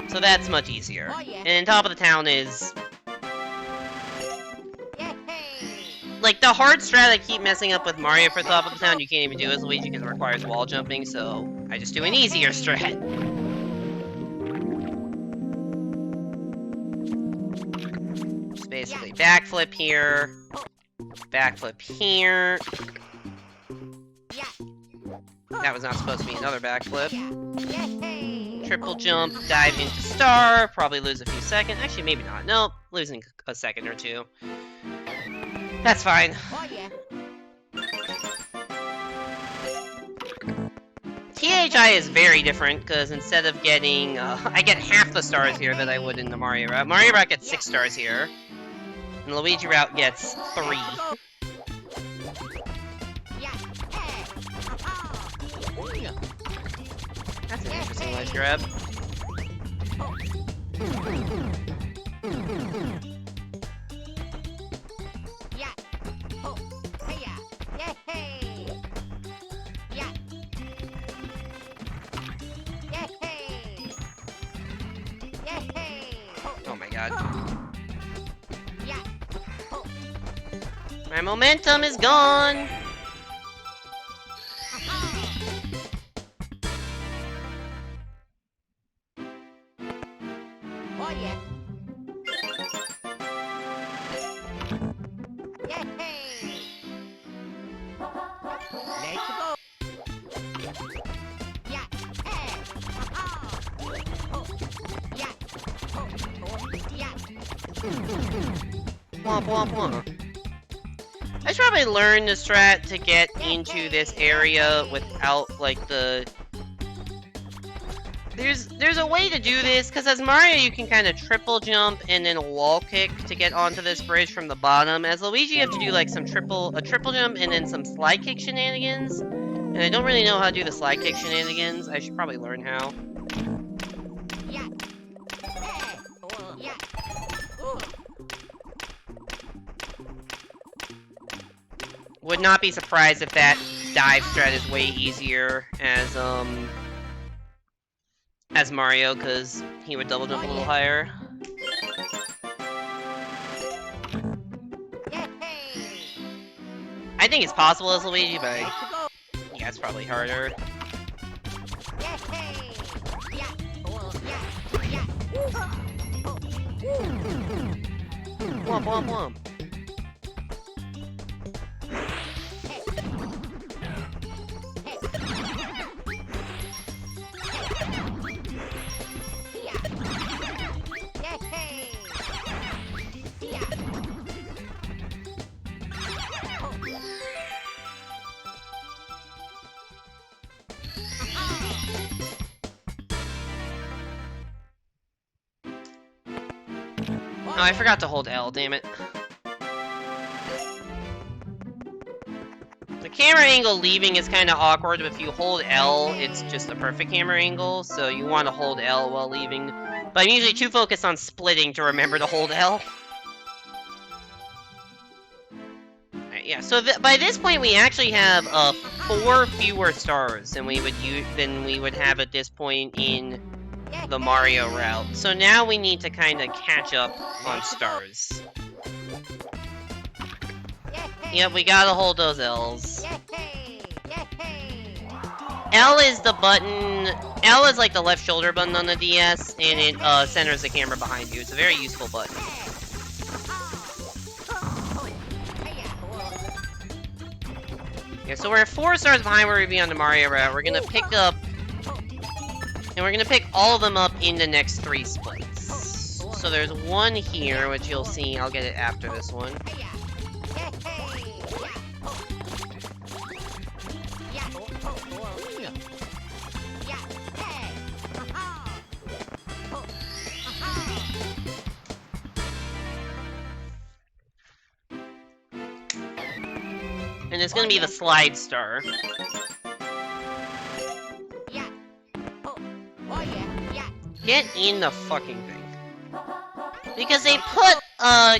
So that's much easier. Oh, yeah. And top of the town is... Like, the hard strat I keep messing up with Mario for top of the town, you can't even do as Luigi because it requires wall jumping, so I just do an easier strat. Just basically backflip here, backflip here. That was not supposed to be another backflip. Triple jump, dive into star, probably lose a few seconds. Actually, maybe not. Nope, losing a second or two. That's fine. Oh yeah. THI is very different, because instead of getting, I get half the stars here that I would in the Mario route. Mario route gets 6 stars here, and the Luigi route gets 3. That's an interesting ledge grab. Oh my My momentum is gone! Oh yeah. Let's go. Yeah. Hey. Oh. Yeah. Oh. Yeah. Womp womp womp. I should probably learn the strat to get into this area without, like, the... There's a way to do this, because as Mario you can kind of triple jump and then a wall kick to get onto this bridge from the bottom. As Luigi you have to do, like, a triple jump and then some slide kick shenanigans. And I don't really know how to do the slide kick shenanigans. I should probably learn how. Yeah. Hey. Oh. Yeah. Oh. Would not be surprised if that dive strat is way easier as Mario, because he would double jump a little higher. I think it's possible as Luigi, but yeah, it's probably harder. Womp womp womp. Oh, I forgot to hold L, damn it. The camera angle leaving is kind of awkward, but if you hold L, it's just a perfect camera angle, so you want to hold L while leaving. But I'm usually too focused on splitting to remember to hold L. Alright, yeah, so by this point we actually have 4 fewer stars than we would have at this point in the Mario route. So now we need to kind of catch up on stars. Yep, we gotta hold those L's. L is the button... L is like the left shoulder button on the DS, and it centers the camera behind you. It's a very useful button. Yeah, so we're 4 stars behind where we'd be on the Mario route. We're gonna pick up... And we're gonna pick all of them up in the next 3 splits. So there's one here, which you'll see. I'll get it after this one. And it's gonna be the slide star. Get in the fucking thing. Because they put,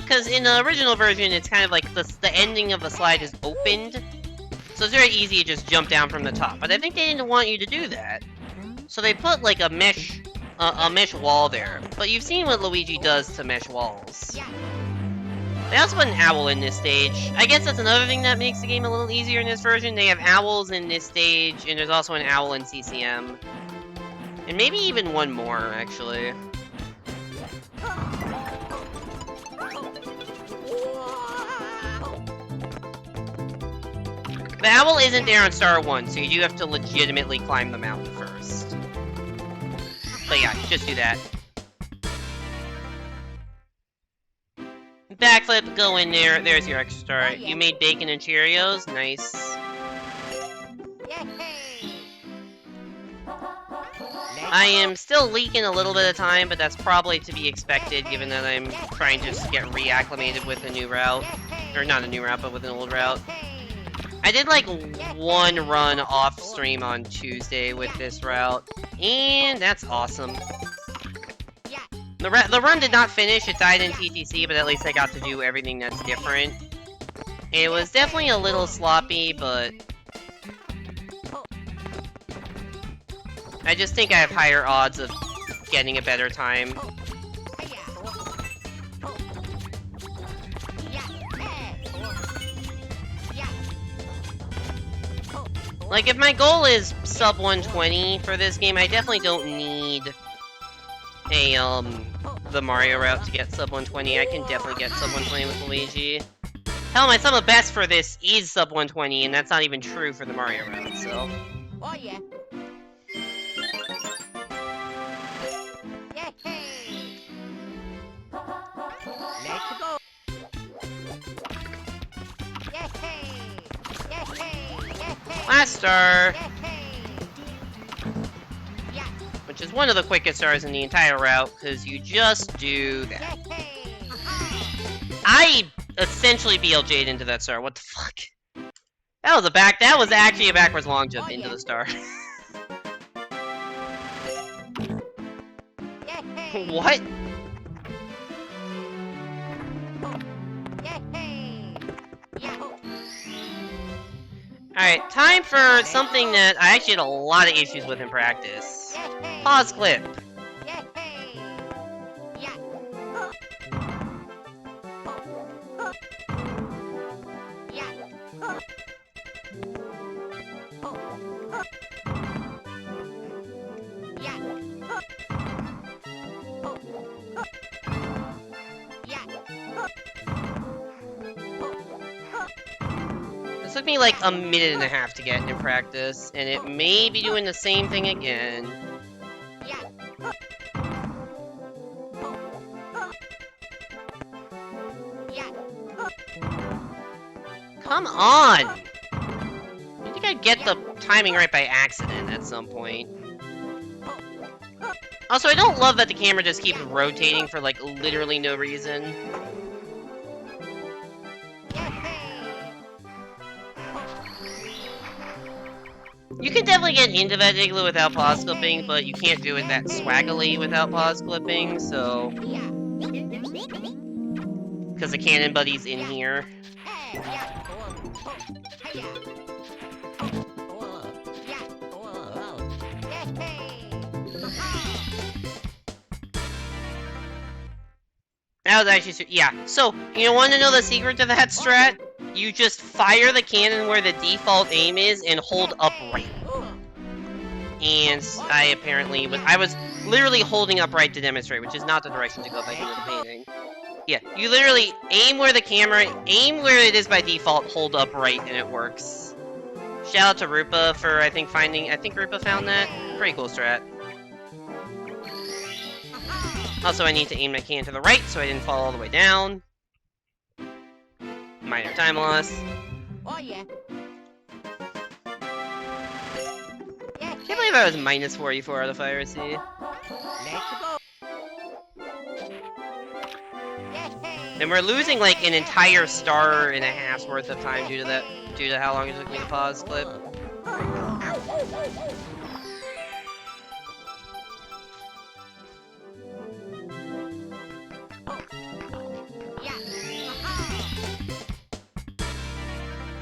because in the original version, it's kind of like the ending of the slide is opened. So it's very easy to just jump down from the top. But I think they didn't want you to do that. So they put like a mesh wall there. But you've seen what Luigi does to mesh walls. They also put an owl in this stage. I guess that's another thing that makes the game a little easier in this version. They have owls in this stage, and there's also an owl in CCM. And maybe even one more, actually. The owl isn't there on Star 1, so you do have to legitimately climb the mountain first. But yeah, just do that. Backflip, go in there. There's your extra star. You made bacon and Cheerios? Nice. I am still leaking a little bit of time, but that's probably to be expected given that I'm trying to just get reacclimated with a new route. Or not a new route, but with an old route. I did like 1 run off stream on Tuesday with this route, and that's awesome. The run did not finish, it died in TTC, but at least I got to do everything that's different. It was definitely a little sloppy, but... I just think I have higher odds of getting a better time. Like, if my goal is sub 120 for this game, I definitely don't need the Mario route to get sub 120. I can definitely get sub 120 with Luigi. Hell, my sub best for this is sub 120, and that's not even true for the Mario route, so... Oh yeah. Yay! Let's go. Last star! Yay! Yeah. Which is one of the quickest stars in the entire route, because you just do that. Yay! I essentially BLJ'd into that star, what the fuck? That was actually a backwards long jump into the star. Yay! What? Yay! Yeah. Alright, time for something that I actually had a lot of issues with in practice. Yay! Pause clip. Yay! Yeah. Yeah. Yeah. Yeah. This took me like a minute and a half to get in practice, and it may be doing the same thing again. Yeah. Yeah. Come on! I think I'd get the timing right by accident at some point. Also, I don't love that the camera just keeps rotating for like literally no reason. You can definitely get into that igloo without pause clipping, but you can't do it that swaggily without pause clipping, so... Yeah. Because the cannon buddy's in here. Hey, yeah. Hey, yeah. That was actually... Yeah, so, you want to know the secret to that strat? You just fire the cannon where the default aim is and hold upright. And I was literally holding upright to demonstrate, which is not the direction to go by doing the painting. Yeah, you literally aim where it is by default, hold upright, and it works. Shout out to Rupa for, I think Rupa found that. Pretty cool strat. Also, I need to aim my cannon to the right, so I didn't fall all the way down. Minor time loss. Oh yeah. Can't believe I was minus 44 out of piracy. Let's go. And we're losing like an entire star and a half's worth of time due to how long it took me to pause clip.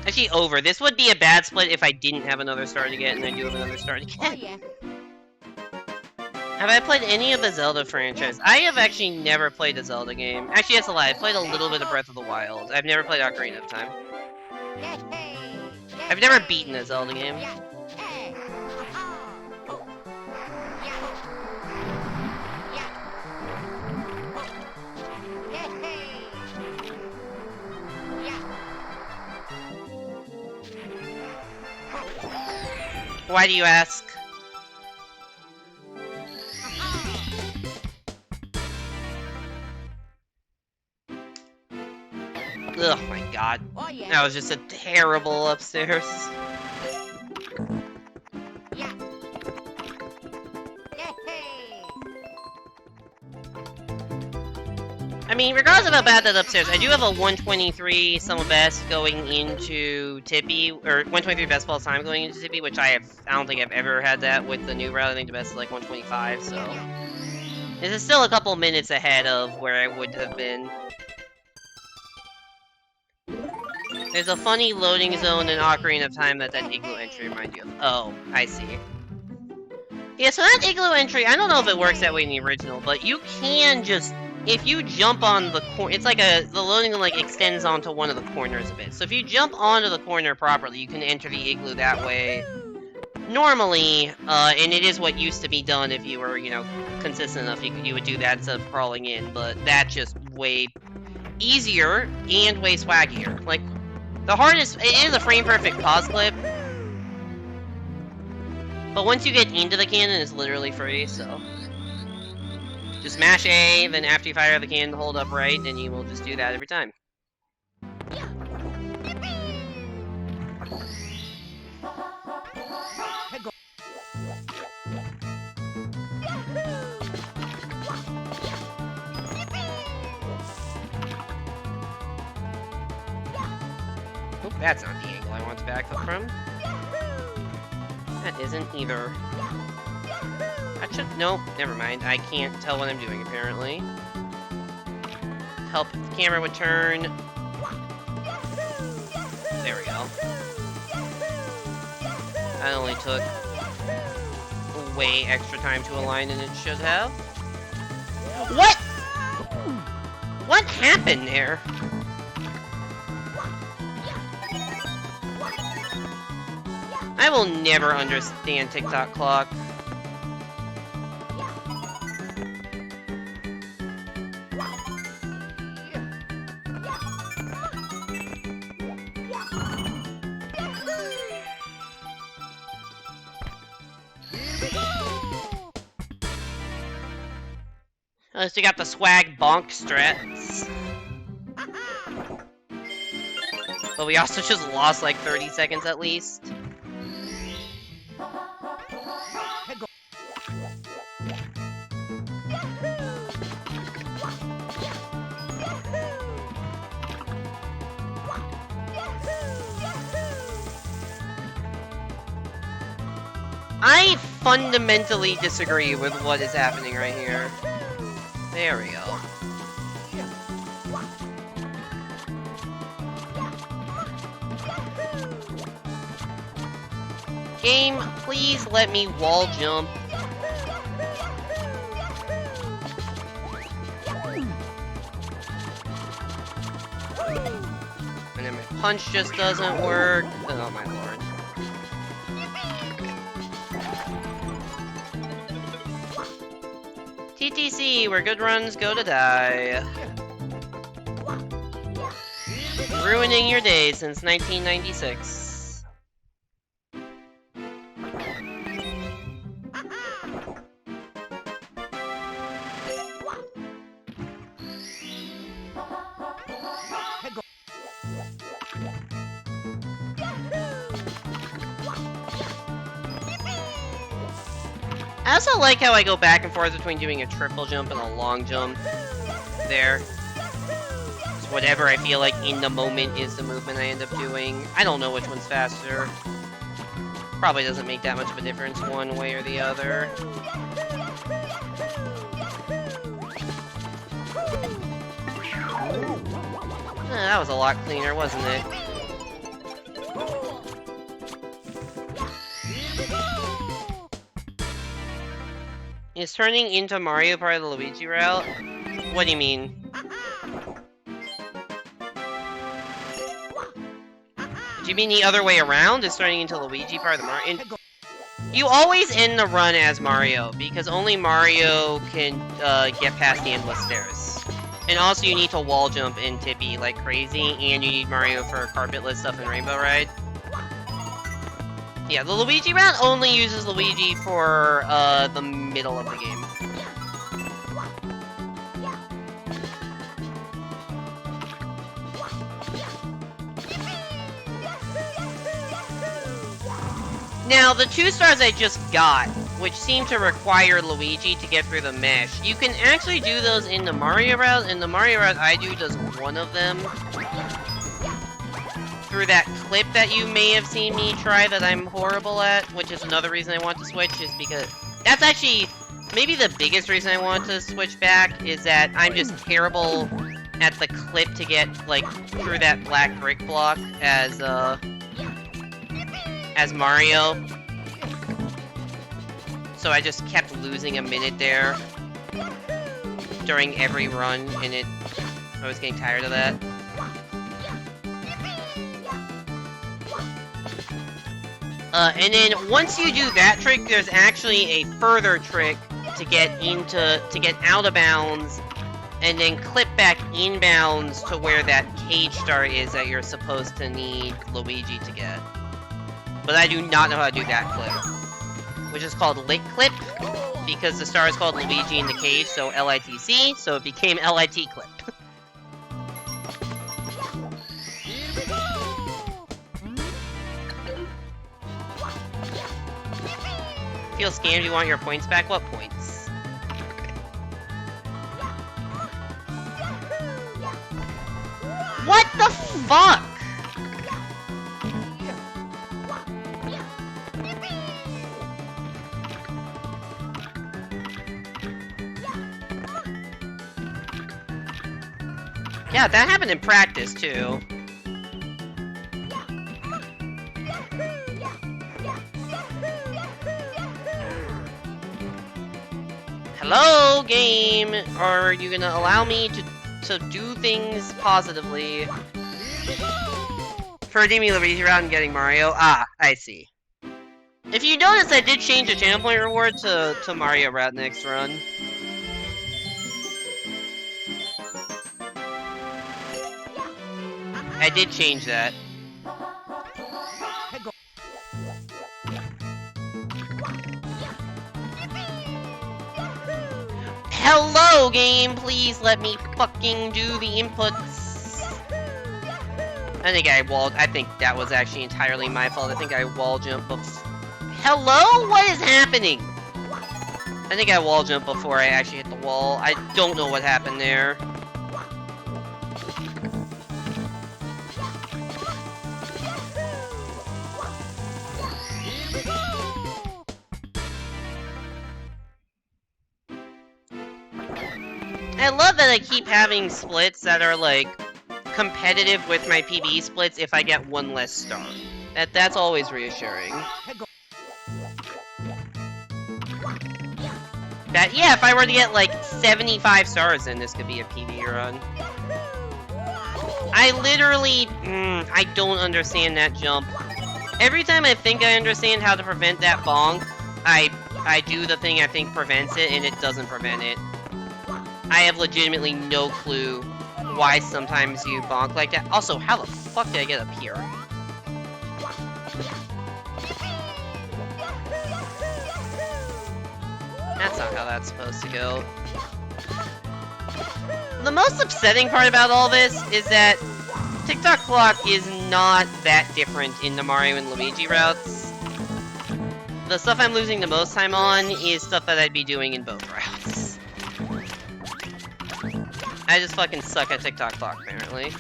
Actually, over. This would be a bad split if I didn't have another star to get, and I do have another star to get. Oh yeah. Have I played any of the Zelda franchise? I have actually never played a Zelda game. Actually, that's a lie. I've played a little bit of Breath of the Wild. I've never played Ocarina of Time. I've never beaten a Zelda game. Why do you ask? Ugh, my god. Oh, yeah. That was just a terrible upstairs. Yeah. I mean, regardless of how bad that upstairs, I do have a 123 sum best going into Tippy, or 123 best ball time going into Tippy, which I don't think I've ever had that with the new route. I think the best is like 125, so... This is still a couple minutes ahead of where I would have been. There's a funny loading zone in Ocarina of Time that igloo entry reminds you of. Oh, I see. Yeah, so that igloo entry, I don't know if it works that way in the original, but you can just if you jump on the corner, it's like the loading like extends onto one of the corners a bit. So if you jump onto the corner properly, you can enter the igloo that way. Normally, and it is what used to be done if you were, you know, consistent enough, you would do that instead of crawling in, but that's just way easier and way swaggier. Like, the hardest, it is a frame-perfect pause clip, but once you get into the cannon, it's literally free, so... Just mash A, then after you fire the cannon, hold up right, and you will just do that every time. Oh, that's not the angle I want to back up from. That isn't either. I should... Nope, never mind. I can't tell what I'm doing, apparently. Help if the camera would turn. There we go. That only took way extra time to align than it should have. What? What happened there? I will never understand TikTok clock. At least we got the swag bonk strats. But we also just lost like 30 seconds at least. I fundamentally disagree with what is happening right here. There we go. Game, please let me wall jump. And then my punch just doesn't work. Oh my lord. TTC, where good runs go to die. Ruining your day since 1996. I also like how I go back and forth between doing a triple jump and a long jump there. Just whatever I feel like in the moment is the movement I end up doing. I don't know which one's faster. Probably doesn't make that much of a difference one way or the other. That was a lot cleaner, wasn't it? Is turning into Mario part of the Luigi route? What do you mean? Do you mean the other way around? Is turning into Luigi part of the Mario? You always end the run as Mario, because only Mario can get past the endless stairs. And also you need to wall jump in Tippy like crazy, and you need Mario for carpetless stuff in Rainbow Ride. Yeah, the Luigi route only uses Luigi for the middle of the game. Now, the 2 stars I just got, which seem to require Luigi to get through the mesh, you can actually do those in the Mario route, and the Mario route I do does one of them. Through that clip that you may have seen me try that I'm horrible at, which is another reason I want to switch, is because... That's actually maybe the biggest reason I want to switch back, is that I'm just terrible at the clip to get, like, through that black brick block as Mario. So I just kept losing a minute there. during every run, and I was getting tired of that. And then once you do that trick, there's actually a further trick to get out of bounds, and then clip back inbounds to where that cage star is that you're supposed to need Luigi to get. But I do not know how to do that clip, which is called Lit Clip, because the star is called Luigi in the cage, so LITC, so it became LIT Clip. Feel scammed, you want your points back? What points? What the fuck? Yeah, that happened in practice, too. Hello, game! Are you gonna allow me to do things positively? For redeeming Luigi route and getting Mario? Ah, I see. If you notice, I did change the channel point reward to Mario route next run. I did change that. Hello, game! Please let me fucking do the inputs. I think that was actually entirely my fault. I think I wall jumped Hello? What is happening? I think I wall jumped before I actually hit the wall. I don't know what happened there. I love that I keep having splits that are, like, competitive with my PB splits if I get one less star. That's always reassuring. Yeah, if I were to get, like, 75 stars, then this could be a PB run. I literally... I don't understand that jump. Every time I think I understand how to prevent that bonk, I do the thing I think prevents it, and it doesn't prevent it. I have legitimately no clue why sometimes you bonk like that. Also, how the fuck did I get up here? That's not how that's supposed to go. The most upsetting part about all this is that TikTok clock is not that different in the Mario and Luigi routes. The stuff I'm losing the most time on is stuff that I'd be doing in both routes. I just fucking suck at TikTok clock, apparently.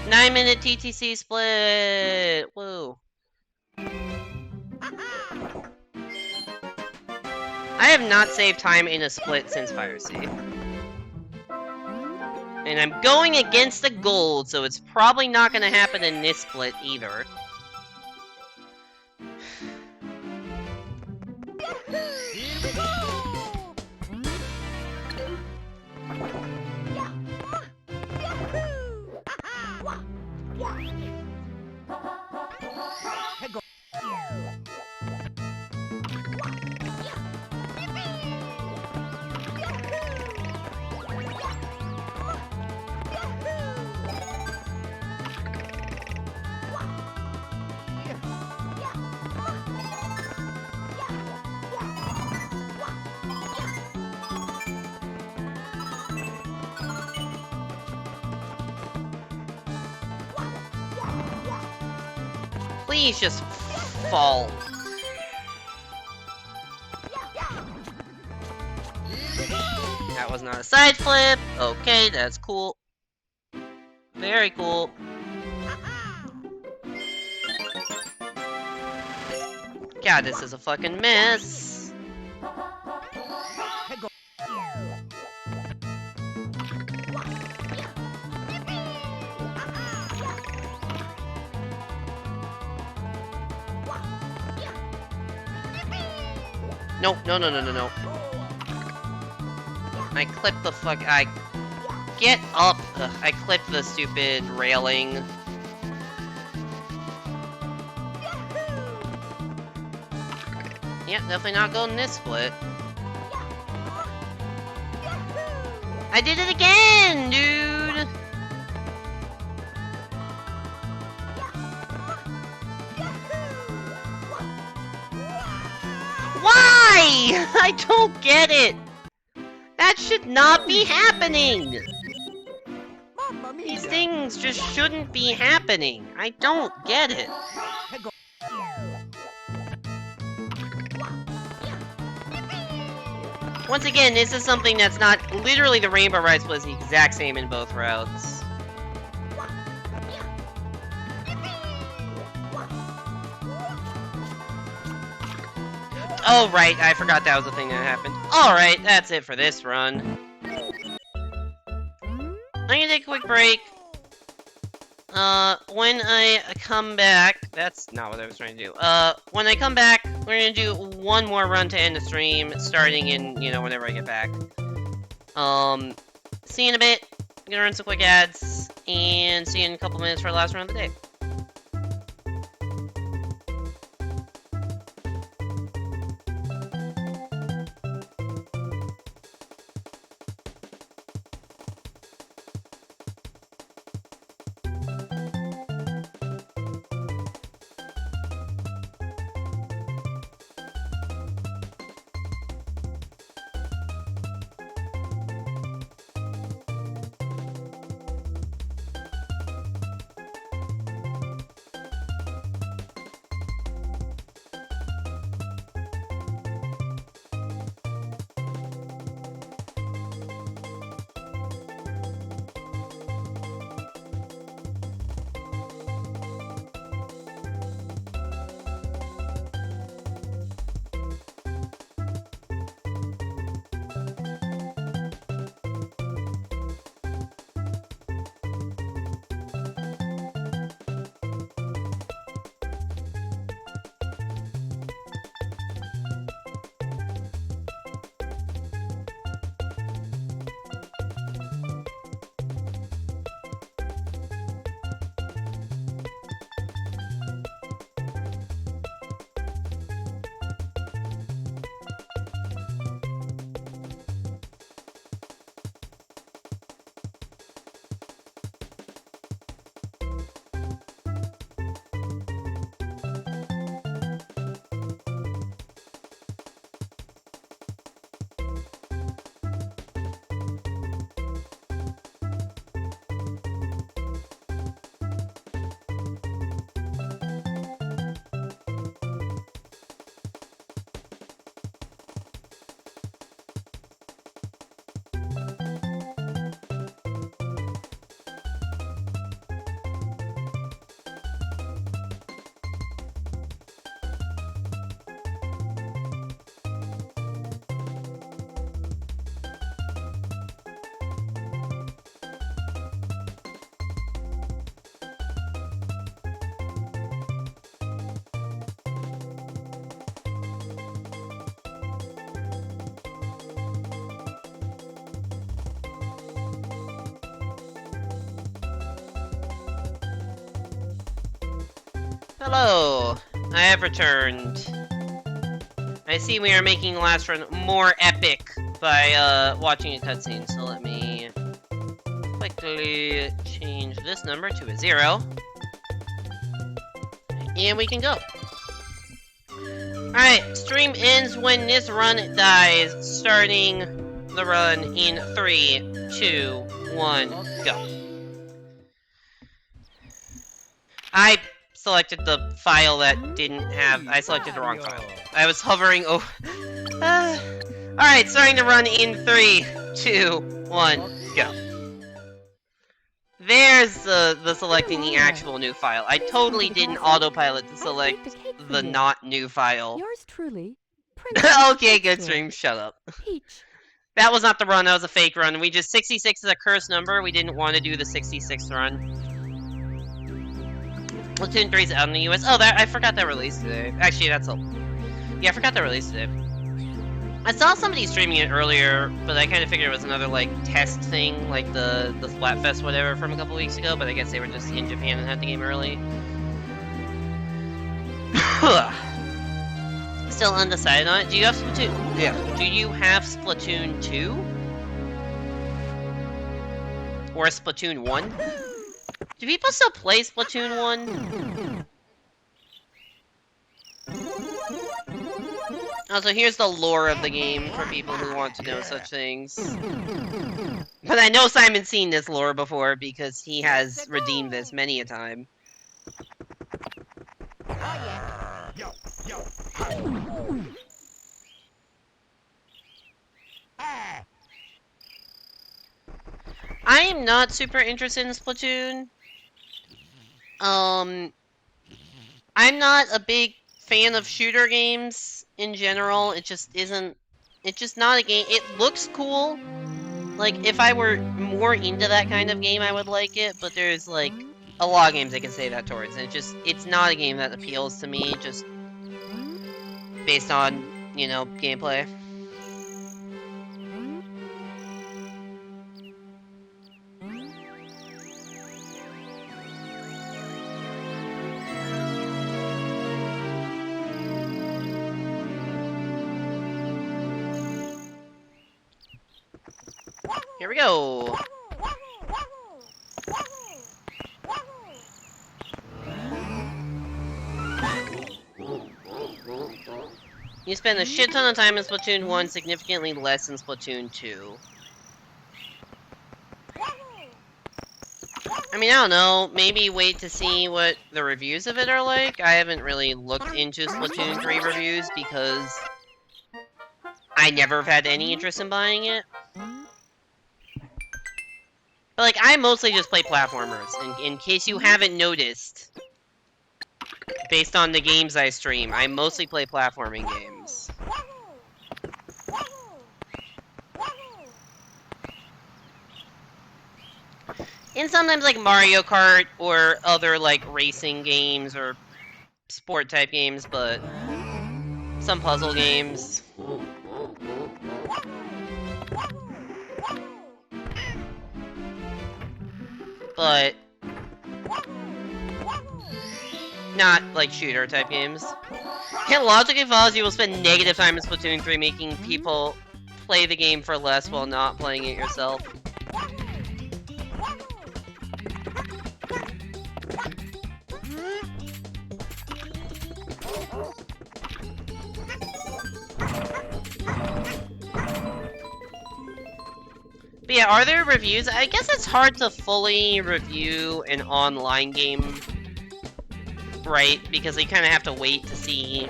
9-minute TTC split! Whoa. I have not saved time in a split since Piracy. And I'm going against the gold, so it's probably not gonna happen in this split either. Please just fall. That was not a side flip. Okay, that's cool. Very cool. God, this is a fucking mess. Nope, no, no, no, no, no. I clipped the fuck. Get up! Ugh, I clipped the stupid railing. Yep, definitely not golden this split. I did it again, dude! Why? I don't get it! That should not be happening! Mamma mia. These things just shouldn't be happening. I don't get it. Once again, this is something that's not literally the Rainbow Ride split is the exact same in both routes. Oh, right, I forgot that was the thing that happened. Alright, that's it for this run. I'm gonna take a quick break. When I come back, that's not what I was trying to do. When I come back, we're gonna do one more run to end the stream, starting in, you know, whenever I get back. See you in a bit. I'm gonna run some quick ads, and see you in a couple minutes for the last run of the day. Hello, I have returned. I see we are making the last run more epic by watching a cutscene, so let me quickly change this number to a 0. And we can go. Alright, stream ends when this run dies, starting the run in 3, 2, 1, go. I selected the file that didn't have... I selected the wrong file. I was hovering over... Alright, starting to run in 3, 2, 1, go. There's the selecting the actual new file. I totally didn't autopilot to select the not new file. Yours truly. Okay, good stream, shut up. Peach. That was not the run, that was a fake run. 66 is a cursed number, we didn't want to do the 66th run. Splatoon 3's out in the US. Oh, I forgot that released today. Actually, that's a... Yeah, I forgot that released today. I saw somebody streaming it earlier, but I kind of figured it was another, like, test thing, like the Splatfest whatever from a couple weeks ago, but I guess they were just in Japan and had the game early. Still undecided on it. Do you have Splatoon? Yeah. Do you have Splatoon 2? Or Splatoon 1? Do people still play Splatoon 1? Also, here's the lore of the game for people who want to know such things. But I know Simon's seen this lore before because he has redeemed this many a time. I am not super interested in Splatoon. I'm not a big fan of shooter games in general. It just isn't. It's just not a game. It looks cool. Like, if I were more into that kind of game, I would like it. But there's, like, a lot of games I can say that towards. And it's not a game that appeals to me just based on, you know, gameplay. Here we go. You spend a shit ton of time in Splatoon 1, significantly less in Splatoon 2. I mean, I don't know. Maybe wait to see what the reviews of it are like. I haven't really looked into Splatoon 3 reviews because I never have had any interest in buying it. But, like, I mostly just play platformers. In case you haven't noticed, based on the games I stream, I mostly play platforming games. And sometimes, like, Mario Kart or other, like, racing games or sport-type games, but some puzzle games. But not, like, shooter-type games. It logically follows you will spend negative time in Splatoon 3 making people play the game for less while not playing it yourself. But yeah, are there reviews? I guess it's hard to fully review an online game, right? Because you kind of have to wait to see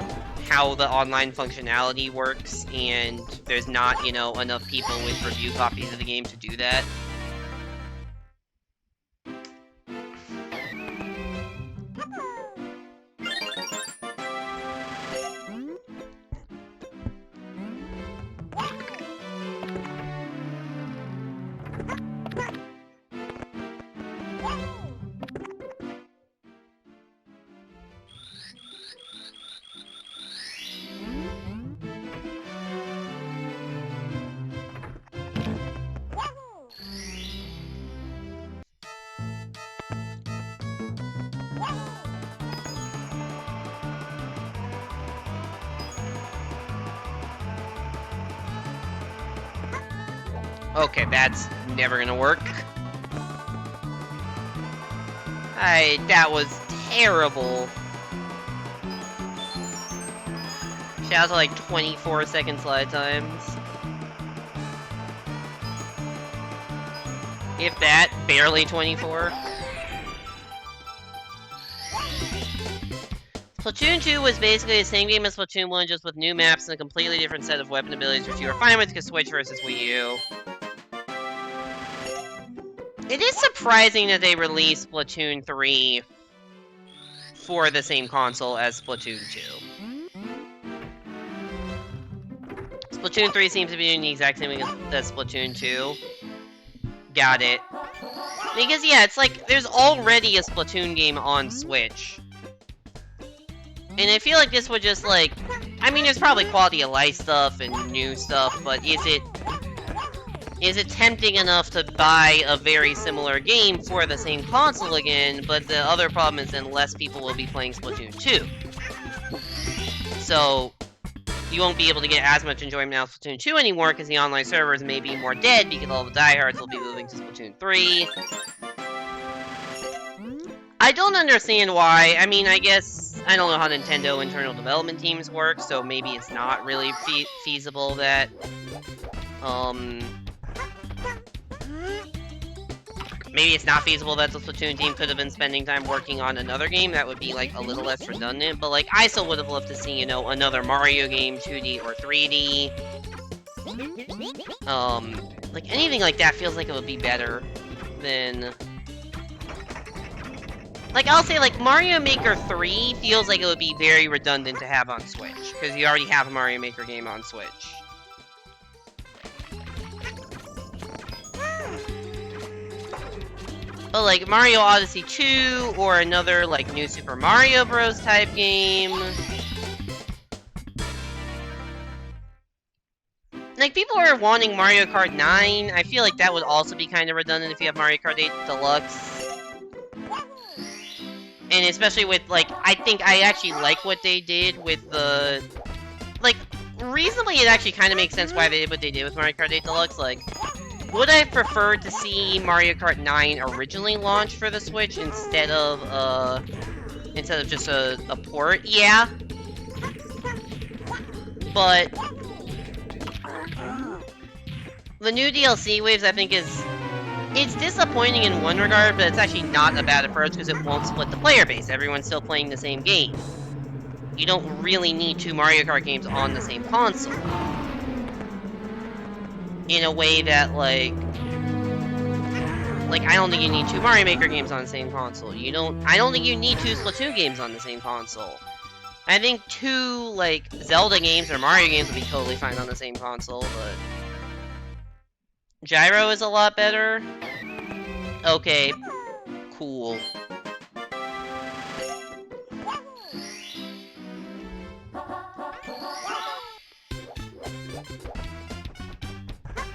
how the online functionality works, and there's not, you know, enough people with review copies of the game to do that. Okay, that's never gonna work. That was terrible. Shout out to like 24-second slide times. If that, barely 24. Splatoon 2 was basically the same game as Splatoon 1, just with new maps and a completely different set of weapon abilities, which you were fine with because Switch versus Wii U. It is surprising that they released Splatoon 3 for the same console as Splatoon 2. Splatoon 3 seems to be doing the exact same thing as Splatoon 2. Got it. Because, yeah, it's like, there's already a Splatoon game on Switch. And I feel like this would just, like... I mean, there's probably quality of life stuff and new stuff, but is it tempting enough to buy a very similar game for the same console again? But the other problem is then less people will be playing Splatoon 2. So, you won't be able to get as much enjoyment out of Splatoon 2 anymore because the online servers may be more dead because all the diehards will be moving to Splatoon 3. I don't understand why. I mean, I guess I don't know how Nintendo internal development teams work, so maybe it's not really feasible that maybe it's not feasible that the Splatoon team could have been spending time working on another game that would be, like, a little less redundant, but, like, I still would have loved to see, you know, another Mario game, 2D or 3D. Like, anything like that feels like it would be better than... Like, I'll say, like, Mario Maker 3 feels like it would be very redundant to have on Switch, because you already have a Mario Maker game on Switch. But, like, Mario Odyssey 2, or another, like, new Super Mario Bros. Type game. Like, people are wanting Mario Kart 9. I feel like that would also be kind of redundant if you have Mario Kart 8 Deluxe. And especially with, like, I think I actually like what they did with the... Like, reasonably, it actually kind of makes sense why they did what they did with Mario Kart 8 Deluxe. Like, would I have preferred to see Mario Kart 9 originally launch for the Switch instead of just a port? Yeah. But the new DLC waves, I think, it's disappointing in one regard, but it's actually not a bad approach because it won't split the player base. Everyone's still playing the same game. You don't really need two Mario Kart games on the same console. In a way that, like, I don't think you need two Mario Maker games on the same console. I don't think you need two Splatoon games on the same console. I think two, like, Zelda games or Mario games would be totally fine on the same console, but... Gyro is a lot better. Okay, cool.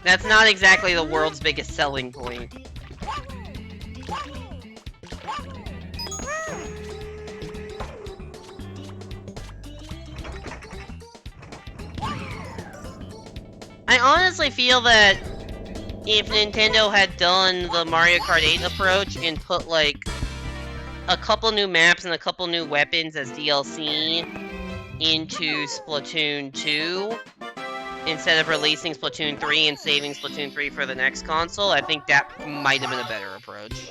That's not exactly the world's biggest selling point. I honestly feel that if Nintendo had done the Mario Kart 8 approach and put, like, a couple new maps and a couple new weapons as DLC into Splatoon 2, instead of releasing Splatoon 3 and saving Splatoon 3 for the next console, I think that might have been a better approach.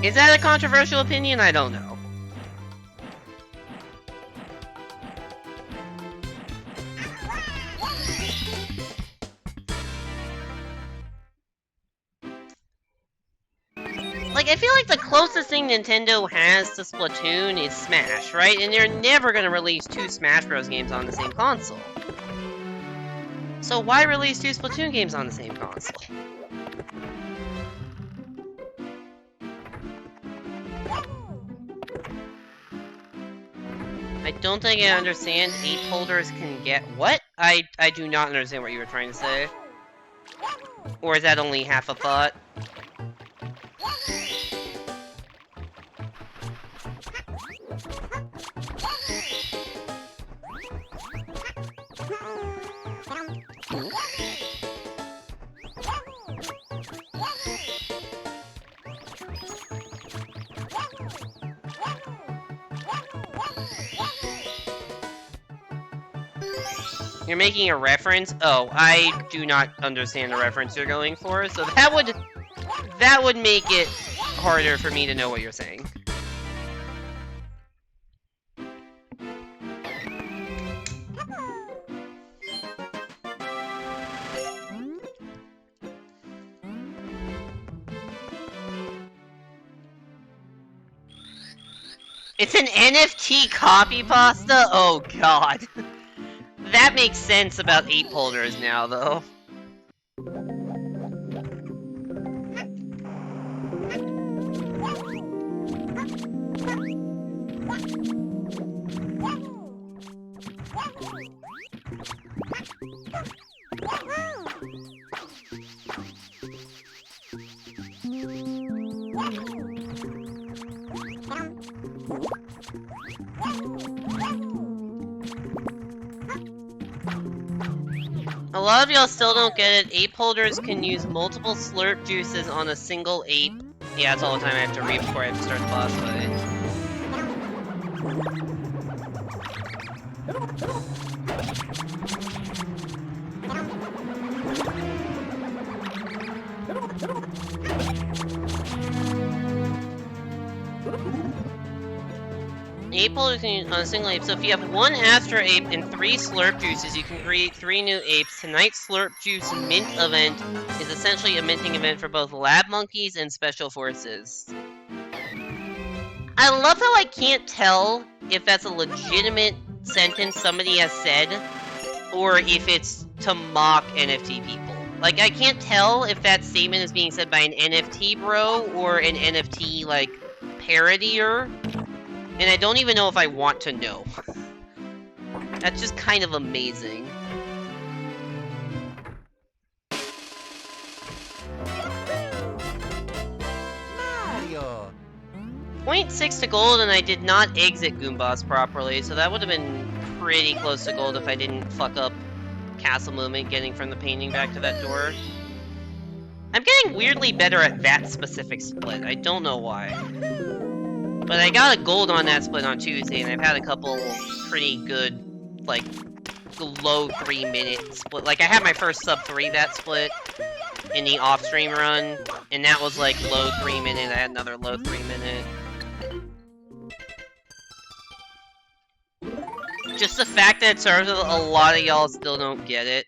Is that a controversial opinion? I don't know. Like, I feel like the closest thing Nintendo has to Splatoon is Smash, right? And they're never gonna release two Smash Bros. Games on the same console. So why release two Splatoon games on the same console? I don't think I understand. 8 holders can get... What? I do not understand what you were trying to say. Or is that only half a thought? You're making a reference? Oh, I do not understand the reference you're going for, so that would make it harder for me to know what you're saying. It's an NFT copy pasta? Oh god. That makes sense about ape holders now, though. A lot of y'all still don't get it. Ape holders can use multiple slurp juices on a single ape. Yeah, that's all the time I have to read before I have to start the boss fight. Ape holders can use on a single ape. So if you have one Astro Ape and 3 slurp juices, you can create 3 new apes. Tonight's slurp juice mint event is essentially a minting event for both lab monkeys and special forces. I love how I can't tell if that's a legitimate sentence somebody has said, or if it's to mock NFT people. Like, I can't tell if that statement is being said by an NFT bro, or an NFT, like, parodier. And I don't even know if I want to know. That's just kind of amazing. Mario. 0.6 to gold, and I did not exit Goombas properly, so that would have been pretty close to gold if I didn't fuck up castle movement getting from the painting back to that door. I'm getting weirdly better at that specific split. I don't know why. But I got a gold on that split on Tuesday, and I've had a couple pretty good, like, low 3-minute split. Like, I had my first sub 3 that split in the off-stream run, and that was, like, low 3-minute. I had another low 3-minute. Just the fact that it serves a lot of y'all still don't get it.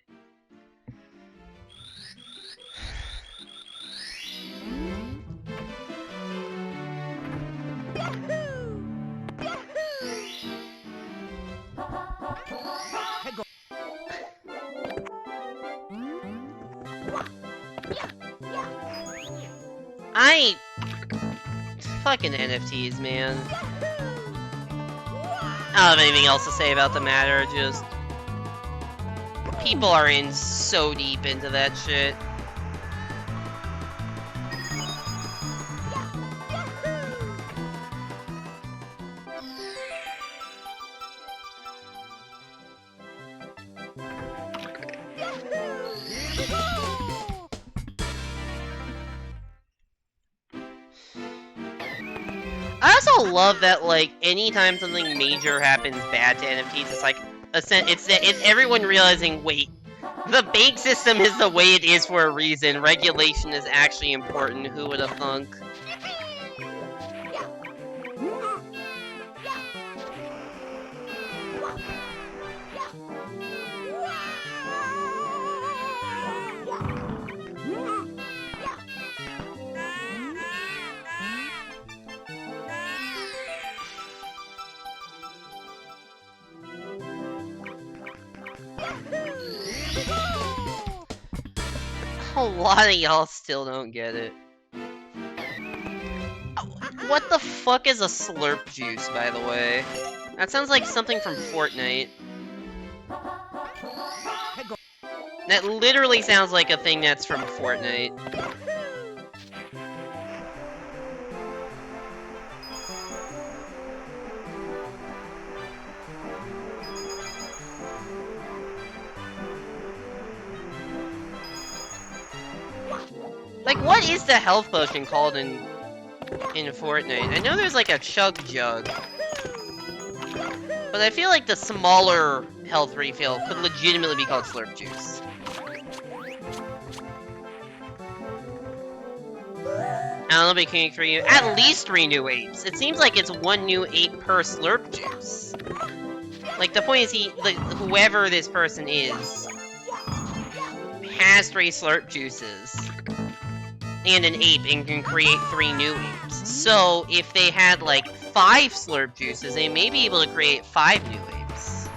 Fucking NFTs, man. I don't have anything else to say about the matter, just... people are in so deep into that shit. I also love that, like, anytime something major happens bad to NFTs, it's like, it's everyone realizing, wait, the bank system is the way it is for a reason. Regulation is actually important. Who would have thunk? A lot of y'all still don't get it. What the fuck is a slurp juice, by the way? That sounds like something from Fortnite. That literally sounds like a thing that's from Fortnite. Like, what is the health potion called in Fortnite? I know there's like a chug jug. But I feel like the smaller health refill could legitimately be called slurp juice. I don't know, but can you create at least 3 new apes? It seems like it's 1 new ape per slurp juice. Like, the point is whoever this person is has 3 slurp juices and an ape and can create 3 new apes. So, if they had, like, 5 slurp juices, they may be able to create 5 new apes.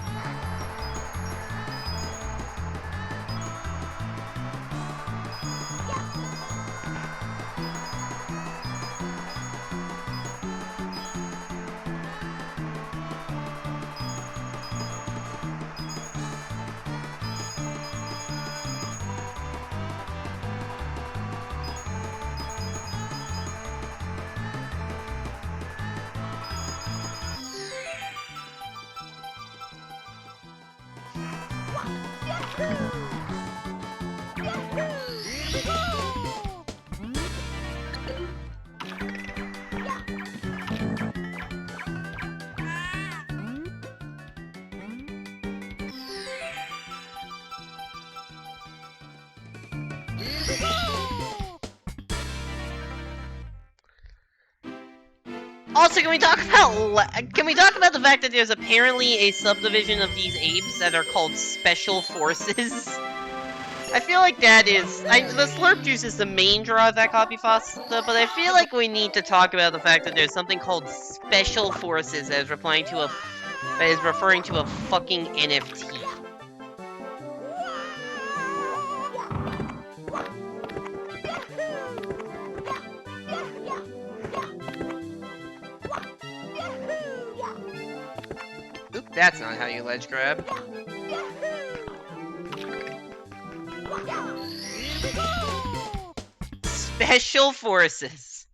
Also, can we talk about the fact that there's apparently a subdivision of these apes that are called Special Forces? I feel like that is... the slurp juice is the main draw of that copy pasta, but I feel like we need to talk about the fact that there's something called Special Forces that is referring to a fucking NFT. Oop, that's not how you ledge grab. Special Forces.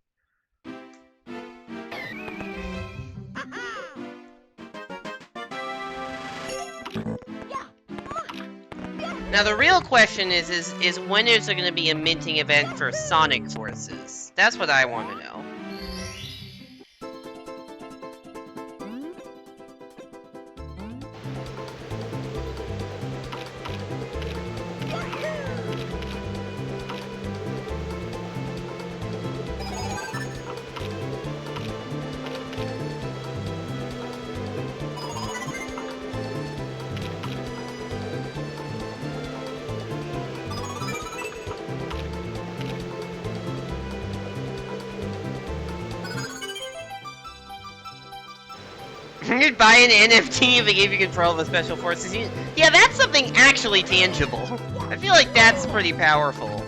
Now the real question is when is there going to be a minting event for Sonic Forces? That's what I want to know. You'd buy an NFT if it gave you control of the Special Forces. Yeah, that's something actually tangible. I feel like that's pretty powerful.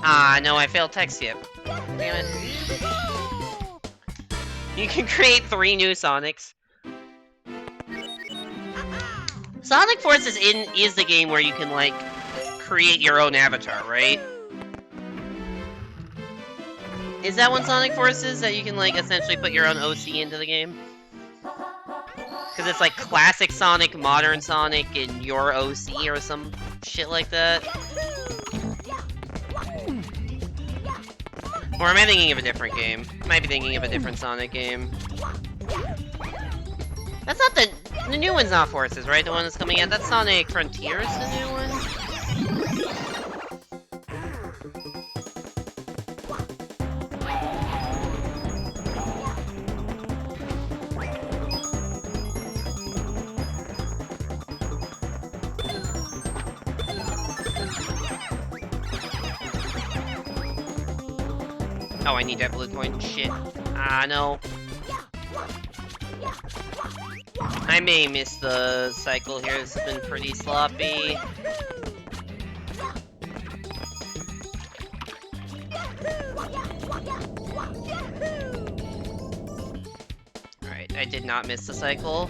Ah, no, I failed tech skip. Damn it. You can create 3 new Sonics. Sonic Forces is the game where you can, like, create your own avatar, right? Is that one Sonic Forces, that you can, like, essentially put your own OC into the game? Because it's like classic Sonic, modern Sonic, and your OC or some shit like that? Or am I thinking of a different game? Might be thinking of a different Sonic game. That's not the new one's not Forces, right? The one that's coming out. That's Sonic Frontiers, the new one? Oh, I need that blue coin. Shit. Ah, no. I may miss the cycle here. This has been pretty sloppy. Alright, I did not miss the cycle.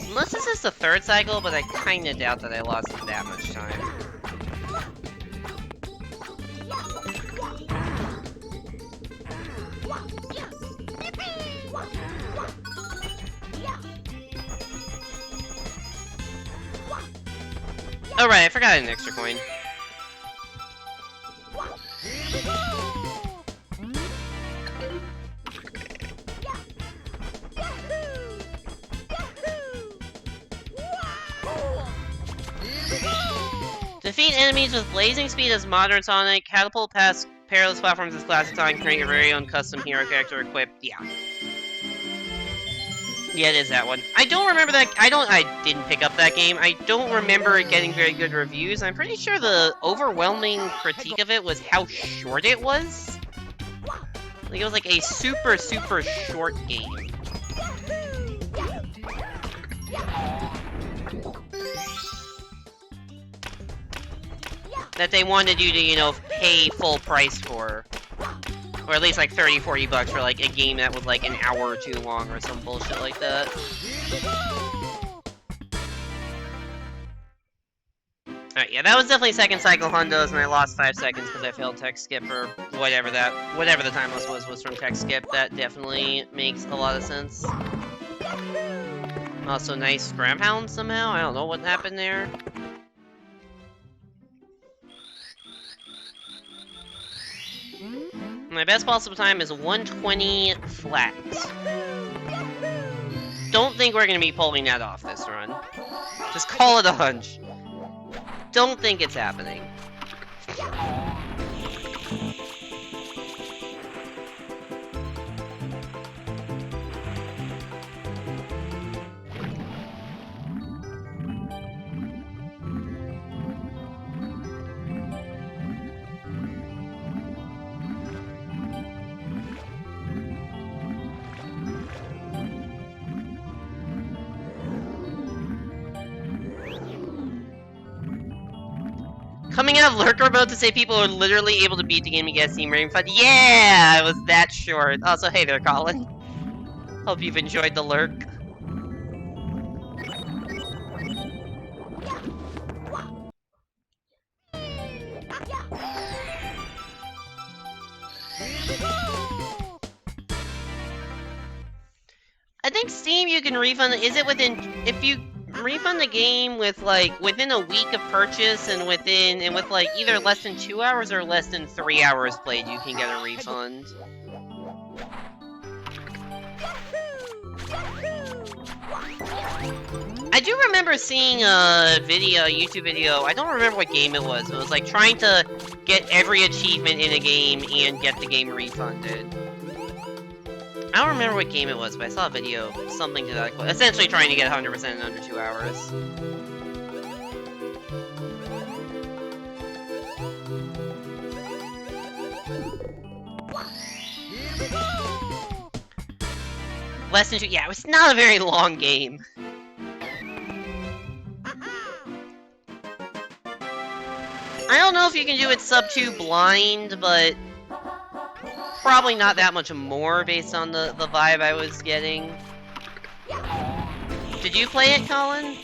Unless this is the 3rd cycle, but I kinda doubt that I lost that much time. Oh right, I forgot an extra coin. Defeat enemies with blazing speed as modern Sonic, catapult past perilous platforms as classic Sonic, create your very own custom hero character equipped. Yeah. Yeah, it is that one. I don't remember that. I didn't pick up that game. I don't remember it getting very good reviews. I'm pretty sure the overwhelming critique of it was how short it was. Like, it was like a super, super short game. That they wanted you to, you know, pay full price for. Or at least like 30, 40 bucks for like a game that was like an hour or two long or some bullshit like that. Alright, yeah, that was definitely second cycle hundos, and I lost 5 seconds because I failed tech skip or whatever the timeless was from tech skip. That definitely makes a lot of sense. Also, nice grab hound somehow. I don't know what happened there. My best possible time is 120 flat. Don't think we're gonna be pulling that off this run. Just call it a hunch. Don't think it's happening. Coming out of lurker mode to say people are literally able to beat the game and get Steam rating fun. Yeah, it was that short. Also, hey there, Colin. Hope you've enjoyed the lurk. I think Steam you can refund. Is it within? If you refund the game with like within a week of purchase and with like either less than 2 hours or less than 3 hours played, you can get a refund. I do remember seeing a YouTube video, I don't remember what game it was. It was like trying to get every achievement in a game and get the game refunded. I don't remember what game it was, but I saw a video, something to that effect. Essentially trying to get 100% in under 2 hours. Less than 2, yeah, it was not a very long game. I don't know if you can do it sub 2 blind, but probably not that much more based on the vibe I was getting. Did you play it, Colin?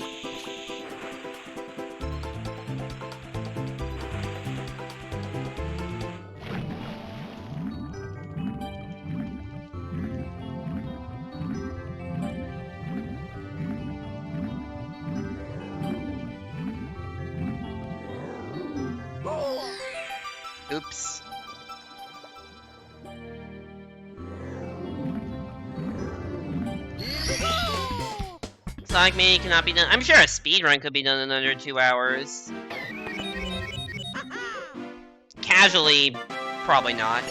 Oops. Sonic Mania cannot be done. I'm sure a speedrun could be done in under 2 hours. Casually, probably not.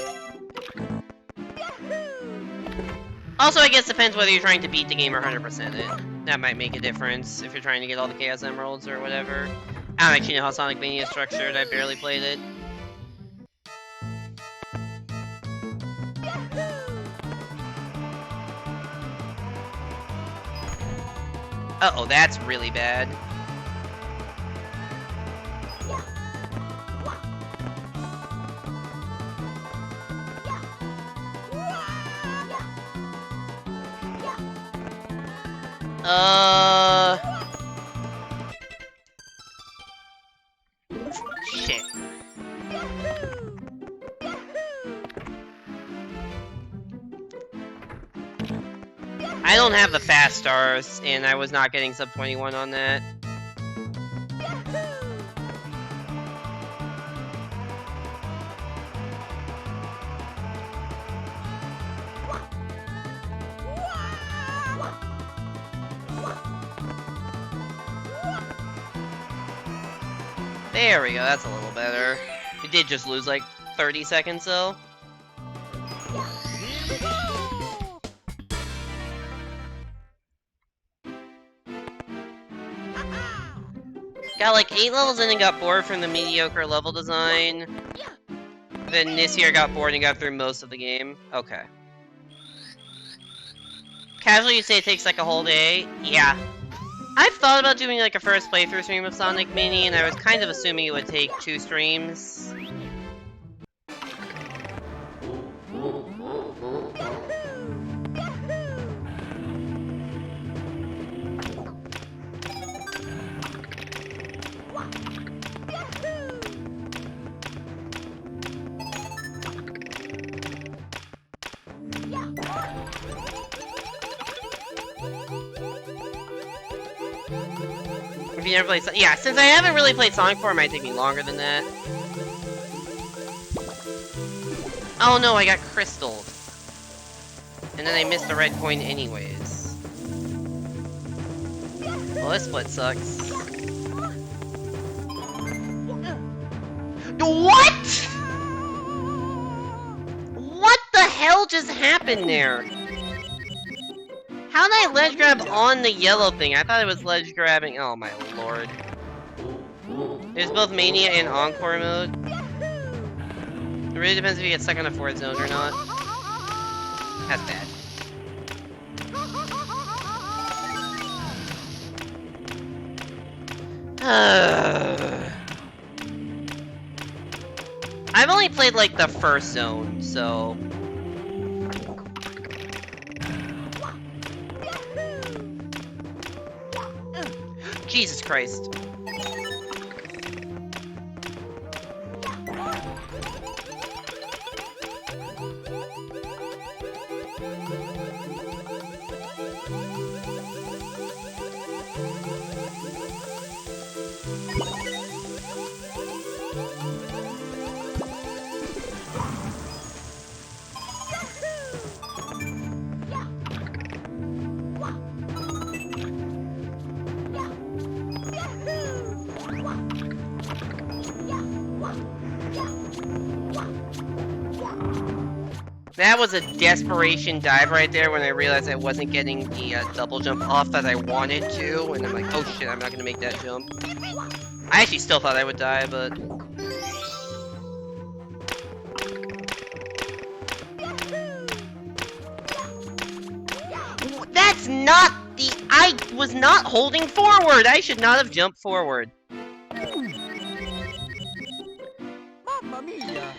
Also, I guess depends whether you're trying to beat the game or 100% it. That might make a difference if you're trying to get all the Chaos Emeralds or whatever. I don't actually know how Sonic Mania is structured. I barely played it. Uh-oh, that's really bad. Shit. I don't have the fast stars, and I was not getting sub 21 on that. There we go, that's a little better. It did just lose like 30 seconds though. Got like 8 levels in and got bored from the mediocre level design. Then this year got bored and got through most of the game. Okay. Casually, you say it takes like a whole day? Yeah. I've thought about doing like a first playthrough stream of Sonic Mini, and I was kind of assuming it would take 2 streams. If you never played yeah, since I haven't really played Sonic 4, it might take me longer than that. Oh no, I got crystalled. And then I missed the red coin anyways. Well, this split sucks. What?! What the hell just happened there? How did I ledge grab on the yellow thing? I thought it was ledge grabbing. Oh my lord. There's both Mania and Encore mode. It really depends if you get stuck on the 4th zone or not. That's bad. I've only played like the 1st zone, so... Jesus Christ. That was a desperation dive right there when I realized I wasn't getting the double jump off that I wanted to, and I'm like, oh shit, I'm not gonna make that jump. I actually still thought I would die, but... That's not the... I was not holding forward! I should not have jumped forward. Mamma mia!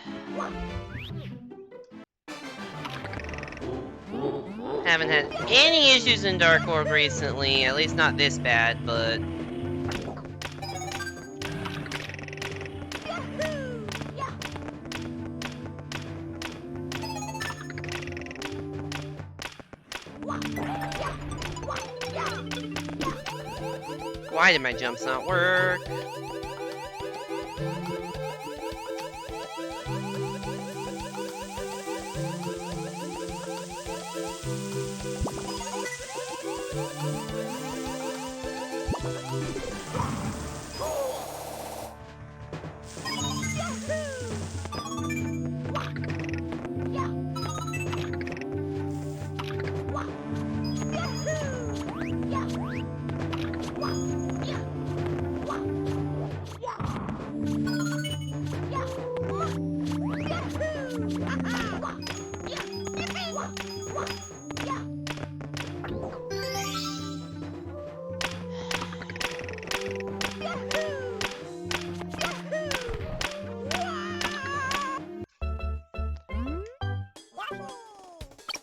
Haven't had any issues in Dark Orb recently, at least not this bad, but... Why did my jumps not work?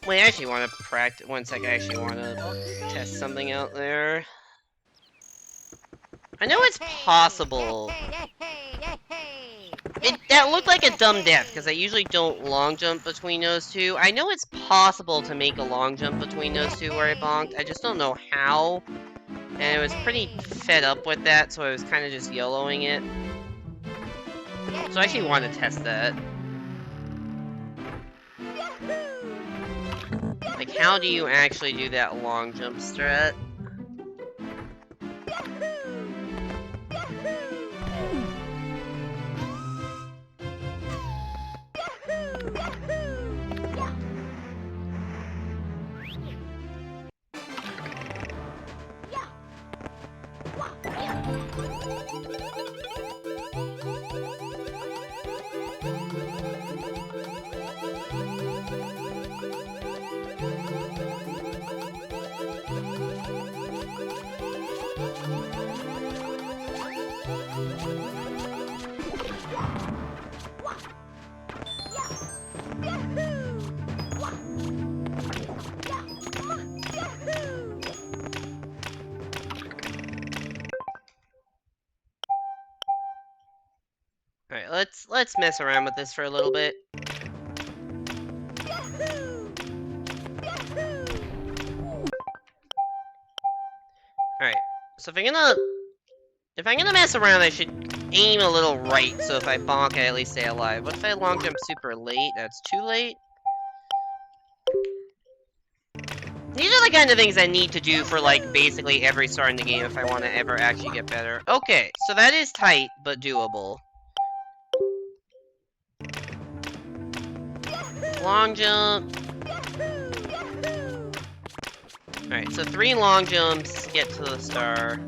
Wait, I actually want to practice. One sec, I actually want to test something out there. I know it's possible. That looked like a dumb death, because I usually don't long jump between those two. I know it's possible to make a long jump between those two where I bonked. I just don't know how. And I was pretty fed up with that, so I was kind of just YOLOing it. So I actually want to test that. Like, how do you actually do that long jump strat? Alright, let's mess around with this for a little bit. Alright, so if I'm gonna mess around, I should aim a little right, so if I bonk, I at least stay alive. What if I long jump super late? That's too late? These are the kind of things I need to do for, like, basically every star in the game if I want to ever actually get better. Okay, so that is tight, but doable. Long jump. Alright, so 3 long jumps get to the star.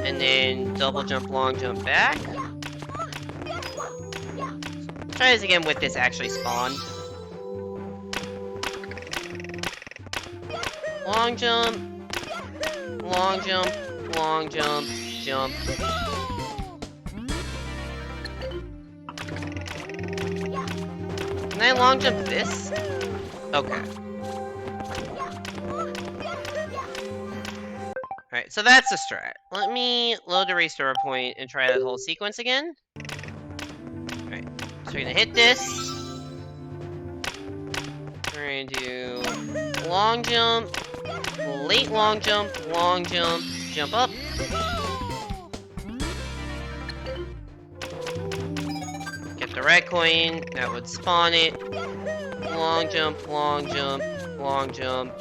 And then double jump, long jump back. Let's try this again with this actually spawned. Long jump, long jump, long jump, jump. Can I long jump this? Okay. Alright, so that's the strat. Let me load the restore point and try that whole sequence again. Alright, so we're gonna hit this. We're gonna do long jump, late long jump, jump up. Get the red coin, that would spawn it. Long jump, long jump, long jump.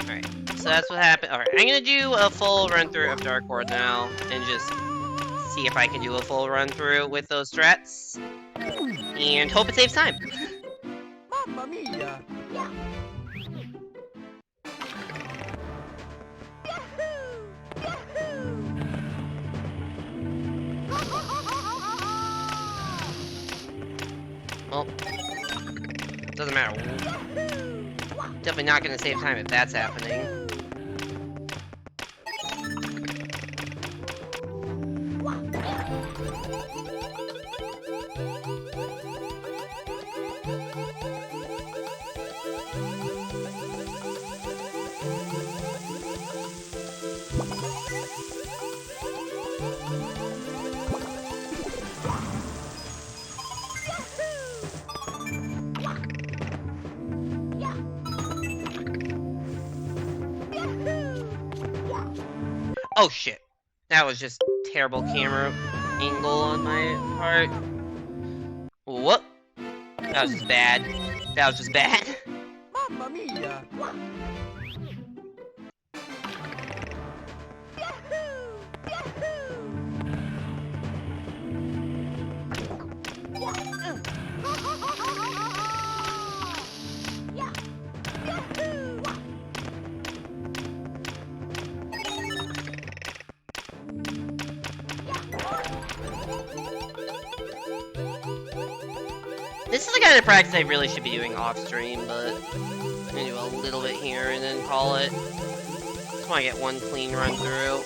Alright, so that's what happened. Alright, I'm gonna do a full run through of Dark World now and just see if I can do a full run through with those strats. And hope it saves time. Mamma mia! Well, doesn't matter. Definitely not gonna save time if that's happening. Oh shit. That was just terrible camera angle on my part. Whoop. That was just bad. That was just bad. Mamma mia! This is the kind of practice I really should be doing off stream, but I'm gonna do a little bit here and then call it. Just want to get one clean run through.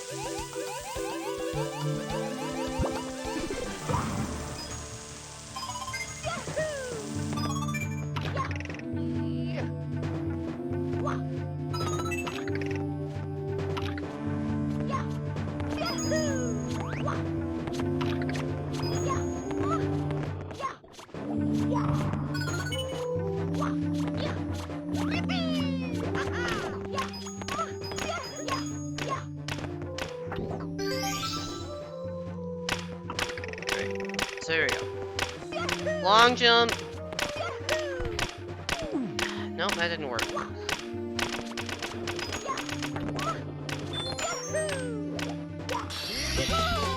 So here we go. Long jump. Nope, that didn't work.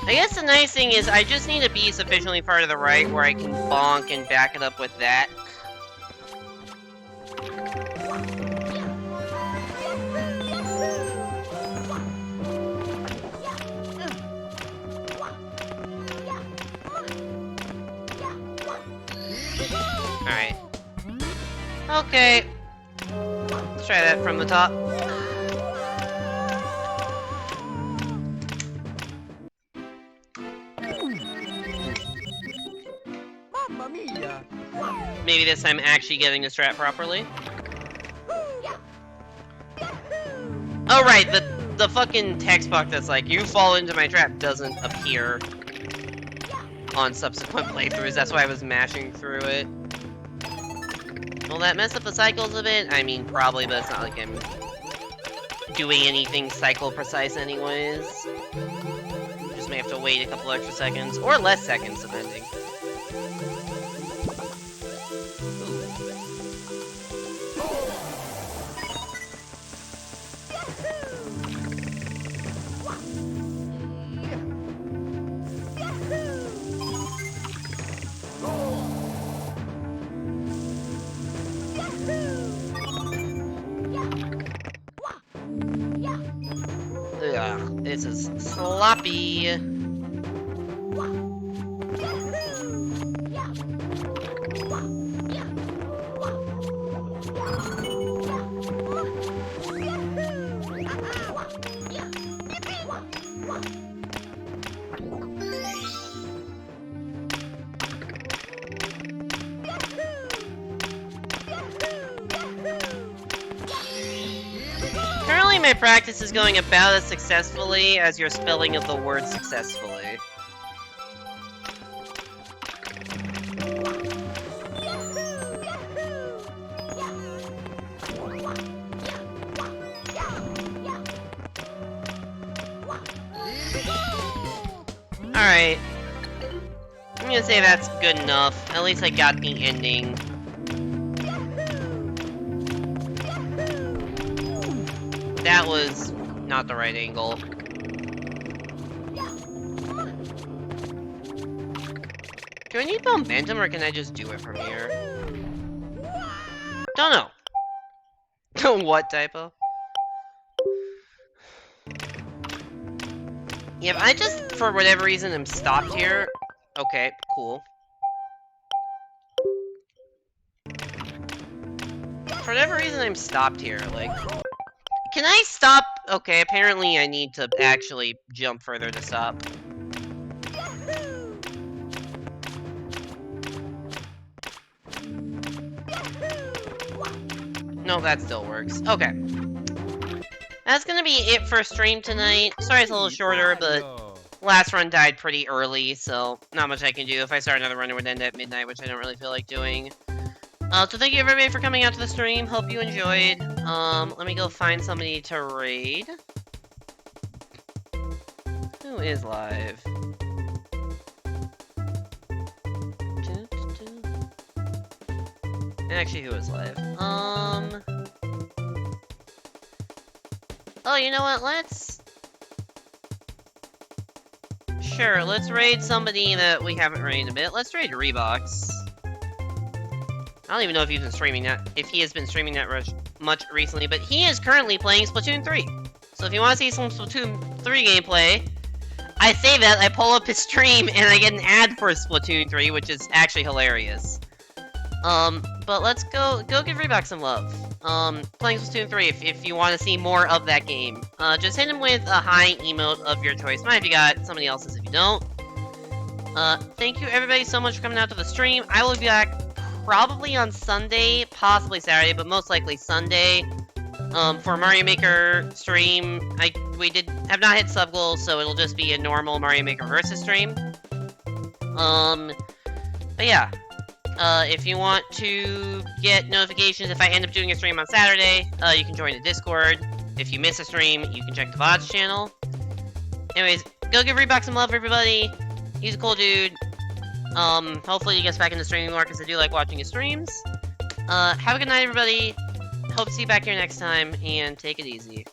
I guess the nice thing is I just need to be sufficiently far to the right where I can bonk and back it up with that. Alright. Okay. Let's try that from the top. maybe this time actually getting this trap properly. Oh right, the fucking text box that's like, you fall into my trap doesn't appear on subsequent playthroughs. That's why I was mashing through it. Will that mess up the cycles a bit? I mean, probably, but it's not like I'm doing anything cycle precise anyways. Just may have to wait a couple extra seconds, or less seconds, depending. Ugh, this is sloppy. Currently, my practice is going about as successfully as your spelling of the word successfully. Alright. I'm gonna say that's good enough. At least I got the ending. That was not the right angle. Do I need momentum or can I just do it from here? Don't know. What typo? Yeah, if I just, for whatever reason, am stopped here. Okay, cool. For whatever reason, I'm stopped here. Like, can I stop? Okay, apparently I need to actually jump further to stop. No, that still works. Okay. That's gonna be it for stream tonight. Sorry it's a little shorter, but last run died pretty early, so not much I can do. If I start another run, it would end at midnight, which I don't really feel like doing. So thank you everybody for coming out to the stream. Hope you enjoyed. Let me go find somebody to raid. Who is live? Actually, who is live? Oh, you know what? Sure, let's raid somebody that we haven't raided in a bit. Let's raid Reebox. I don't even know if he's been streaming that, if he has been streaming that much recently, but he is currently playing Splatoon 3. So if you want to see some Splatoon 3 gameplay, I say that, I pull up his stream, and I get an ad for Splatoon 3, which is actually hilarious. But let's go give Reebox some love. Playing Splatoon 3, if you want to see more of that game. Just hit him with a hi emote of your choice. Mine if you got, somebody else's if you don't. Thank you everybody so much for coming out to the stream. I will be back probably on Sunday, possibly Saturday, but most likely Sunday. For Mario Maker stream, we have not hit sub goals, so it'll just be a normal Mario Maker versus stream. But yeah. If you want to get notifications if I end up doing a stream on Saturday, you can join the Discord. If you miss a stream, you can check the VODs channel. Anyways, go give Reebox some love, everybody. He's a cool dude. Hopefully he gets back into streaming more, because I do like watching his streams. Have a good night, everybody. Hope to see you back here next time, and take it easy.